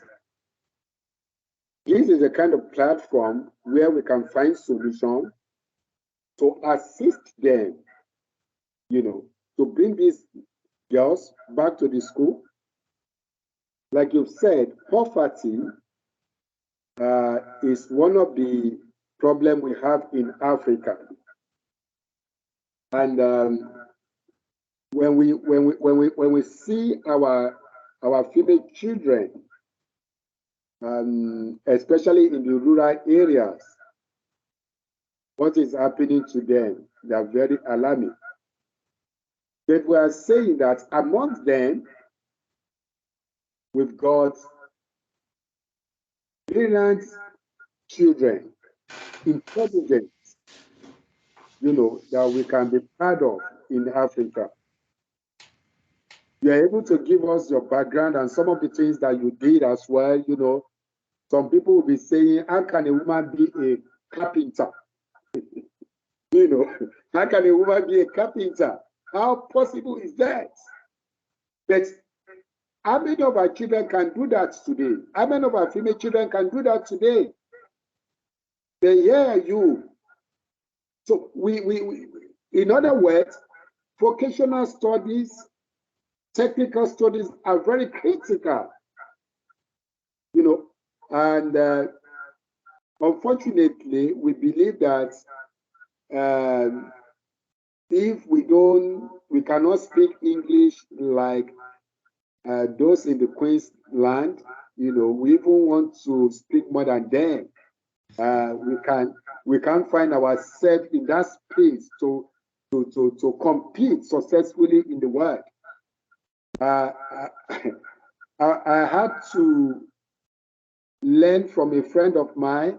A: this is a kind of platform where we can find solutions to assist them, you know, to bring these girls back to the school. Like you've said, poverty is one of the problems we have in Africa. And when we see our female children, especially in the rural areas, what is happening to them, they are very alarming. But we are saying that among them, we've got brilliant children, intelligent, you know, that we can be proud of in Africa. You are able to give us your background and some of the things that you did as well. You know, some people will be saying, how can a woman be a carpenter? You know, how can a woman be a carpenter? How possible is that? But how many of our children can do that today? How many of our female children can do that today? They hear you. So we in other words, vocational studies, technical studies are very critical, you know, and unfortunately, we believe that if we cannot speak English like those in the Queensland, you know, we even want to speak more than them. We can't find ourselves in that space to compete successfully in the world. I had to learn from a friend of mine,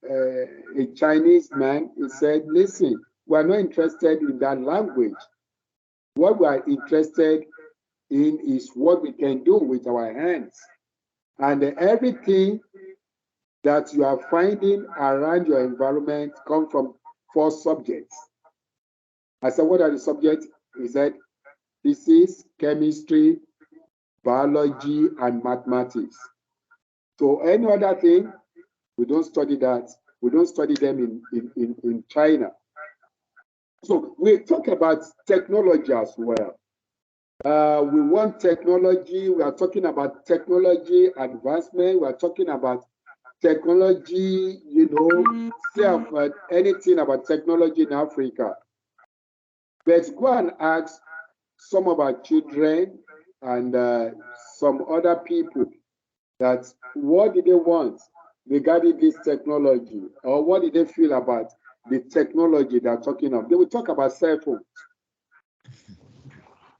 A: a Chinese man. He said, listen, we're not interested in that language. What we are interested in is what we can do with our hands. And everything that you are finding around your environment come from 4 subjects. I said, what are the subjects? He said, physics, chemistry, biology, and mathematics. So any other thing, we don't study that. We don't study them in China. So we talk about technology as well. We want technology. We are talking about technology advancement. We are talking about technology, you know, anything about technology in Africa. Let's go and ask some of our children and some other people that what do they want? regarding this technology, or what did they feel about the technology they're talking of? They will talk about cell phones.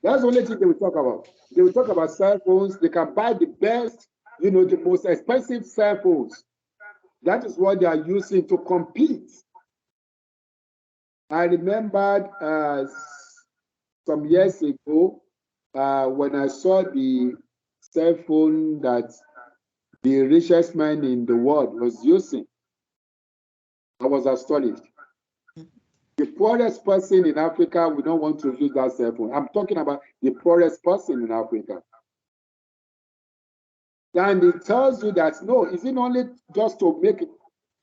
A: That's the only thing they will talk about. They will talk about cell phones. They can buy the best, the most expensive cell phones. That is what they are using to compete. I remembered some years ago when I saw the cell phone that the richest man in the world was using. I was astonished. The poorest person in Africa, we don't want to use that cell phone. I'm talking about the poorest person in Africa. And it tells you that, no, is it only just to make it,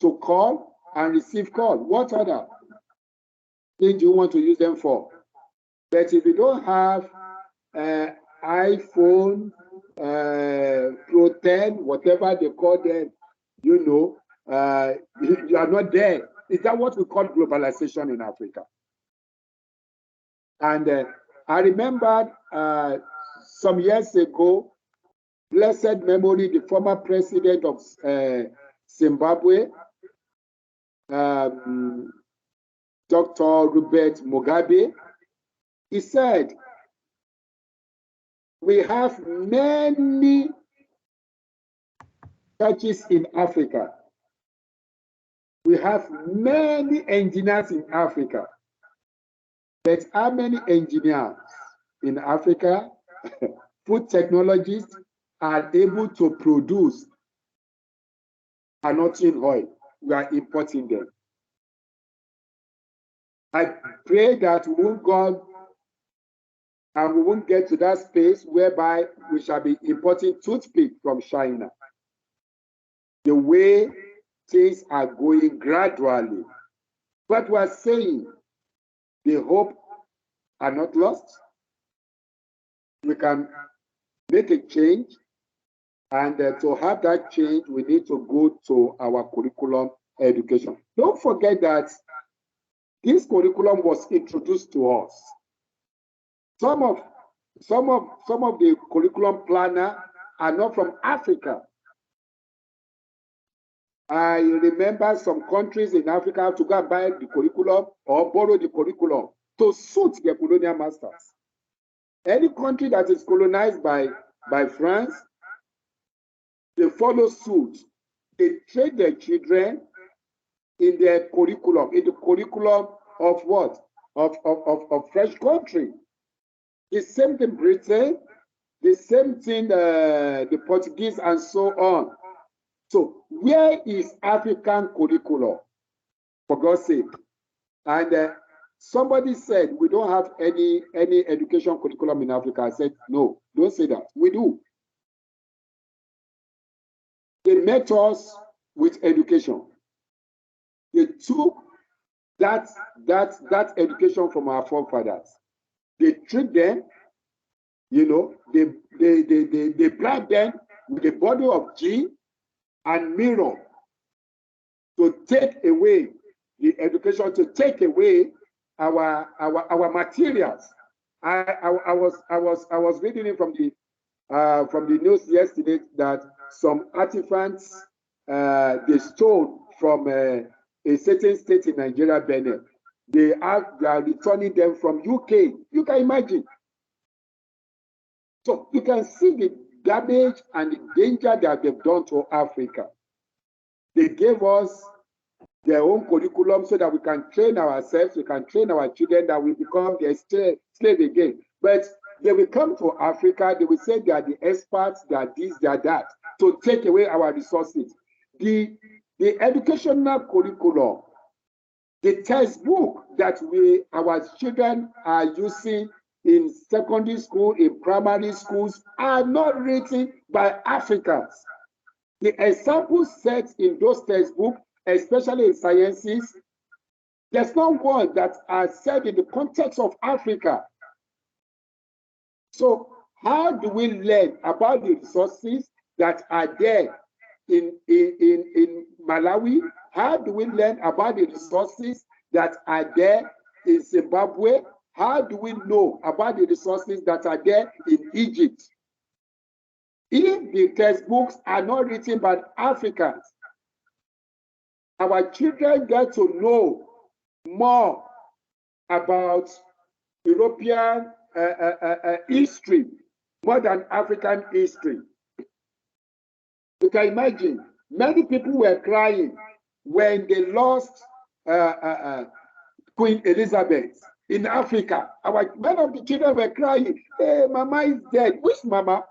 A: to call and receive call? What other thing do you want to use them for? But if you don't have iPhone, Pro 10, whatever they call them, you are not there. Is that what we call globalization in Africa? And I remember some years ago, blessed memory, the former president of Zimbabwe, Dr. Robert Mugabe, he said, we have many churches in Africa. We have many engineers in Africa. But how many engineers in Africa, food technologists, are able to produce anointing oil? We are importing them. I pray that we won't go and we won't get to that space whereby we shall be importing toothpick from China. The way things are going gradually. But we are saying the hope are not lost. We can make a change, and to have that change, we need to go to our curriculum education. Don't forget that this curriculum was introduced to us. Some of the curriculum planner are not from Africa. I remember some countries in Africa have to go and buy the curriculum or borrow the curriculum to suit their colonial masters. Any country that is colonized by France, they follow suit. They train their children in their curriculum, in the curriculum of what? Of French country. The same thing Britain, the same thing the Portuguese and so on. So where is African curriculum, for God's sake? And somebody said, we don't have any education curriculum in Africa. I said, no, don't say that. We do. They met us with education. They took that education from our forefathers. They treat them, they bribe them with the body of G and mirror to take away the education, to take away our materials. I was reading it from the news yesterday that some artifacts they stole from a certain state in Nigeria, Benin. They are returning them from UK. You can imagine. So you can see the damage and the danger that they've done to Africa. They gave us their own curriculum so that we can train ourselves, we can train our children, that we become their slave again. But they will come to Africa, they will say they are the experts, they are this, they are that, to take away our resources. The educational curriculum, the textbook that our children are using in secondary school, in primary schools, are not written by Africans. The examples set in those textbooks, especially in sciences, there's not one that are said in the context of Africa. So how do we learn about the resources that are there in Malawi? How do we learn about the resources that are there in Zimbabwe? How do we know about the resources that are there in Egypt? If the textbooks are not written by Africans, our children get to know more about European history more than African history. You can imagine, many people were crying when they lost Queen Elizabeth in Africa. Many of the children were crying, hey, Mama is dead. Which Mama?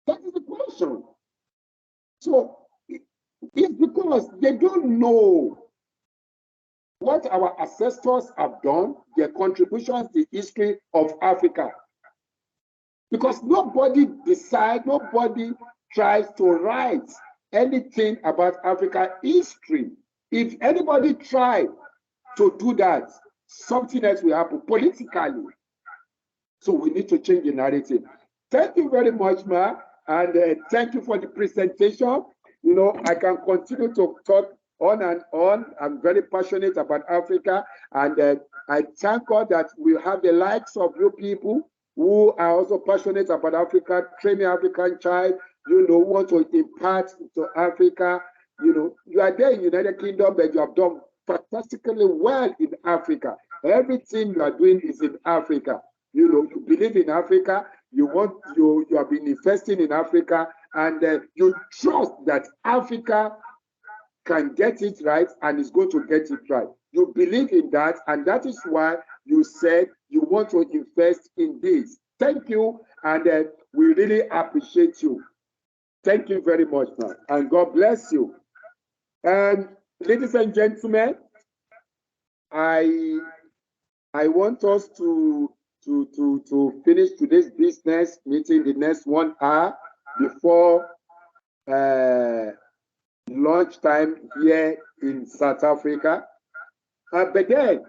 A: That is the question. So it's because they don't know what our ancestors have done, their contributions to the history of Africa. Because nobody decides, nobody tries to write anything about Africa history. If anybody tries to do that, something else will happen politically. So we need to change the narrative. Thank you very much, Ma, and thank you for the presentation. You know, I can continue to talk on and on. I'm very passionate about Africa, and I thank God that we have the likes of you people who are also passionate about Africa, training African child, you know, want to impart to Africa. You know, you are there in the United Kingdom, but you have done fantastically well in Africa. Everything you are doing is in Africa. You know, you believe in Africa, you have been investing in Africa, and you trust that Africa can get it right and is going to get it right. You believe in that, and that is why you said you want to invest in this. Thank you, and we really appreciate you. Thank you very much, man, and God bless you. Ladies and gentlemen, I want us to finish today's business meeting the next 1 hour before lunchtime here in South Africa. But then,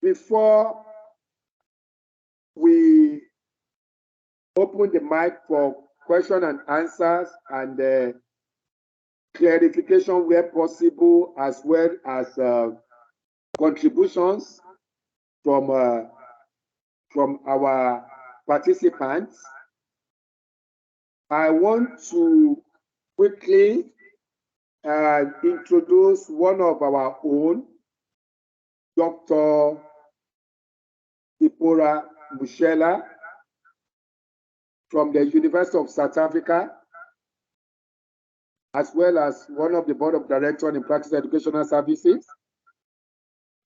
A: before we open the mic for question and answers and clarification where possible, as well as contributions from our participants, I want to quickly introduce one of our own, Dr. Ipora Mushela from the University of South Africa, as well as one of the board of directors in Prakis Educational Services.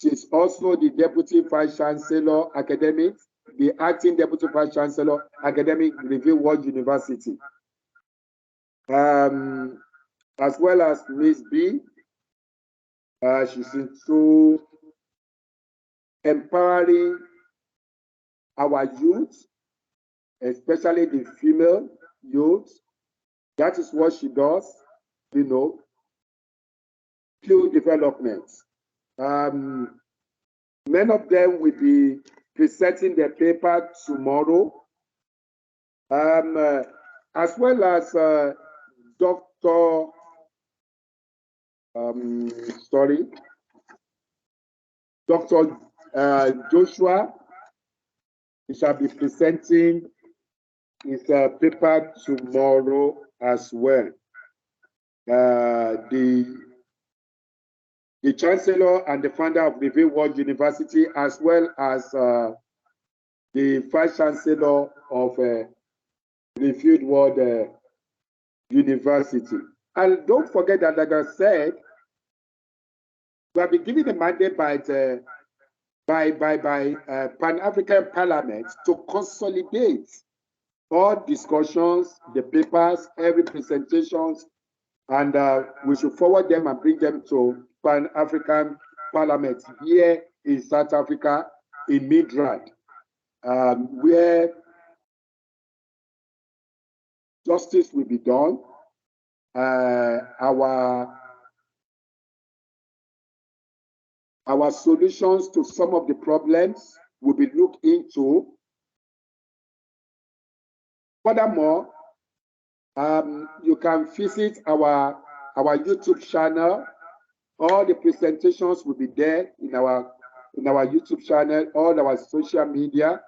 A: She is also the Deputy Vice Chancellor Academics, the Acting Deputy Vice Chancellor Academic Review World University. As well as Ms. B, she's into empowering our youth, especially the female youth. That is what she does, you know, skill development. Many of them will be presenting their paper tomorrow, as well as Dr. Dr. Joshua. He shall be presenting his paper tomorrow as well. The Chancellor and the founder of Review World University, as well as the Vice Chancellor of Reviewed World University. And don't forget that, like I said, we have been given a mandate by Pan-African Parliament to consolidate all discussions, the papers, every presentations, and we should forward them and bring them to Pan-African Parliament here in South Africa, in Midrand, where justice will be done. Our solutions to some of the problems will be looked into. Furthermore, you can visit our YouTube channel. All the presentations will be there in our YouTube channel, all our social media,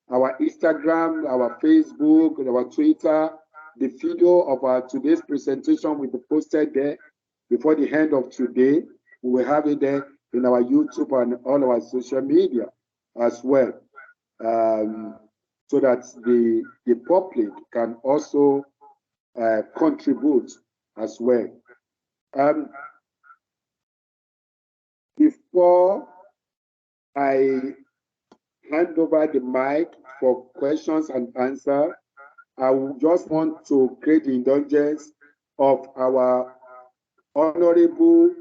A: our Instagram, our Facebook, our Twitter, the video of our today's presentation will be posted there before the end of today. We will have it there in our YouTube and all our social media as well, so that the public can also contribute as well. Before I hand over the mic for questions and answers, I just want to create the indulgence of our Honorable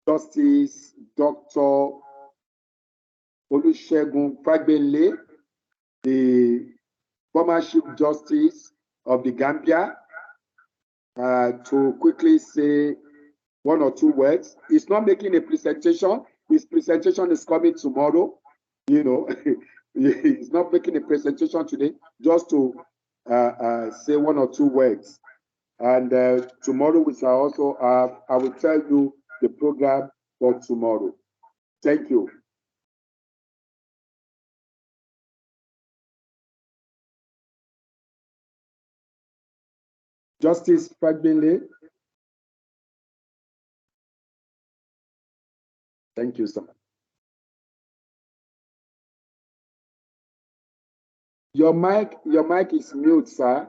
A: Justice Dr. Olusegun Fagbele, the former Chief Justice of the Gambia, to quickly say one or two words. He's not making a presentation. His presentation is coming tomorrow. You know, he's not making a presentation today, just to say one or two words. And tomorrow we shall also have, I will tell you the program for tomorrow. Thank you. Justice Fagbele. Thank you, sir. Your mic is mute, sir.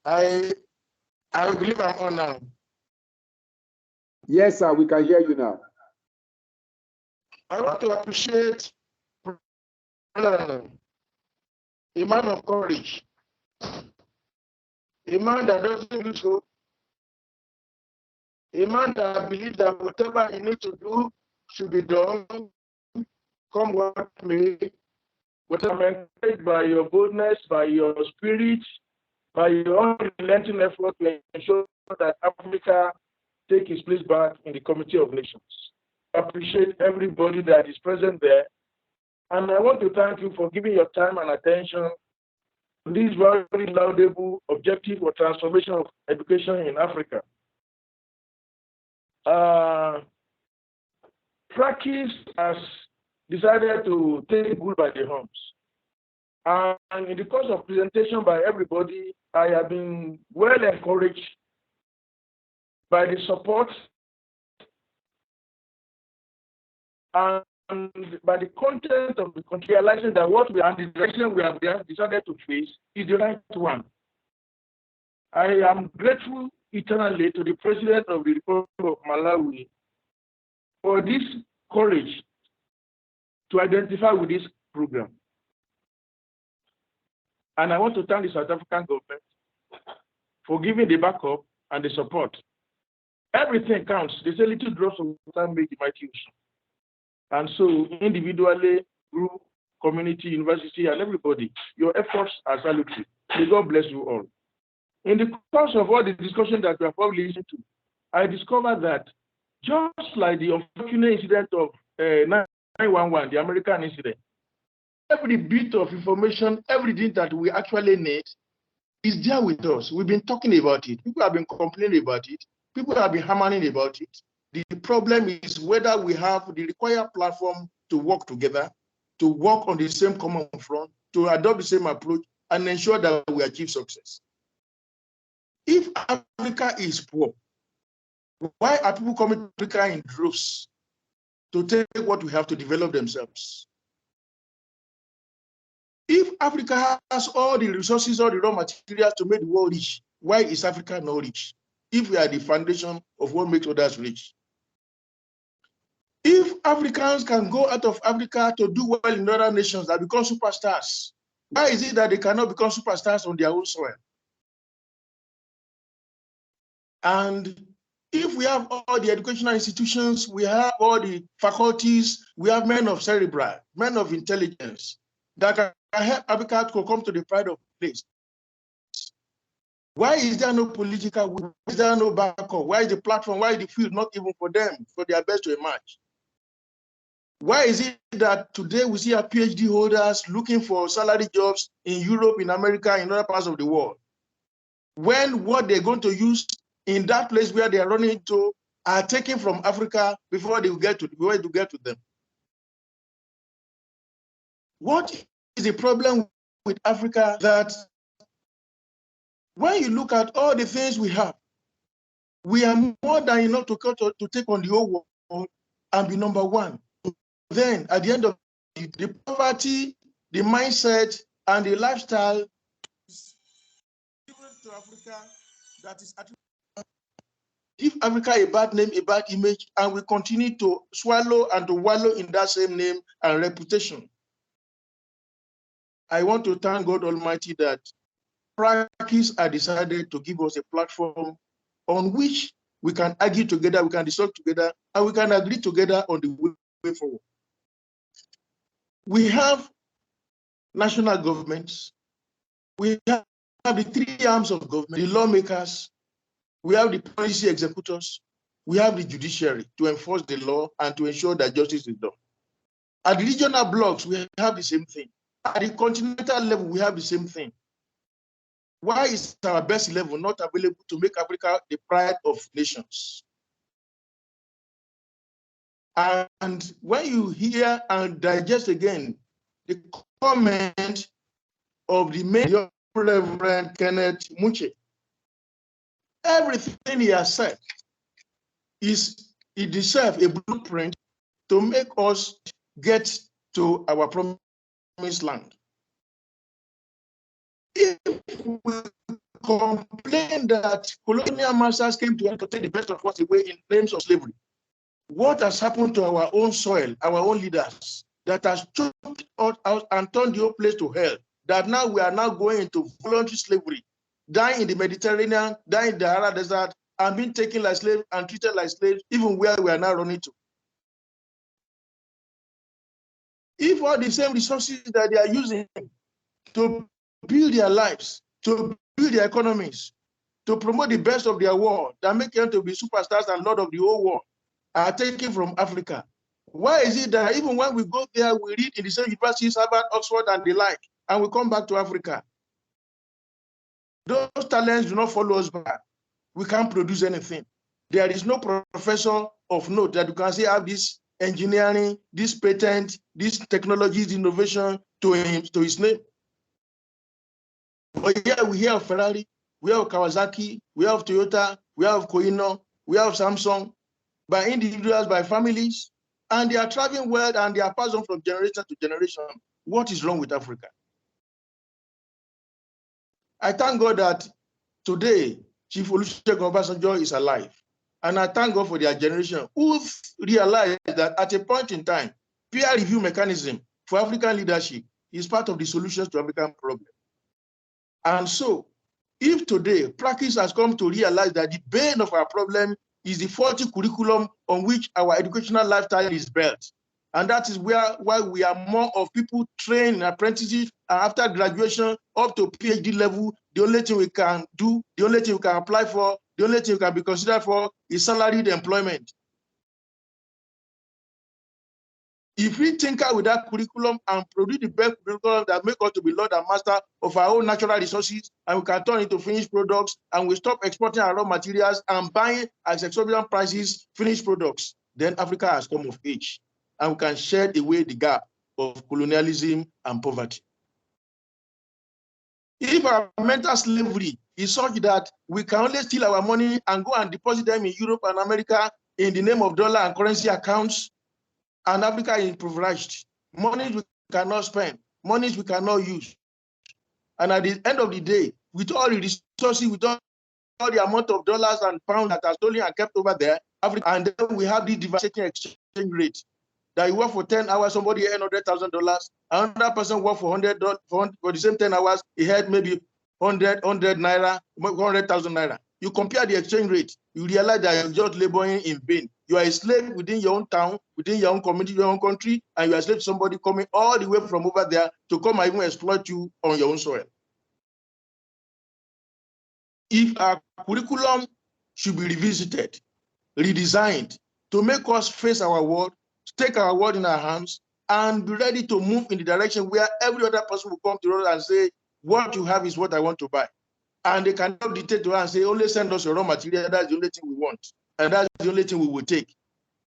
K: I believe I'm on now.
A: Yes, sir, we can hear you now.
K: I want to appreciate a man of courage, a man that doesn't lose hope, a man that believes that whatever he needs to do should be done, come what may. But I'm encouraged by your boldness, by your spirit, by your unrelenting effort to ensure that Africa take its place back in the Committee of Nations. I appreciate everybody that is present there. And I want to thank you for giving your time and attention to this very laudable objective for transformation of education in Africa. Prakis has decided to take the bull by the horns. And in the course of presentation by everybody, I have been well encouraged by the support and by the content of the country, realizing that what we are, the direction we have decided to face is the right one. I am grateful eternally to the President of the Republic of Malawi for this courage to identify with this program. And I want to thank the South African government for giving the backup and the support. Everything counts. They say little drops of water make the mighty ocean. And so individually, group, community, university, and everybody, your efforts are salutary. May God bless you all. In the course of all the discussion that we have probably listened to, I discovered that just like the unfortunate incident of 911, the American incident, every bit of information, everything that we actually need is there with us. We've been talking about it. People have been complaining about it. People have been hammering about it. The problem is whether we have the required platform to work together, to work on the same common front, to adopt the same approach, and ensure that we achieve success. If Africa is poor, why are people coming to Africa in droves to take what we have to develop themselves? If Africa has all the resources, all the raw materials to make the world rich, why is Africa not rich? If we are the foundation of what makes others rich. If Africans can go out of Africa to do well in other nations that become superstars, why is it that they cannot become superstars on their own soil? And if we have all the educational institutions, we have all the faculties, we have men of cerebral, men of intelligence that can help Africa to come to the pride of place. Why is there no political will? Why is there no backup? Why is the platform, why is the field not even for them, for their best to emerge? Why is it that today we see our PhD holders looking for salary jobs in Europe, in America, in other parts of the world, when what they're going to use in that place where they are running into are taken from Africa before they get to them? What is the problem with Africa? That when you look at all the things we have, we are more than enough to take on the whole world and be number one. Then at the end of the poverty, the mindset, and the lifestyle to Africa that is give Africa a bad name, a bad image, and we continue to swallow and to wallow in that same name and reputation. I want to thank God Almighty that Prakis are decided to give us a platform on which we can argue together, we can discuss together, and we can agree together on the way forward. We have national governments, we have the three arms of government, the lawmakers, we have the policy executors, we have the judiciary to enforce the law and to ensure that justice is done. At the regional blocks, we have the same thing. At the continental level, we have the same thing. Why is our best level not available to make Africa the pride of nations? And when you hear and digest again the comment of the main Reverend Kenneth R.J, everything he has said it deserves a blueprint to make us get to our promised land. If we complain that colonial masters came to take the best of us away in names of slavery, what has happened to our own soil, our own leaders, that has choked us out and turned the whole place to hell, that now we are now going into voluntary slavery, dying in the Mediterranean, dying in the Sahara Desert, and being taken like slaves and treated like slaves, even where we are now running to. If all the same resources that they are using to build their lives, to build their economies, to promote the best of their world, that make them to be superstars and lord of the whole world, are taken from Africa. Why is it that even when we go there, we read in the same universities, Harvard, Oxford, and the like, and we come back to Africa? Those talents do not follow us back. We can't produce anything. There is no professor of note that you can say have this engineering, this patent, this technology, this innovation to his name. But yeah, we hear of Ferrari, we have Kawasaki, we have Toyota, we have Koino, we have Samsung, by individuals, by families, and they are traveling well and they are passed on from generation to generation. What is wrong with Africa? I thank God that today, Chief Olusegun Obasanjo is alive. And I thank God for their generation who realized that at a point in time, peer review mechanism for African leadership is part of the solutions to African problems. And so, if today Prakis has come to realize that the bane of our problem is the faulty curriculum on which our educational lifestyle is built, and that is why we are more of people trained in apprenticeship and after graduation up to PhD level. The only thing we can do, the only thing we can apply for, the only thing we can be considered for is salaried employment. If we tinker with that curriculum and produce the best curriculum that make us to be Lord and Master of our own natural resources, and we can turn into finished products, and we stop exporting our raw materials and buying at exorbitant prices finished products, then Africa has come of age, and we can shed away the gap of colonialism and poverty. If our mental slavery is such that we can only steal our money and go and deposit them in Europe and America in the name of dollar and currency accounts, and Africa is impoverished, monies we cannot spend, monies we cannot use. And at the end of the day, with all the resources, with all the amount of dollars and pounds that are stolen and kept over there, Africa, and then we have the devastating exchange rate. That you work for 10 hours, somebody earn $100,000, another person work for $100 for the same 10 hours, he had maybe 100 naira, 100,000 naira. You compare the exchange rate, you realize that you're just laboring in vain. You are a slave within your own town, within your own community, your own country, and you are a slave to somebody coming all the way from over there to come and even exploit you on your own soil. If our curriculum should be revisited, redesigned, to make us face our world, take our world in our hands, and be ready to move in the direction where every other person will come to us and say, what you have is what I want to buy. And they cannot dictate to us and say, only send us your raw material, that's the only thing we want. And that's the only thing we will take.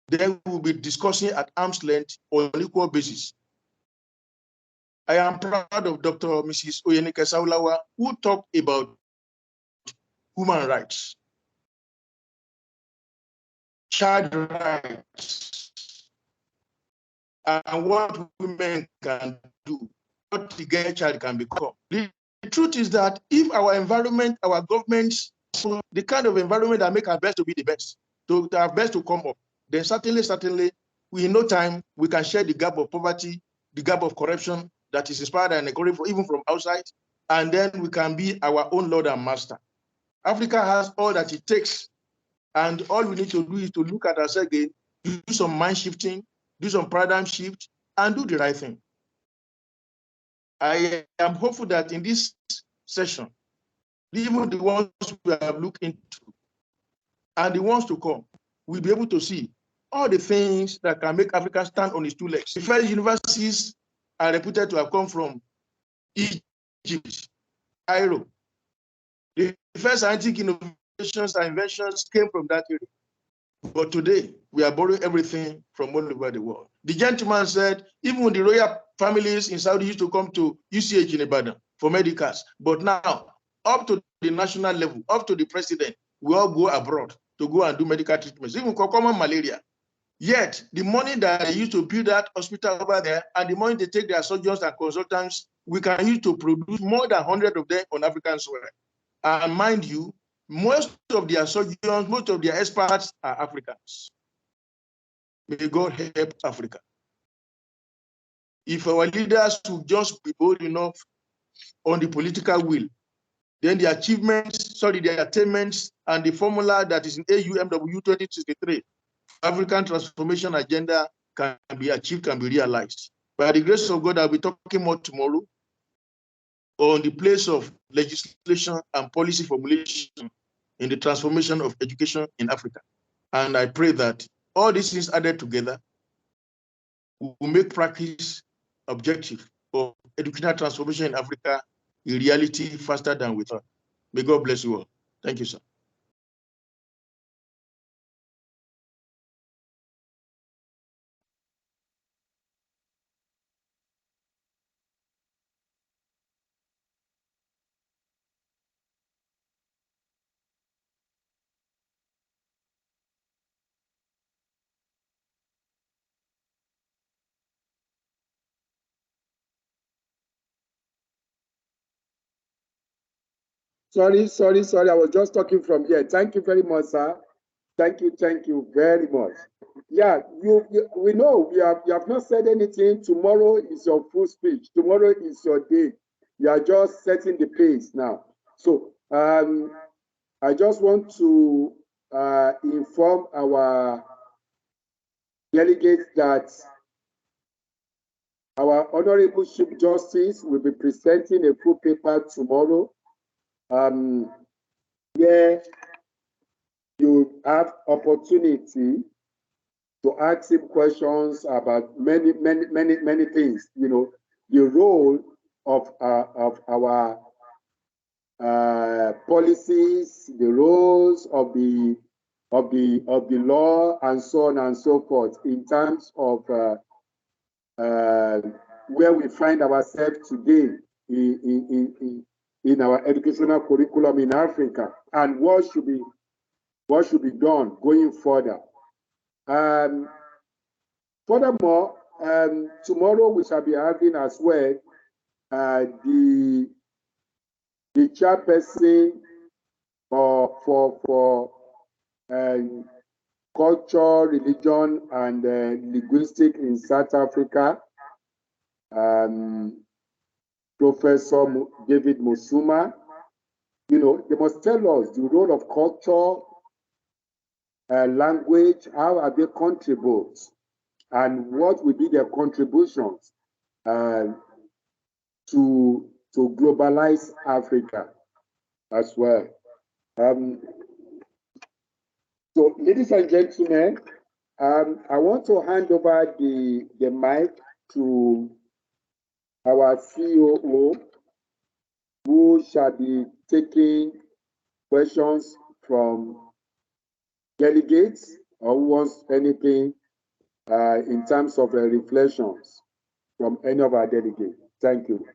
K: Then we will be discussing at arm's length on an equal basis. I am proud of Dr. Mrs. Oyenike Saulawa, who talked about human rights, child rights, and what women can do, what the girl child can become. The truth is that if our environment, our governments, the kind of environment that make our best to be the best, to our best to come up, then certainly, we in no time, we can share the gap of poverty, the gap of corruption that is inspired and encouraged even from outside, and then we can be our own Lord and Master. Africa has all that it takes, and all we need to do is to look at ourselves again, do some mind shifting, do some paradigm shift, and do the right thing. I am hopeful that in this session, even the ones we have looked into and the ones to come, we'll be able to see all the things that can make Africa stand on its two legs. The first universities are reputed to have come from Egypt, Cairo. The first scientific innovations and inventions came from that area. But today, we are borrowing everything from all over the world. The gentleman said, even when the royal families in Saudi used to come to UCH in Ibadan for medicals, but now, up to the national level, up to the president, we all go abroad to go and do medical treatments, even for common malaria. Yet, the money that they used to build that hospital over there, and the money they take their surgeons and consultants, we can use to produce more than 100 of them on African soil. And mind you, most of their surgeons, most of their experts are Africans. May God help Africa. If our leaders would just be bold enough on the political will, then the achievements, the attainments, and the formula that is in AUMW 2063, African transformation agenda can be achieved, can be realized. By the grace of God, I'll be talking more tomorrow on the place of legislation and policy formulation in the transformation of education in Africa. And I pray that all these things added together will make practice objective of educational transformation in Africa a reality faster than we thought. May God bless you all. Thank you, sir.
A: Sorry. I was just talking from here. Thank you very much, sir. Thank you very much. Yeah, we know you have not said anything. Tomorrow is your full speech. Tomorrow is your day. You are just setting the pace now. So I just want to inform our delegates that our Honorable Chief Justice will be presenting a full paper tomorrow. Where you have opportunity to ask him questions about many things. You know, the role of our policies, the roles of the law, and so on and so forth, in terms of where we find ourselves today in our educational curriculum in Africa, and what should be done going further. Furthermore, tomorrow we shall be having as well the chairperson for culture, religion, and linguistics in South Africa, Professor David Musuma. You know, they must tell us the role of culture, language, how they contribute, and what will be their contributions to globalize Africa as well. So, ladies and gentlemen, I want to hand over the mic to our COO, who shall be taking questions from delegates or who wants anything in terms of reflections from any of our delegates. Thank you.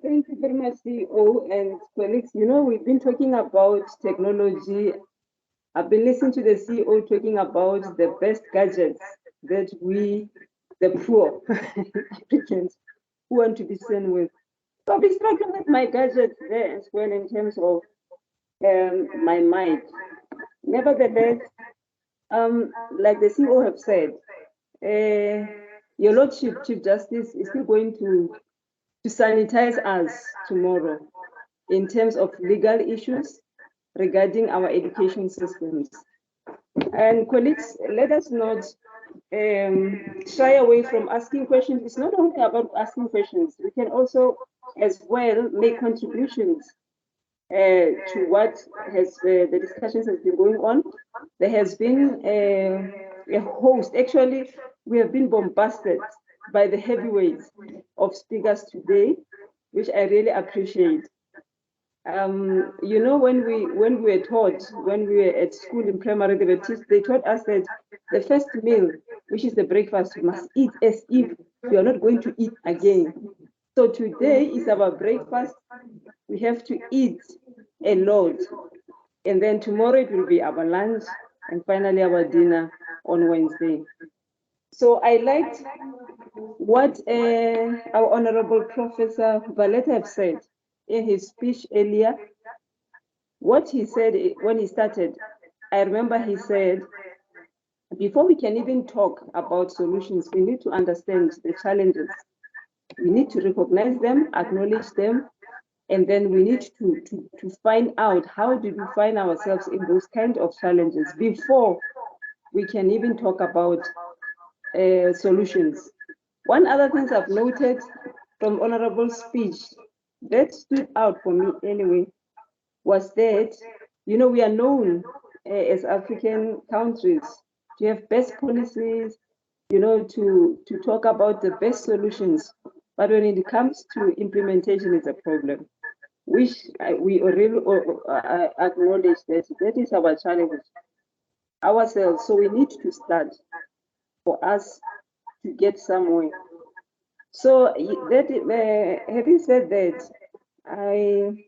H: Thank you very much, CEO and colleagues. You know, we've been talking about technology. I've been listening to the CEO talking about the best gadgets that we, the poor Africans, who want to be seen with. So I'll be struggling with my gadgets there as well in terms of my mic. Nevertheless, like the CEO have said, your Lordship, Chief Justice, is still going to sanitize us tomorrow in terms of legal issues regarding our education systems. And colleagues, let us not shy away from asking questions. It's not only about asking questions. We can also, as well, make contributions to what has the discussions has been going on. There has been a host. Actually, we have been bombarded by the heavyweights of speakers today, which I really appreciate. You know, when we were taught, when we were at school in primary, they taught us that the first meal, which is the breakfast, you must eat as if you are not going to eat again. So today is our breakfast. We have to eat a lot. And then tomorrow it will be our lunch and finally our dinner on Wednesday. So I liked what our Honorable Professor Valeta have said in his speech earlier. What he said when he started, I remember he said, before we can even talk about solutions, we need to understand the challenges. We need to recognize them, acknowledge them, and then we need to find out how did we find ourselves in those kind of challenges before we can even talk about solutions. One other thing I've noted from Honorable speech that stood out for me anyway was that, you know, we are known as African countries to have best policies, you know, to talk about the best solutions. But when it comes to implementation, it's a problem, which we really acknowledge that is our challenge ourselves. So we need to start for us to get somewhere. So that having said that, I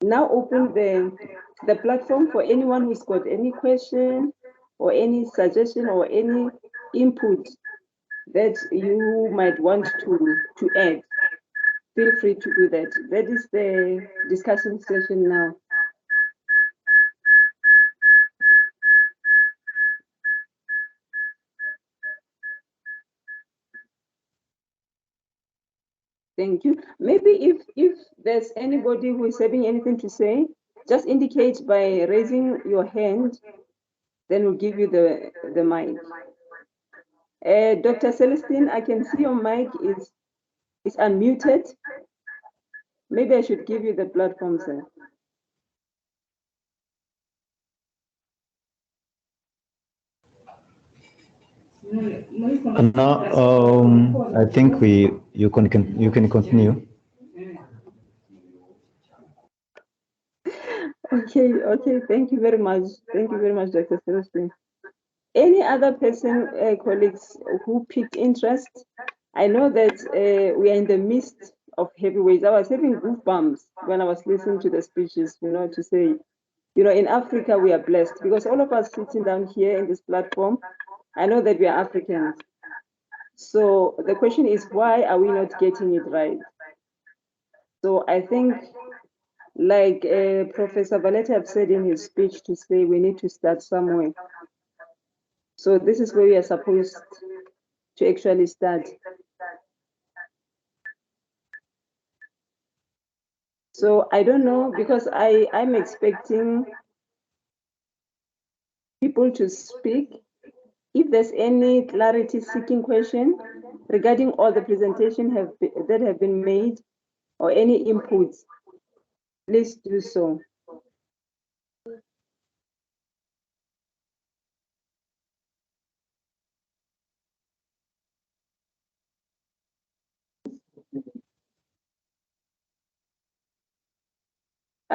H: now open the platform for anyone who's got any question or any suggestion or any input that you might want to add. Feel free to do that. That is the discussion session now. Thank you. Maybe if there's anybody who is having anything to say, just indicate by raising your hand, then we'll give you the mic. Dr. Celestine, I can see your mic is unmuted. Maybe I should give you the platform, sir.
F: Now, I think you can continue.
H: Okay. Thank you very much. Thank you very much, Dr. Celestine. Any other person, colleagues, who picked interest? I know that we are in the midst of heavyweights. I was having goosebumps when I was listening to the speeches, you know, to say, you know, in Africa, we are blessed because all of us sitting down here in this platform, I know that we are Africans. So the question is, why are we not getting it right? So I think, like Professor Valeta have said in his speech, to say we need to start somewhere. So this is where we are supposed to actually start. So I don't know, because I'm expecting people to speak. If there's any clarity seeking question regarding all the presentation that have been made or any inputs, please do so.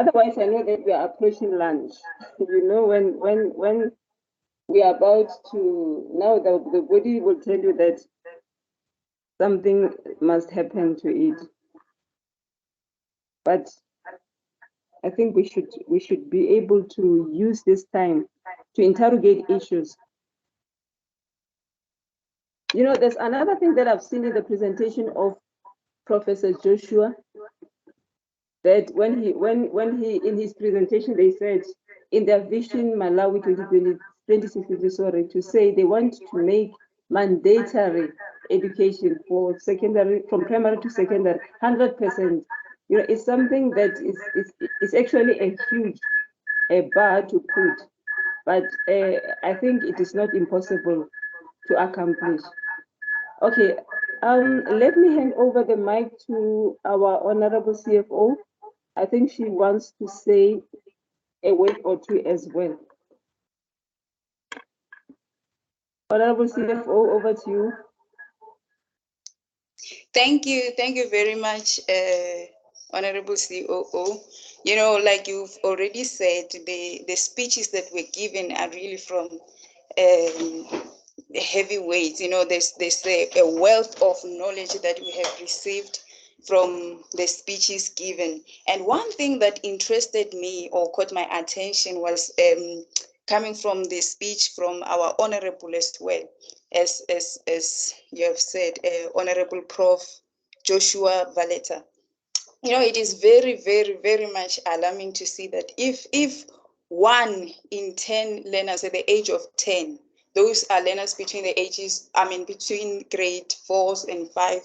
H: Otherwise, I know that we are approaching lunch. You know, when we are about to, now the body will tell you that something must happen to it. But I think we should be able to use this time to interrogate issues. You know, there's another thing that I've seen in the presentation of Professor Joshua, that when he in his presentation they said in their vision Malawi 2060, sorry, to say they want to make mandatory education for secondary, from primary to secondary, 100%. You know, it's something that is actually a huge bar to put, but I think it is not impossible to accomplish. Okay, let me hand over the mic to our Honorable CFO. I think she wants to say a word or two as well. Honorable CFO, over to you.
G: Thank you very much, Honorable COO. You know, like you've already said, the speeches that were given are really from heavyweights. You know, there's a wealth of knowledge that we have received from the speeches given. And one thing that interested me or caught my attention was coming from the speech from our honorable as well, as you have said, Honorable Prof. Joshua Valeta. You know, it is very, very, very much alarming to see that if 1 in 10 learners at the age of 10, those are learners between the ages, between grade 4s and 5,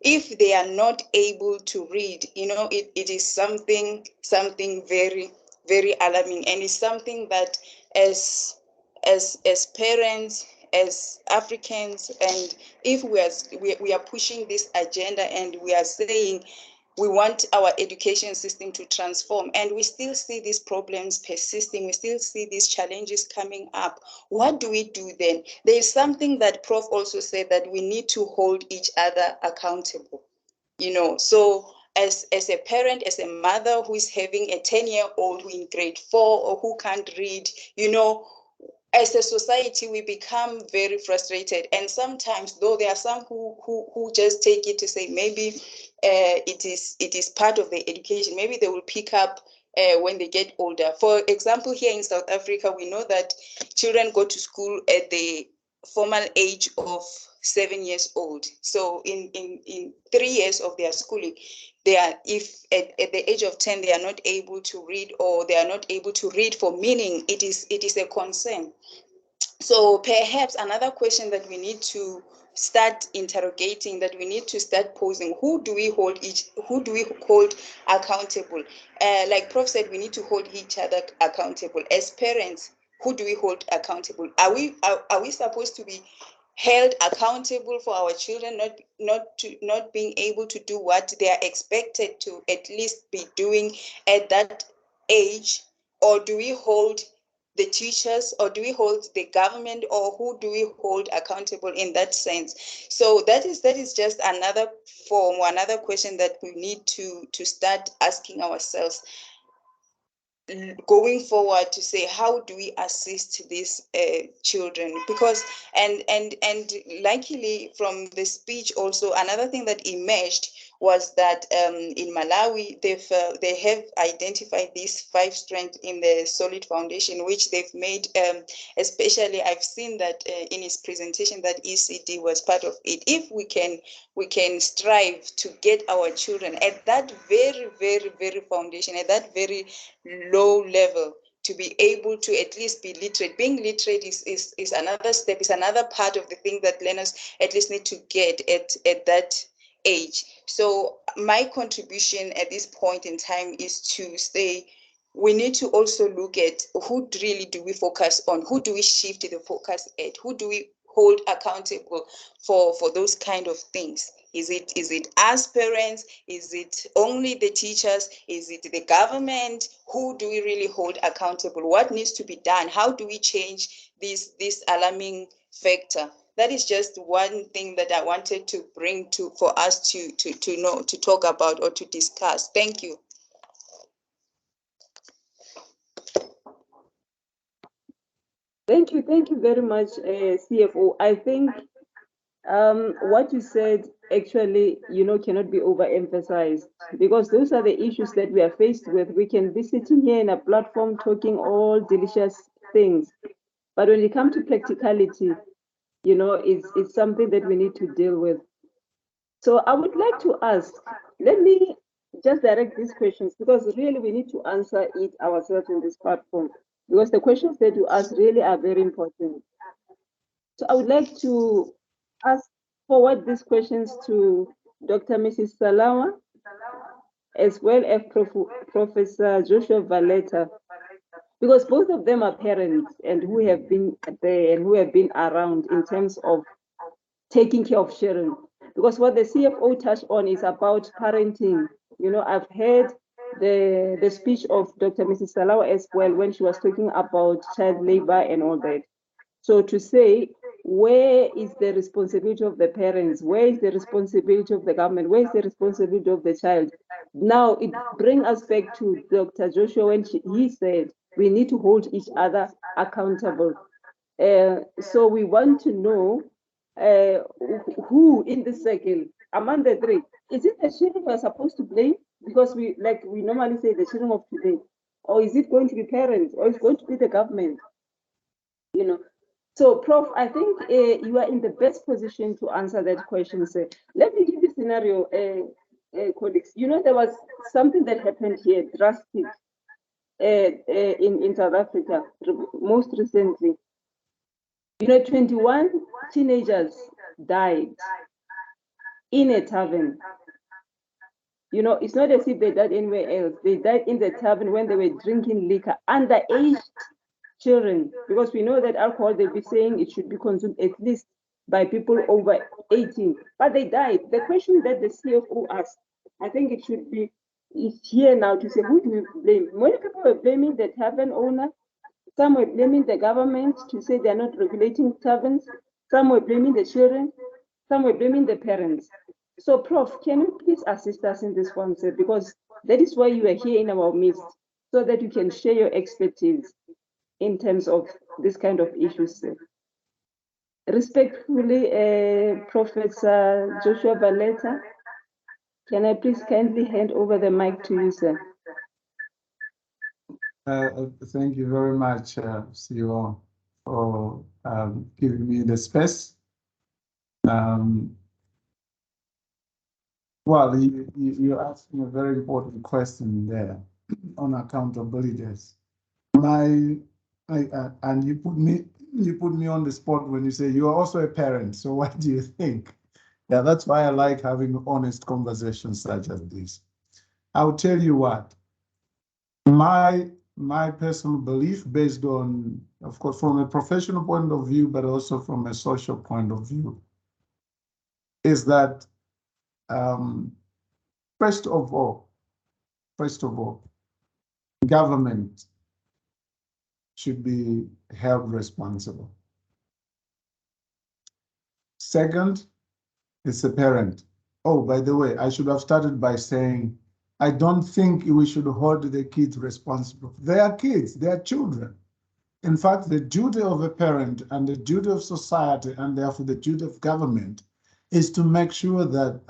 G: if they are not able to read, you know, it is something very, very alarming. And it's something that as parents, as Africans, and if we are pushing this agenda and we are saying we want our education system to transform, and we still see these problems persisting, we still see these challenges coming up, what do we do then? There is something that Prof also said, that we need to hold each other accountable. You know, so as a parent, as a mother who is having a 10-year-old who in grade 4 or who can't read, you know, as a society, we become very frustrated. And sometimes, though, there are some who just take it to say maybe it is part of the education. Maybe they will pick up when they get older. For example, here in South Africa, we know that children go to school at the formal age of 7 years old. So in 3 years of their schooling, they are, if at the age of 10 they are not able to read, or they are not able to read for meaning, it is a concern. So perhaps another question that we need to start interrogating, that we need to start posing, who do we hold accountable? Like Prof said, we need to hold each other accountable. As parents, who do we hold accountable? Are we supposed to be held accountable for our children not being able to do what they are expected to at least be doing at that age? Or do we hold the teachers, or do we hold the government, or who do we hold accountable in that sense? So that is just another form, or another question that we need to start asking ourselves going forward, to say, how do we assist these children? Because and luckily from the speech also, another thing that emerged was that in Malawi they have identified these 5 strengths in the solid foundation, which they've made. Especially, I've seen that in his presentation that ECD was part of it. If we can strive to get our children at that very, very, very foundation, at that very low level, to be able to at least be literate. Being literate is another step, is another part of the thing that learners at least need to get at that age. So my contribution at this point in time is to say, we need to also look at who really do we focus on, who do we shift the focus at, who do we hold accountable for those kind of things. Is it us parents? Is it only the teachers? Is it the government? Who do we really hold accountable? What needs to be done? How do we change this alarming factor? That is just one thing that I wanted to bring for us to know, to talk about, or to discuss. Thank you.
H: Thank you very much, CFO. I think what you said actually, cannot be overemphasized, because those are the issues that we are faced with. We can be sitting here in a platform talking all delicious things, but when it comes to practicality, it's something that we need to deal with. So I would like to ask, let me just direct these questions, because really we need to answer it ourselves in this platform, because the questions that you ask really are very important. So I would like to forward these questions to Dr. Mrs. Saulawa, as well as Professor Joshua Valeta, because both of them are parents and who have been there and who have been around in terms of taking care of children. Because what the CFO touched on is about parenting. I've heard the speech of Dr. Mrs. Saulawa as well when she was talking about child labor and all that. So to say, where is the responsibility of the parents? Where is the responsibility of the government? Where is the responsibility of the child? Now it brings us back to Dr. Joshua when he said we need to hold each other accountable. So we want to know who in the circle among the three. Is it the children we are supposed to blame? Because we normally say the children of today, or is it going to be parents, or is it going to be the government? So, Prof, I think you are in the best position to answer that question, sir. Let me give you a scenario, colleagues. There was something that happened here, drastic, in South Africa, most recently. 21 teenagers died in a tavern. It's not as if they died anywhere else. They died in the tavern when they were drinking liquor, underage children, because we know that alcohol, they'll be saying it should be consumed at least by people over 18, but they died. The question that the CFO asked, I think it should be is here now to say, who do we blame? Many people were blaming the tavern owner. Some were blaming the government to say they're not regulating taverns. Some were blaming the children. Some were blaming the parents. So, Prof, can you please assist us in this one, sir? Because that is why you are here in our midst, so that you can share your expertise in terms of this kind of issues, sir. Respectfully, Professor Joshua Valeta, can I please kindly hand over the mic to you, sir?
I: Thank you very much, CEO, for giving me the space. Well, you asked me a very important question there on accountabilities. And you put me on the spot when you say you are also a parent. So what do you think? Yeah, that's why I like having honest conversations such as this. I'll tell you what. My personal belief, based on, of course, from a professional point of view, but also from a social point of view, is that first of all, government should be held responsible. Second, it's the parent. Oh, by the way, I should have started by saying, I don't think we should hold the kids responsible. They are kids, they are children. In fact, the duty of a parent and the duty of society, and therefore the duty of government, is to make sure that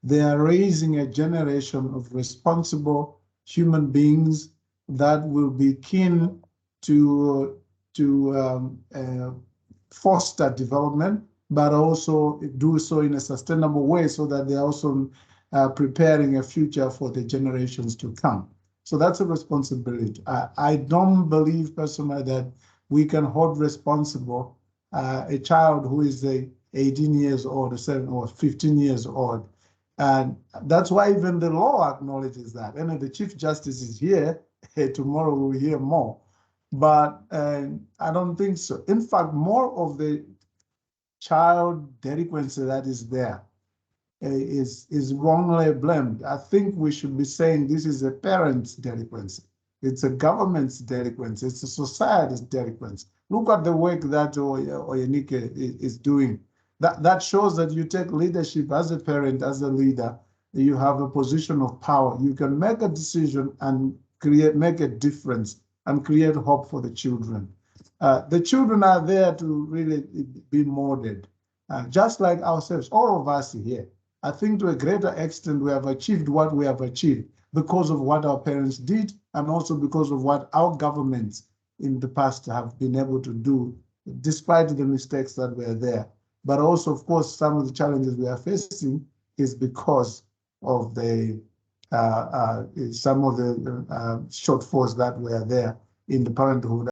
I: they are raising a generation of responsible human beings that will be keen to foster development, but also do so in a sustainable way, so that they're also preparing a future for the generations to come. So that's a responsibility. I don't believe personally that we can hold responsible a child who is 18 years old or 15 years old. And that's why even the law acknowledges that. And the Chief Justice is here. Tomorrow we'll hear more. But I don't think so. In fact, more of the child delinquency that is there is wrongly blamed. I think we should be saying this is a parent's delinquency. It's a government's delinquency. It's a society's delinquency. Look at the work that Oyenike is doing. That shows that you take leadership as a parent, as a leader. You have a position of power. You can make a decision and make a difference and create hope for the children. The children are there to really be molded, just like ourselves, all of us here. I think to a greater extent we have achieved what we have achieved because of what our parents did and also because of what our governments in the past have been able to do, despite the mistakes that were there. But also, of course, some of the challenges we are facing is because of the some of the shortfalls that were there in the parenthood